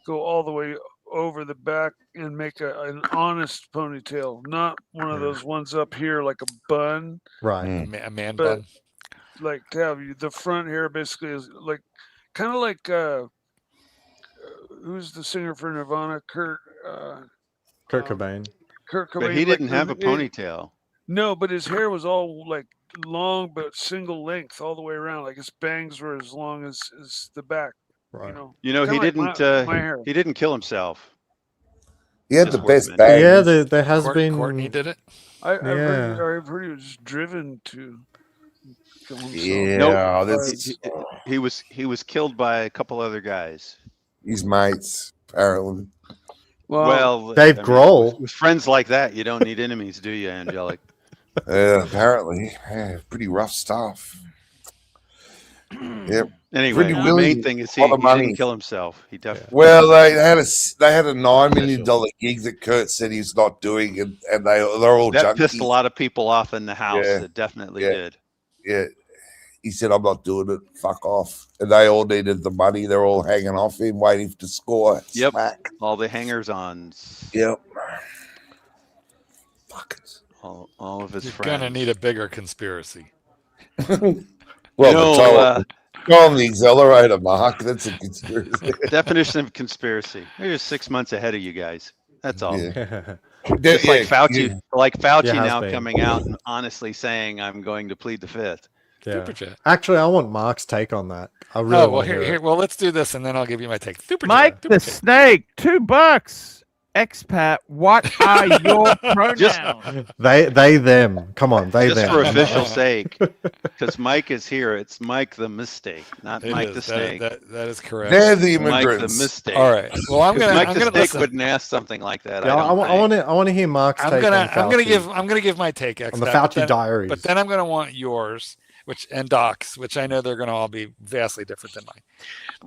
go all the way over the back and make an honest ponytail, not one of those ones up here like a bun. Right. A man But bun. like to have the front hair basically is like kind of like who's the singer for Nirvana? Kurt Cobain. Kurt Cobain. But he like, didn't have a ponytail. No, but his hair was all like long but single length all the way around. Like his bangs were as long as the back. Right. You know, he Kinda didn't. like my hair. He didn't kill himself. He had Just the best workman. bangs. Yeah, there has been. Courtney did it. I've heard he was driven to kill himself. Yeah, Nope. that's He was killed by a couple other guys. his mates, apparently. Well, Dave Grohl. With friends like that, you don't need enemies, do you, Angelic? Yeah, apparently. Yeah, pretty rough stuff. Yep. Anyway, Pretty the willing, main thing is he lot of money. didn't kill himself. He definitely. Well, they had a $9 million gig that Kurt said he's not doing, and they're all That junkies. pissed a lot of people off in the house. Yeah. It definitely Yeah. did. Yeah, he said, "I'm not doing it. Fuck off." And they all needed the money. They're all hanging off him, waiting to score. Yep. Smack. All the hangers-ons. Yep. Fuckers. All of his You're friends. gonna need a bigger conspiracy. Well, go on the accelerator, Mark. That's a conspiracy. Definition of conspiracy. They're just 6 months ahead of you guys. That's all. Yeah. Just like Fauci, Yeah, has now been. coming out and honestly saying, "I'm going to plead the fifth." Yeah. Super chat. Actually, I want Mark's take on that. I really Oh well, want to hear here. it. Well, let's do this, and then I'll give you my take. Super Mike chat. Super the chat. Snake, $2. Expat, what are your pronouns? They them. Come on, they Just them. for official sake, because Mike is here. It's Mike the Mistake, not It Mike is. the Snake. That is correct. They're the Mike the immigrants. Mistake. All right. Well, I'm 'Cause gonna. Mike I'm the gonna Snake listen. wouldn't ask something like that. Yeah, I want to hear Mark's take on Fauci. I'm gonna give my take on the Expat, Fauci but then- diaries. But then I'm gonna want yours, and Doc's, which I know they're gonna all be vastly different than mine.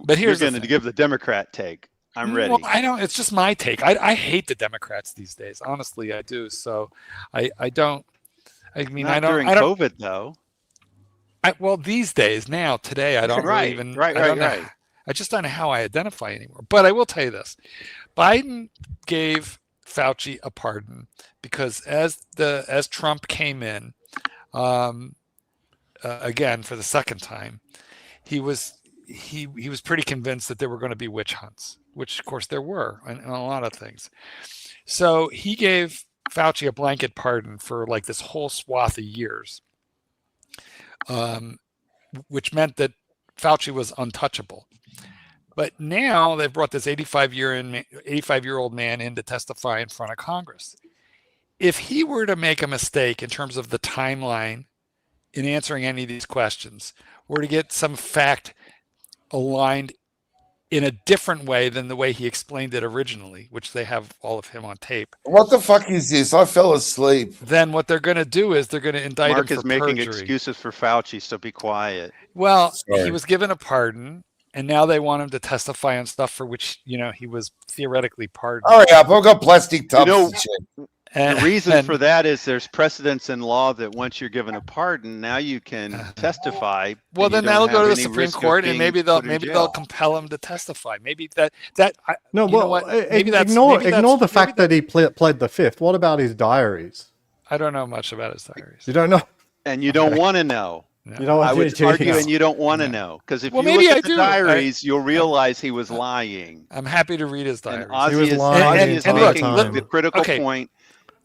But here's You're the going to thing. give the Democrat take. I'm ready. Well, I don't. It's just my take. I hate the Democrats these days. Honestly, I do. So I don't. I mean, Not I don't. during I don't. COVID though. Well, these days now, today, I don't Right, really even. right, I don't right, know. right. I just don't know how I identify anymore. But I will tell you this: Biden gave Fauci a pardon because as Trump came in, again for the second time, he was pretty convinced that there were going to be witch hunts, which of course there were, and a lot of things. So he gave Fauci a blanket pardon for like this whole swath of years, which meant that Fauci was untouchable. But now they've brought this 85-year-old man in to testify in front of Congress. If he were to make a mistake in terms of the timeline in answering any of these questions, or to get some fact aligned in a different way than the way he explained it originally, which they have all of him on tape. What the fuck is this? I fell asleep. Then what they're going to do is they're going to indict Mark him is for making perjury. excuses for Fauci, so be quiet. Well, Sorry. he was given a pardon, and now they want him to testify on stuff for which, he was theoretically pardoned. Hurry up, I've got plastic tubs to check. The reason for that is there's precedence in law that once you're given a pardon, now you can testify. Well, and you then don't that'll go have to the any Supreme risk of Court, and being maybe put in they'll jail. compel him to testify. Maybe that. No, you know well, what? Maybe that's ignore maybe that's- the fact maybe that he pled the fifth. What about his diaries? I don't know much about his diaries. You don't know. And you don't want to know. You know what? I would argue, and you don't want to know, because if Well, you maybe look I at the do. diaries, you'll realize he was lying. I'm happy to read his diaries. And Ozzy He was is, lying Ozzy the is entire making time. the critical Okay. point,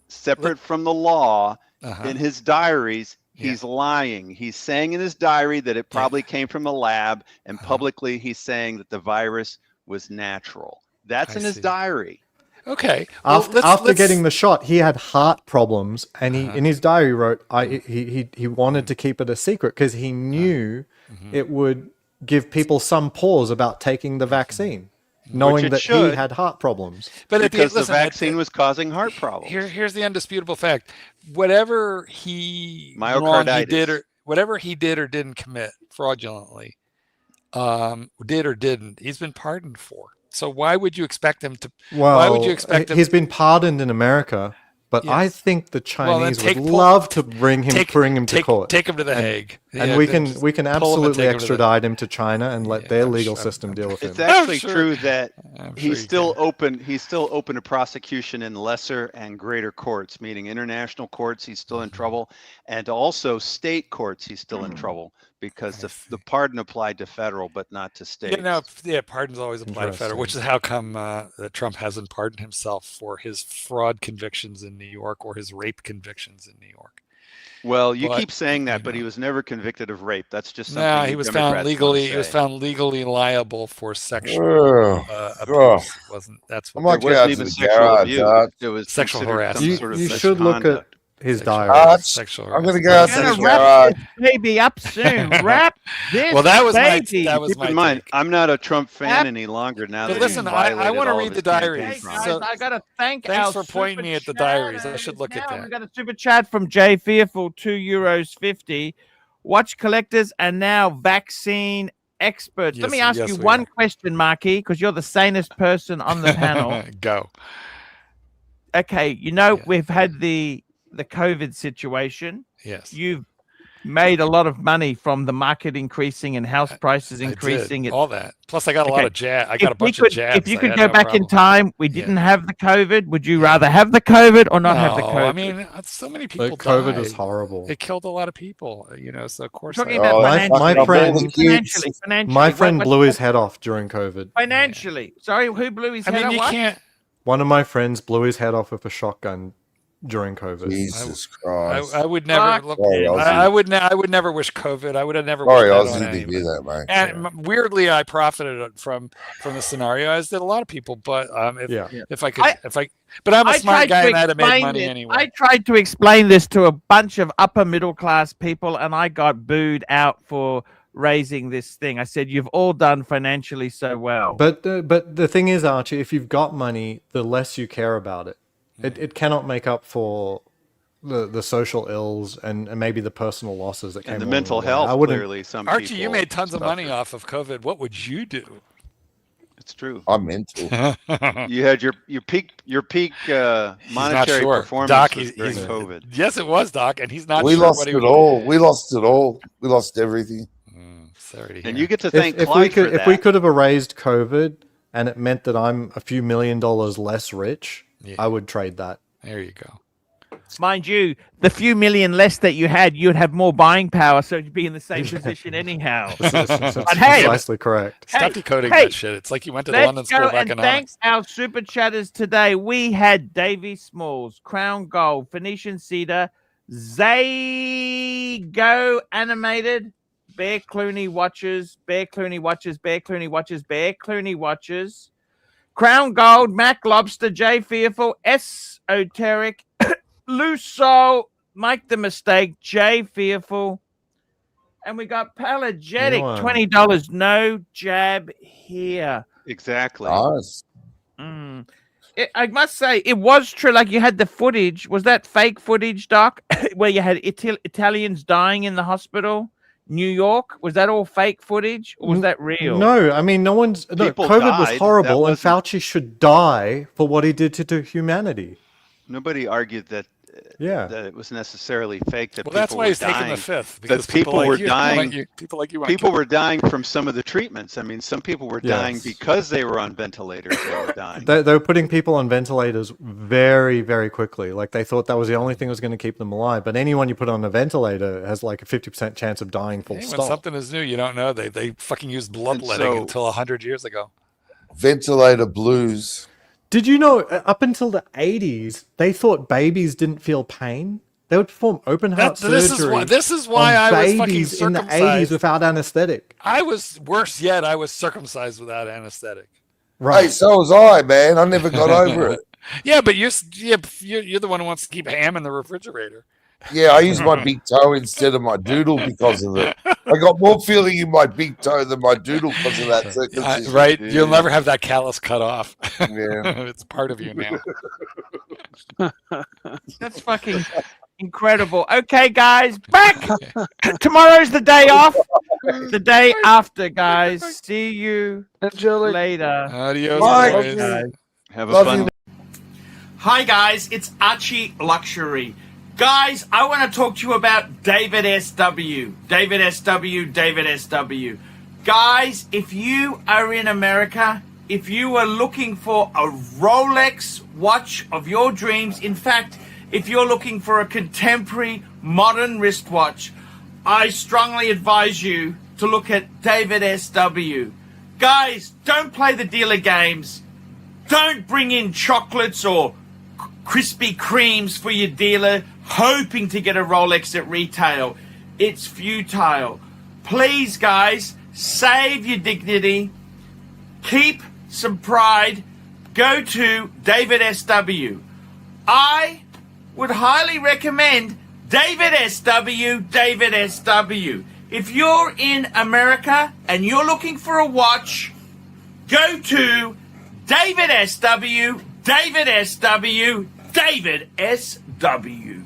separate from the law. Uh-huh. In his diaries, he's lying. He's saying in his diary that it probably came from a lab, and publicly he's saying that the virus was natural. That's in his diary. Okay. Well, After getting the shot, he had heart problems, and he in his diary wrote, he wanted to keep it a secret because he knew it would give people some pause about taking the vaccine, knowing that he had heart problems. But because the vaccine was causing heart problems. Here's the undisputable fact: whatever he Myocarditis. whatever he did or didn't commit fraudulently, did or didn't, he's been pardoned for. So why would you expect him to? Well, why would you expect him? He's been pardoned in America, but Yes. I think the Well, then Chinese would love to bring him to court. Take him to the Hague, and Yeah, we then can just we can pull him and absolutely take him to the- extradite him to China and let their legal system deal with him. It's actually sure. true that I'm sure he's you still open. He's still open to prosecution in lesser and greater courts, meaning international courts. He's still in trouble, and also state courts. He's still in trouble because the pardon applied to federal, but not to state. Pardons always apply to federal, which is how come that Trump hasn't pardoned himself for his fraud convictions in New York or his rape convictions in New York. Well, you But, keep saying that, but he was never convicted of rape. That's just something. No, he was found legally. He was found legally liable for sexual abuse. It wasn't that's what? I'm like, It wasn't out to even the sexual garage, abuse. Art. It was Sexual considered some harassment. sort of You should look at misconduct. his Sexual diary. Art, Sexual I'm going to harassment. go out to Gonna the wrap garage. this baby up soon. Wrap this Well, that was baby. that was Keep my in mind, take. I'm not a Trump fan Yep. any longer now But that listen, he's I violated wanna all read of the his diaries. Hey campaign guys, So- I gotta thank Thanks our for pointing me at the super diaries. I chatters should look at now. that. We got a super chat from Jay Fearful, €2.50. Watch collectors and now vaccine experts. Let Yes, me ask yes, you we one are. question, Marky, because you're the sanest person on the panel. Go. Okay, we've had the COVID situation. Yes. You've made a lot of money from the market increasing and house prices I did. increasing. All that. Plus, I got a lot Okay. of jab. I got a If we bunch could, of jabs. if you I could had go no back in problem. time, we didn't have the COVID. Would you rather have the COVID or not have the No, COVID? I mean, so many people But COVID died. was horrible. It killed a lot of people, so of course. Talking I- about Oh, financially. my friend- financially. My friend What- blew his head off during COVID. Financially. Sorry, who blew his I head mean, off? you What? can't. One of my friends blew his head off with a shotgun during COVID. Jesus Christ. I would never Fuck. look. Sorry, Ozzy. I would never wish COVID. I would have never Sorry, wished that on Ozzy, to anybody. hear that, mate. And weirdly, I profited from the scenario, as did a lot of people. But if I could, but I'm a I smart tried guy to and I'd have made explain money this. anyway. I tried to explain this to a bunch of upper middle class people, and I got booed out for raising this thing. I said, "You've all done financially so well." But the thing is, Archie, if you've got money, the less you care about it. It cannot make up for the social ills and maybe the personal losses that came And the along mental way. health, I wouldn't. clearly, some Archie, people you made tons of money suffer. off of COVID. What would you do? It's true. I'm mental. You had your peak monetary performance Doc, was during COVID. Yes, it was, Doc, and he's not. We sure lost what he it would- all. We lost it all. We lost everything. Sorry to hear. And you get to thank If we Clyde for could, that. if we could have erased COVID and it meant that I'm a few $1 million less rich, Yeah. I would trade that. There you go. Mind you, the few million less that you had, you'd have more buying power, so you'd be in the same position anyhow. That's But hey, precisely correct. Stop decoding that shit. It's like you went to the London School of and Economics. thanks our super chatters today. We had Davy Smalls, Crown Gold, Phoenician Cedar, Zago Animated, Bear Clooney Watches, Bear Clooney Watches, Bear Clooney Watches, Bear Clooney Watches, Crown Gold, Mac Lobster, Jay Fearful, Esoteric, Loose Soul, Mike the Mistake, Jay Fearful, and we got Pelagetic, $20, no jab here. Exactly. Nice. I must say, it was true. Like, you had the footage. Was that fake footage, Doc, where you had Italians dying in the hospital? New York? Was that all fake footage, or was that real? No, I mean, COVID was horrible, and Fauci should die for what he did to humanity. Nobody argued that. That it was necessarily fake. That that's why he's taking the fifth. Because people were dying. People were dying from some of the treatments. I mean, some people were dying because they were on ventilators. They were dying. They were putting people on ventilators very, very quickly. Like, they thought that was the only thing that was going to keep them alive. But anyone you put on a ventilator has like a 50% chance of dying full stop. When something is new, you don't know. They fucking used bloodletting until 100 years ago. Ventilator blues. Did you know, up until the 80s, they thought babies didn't feel pain? They would perform open heart surgery. This is why I was fucking circumcised in the 80s without anesthetic. I was worse yet. I was circumcised without anesthetic. Right. Hey, so was I, man. I never got over it. Yeah, but you're the one who wants to keep ham in the refrigerator. Yeah, I use my big toe instead of my doodle because of it. I got more feeling in my big toe than my doodle because of that circumcision. Right? You'll never have that callus cut off. Yeah. It's part of you now. That's fucking incredible. Okay, guys, back. Tomorrow's the day off. The day after, guys. See you later. Adios. Bye. Have a fun day. Hi guys, it's Archie Luxury. Guys, I want to talk to you about David SW. David SW, David SW. Guys, if you are in America, if you are looking for a Rolex watch of your dreams, in fact, if you're looking for a contemporary modern wristwatch, I strongly advise you to look at David SW. Guys, don't play the dealer games. Don't bring in chocolates or Krispy Kremes for your dealer hoping to get a Rolex at retail. It's futile. Please, guys, save your dignity. Keep some pride. Go to David SW. I would highly recommend David SW, David SW. If you're in America and you're looking for a watch, go to David SW, David SW, David SW.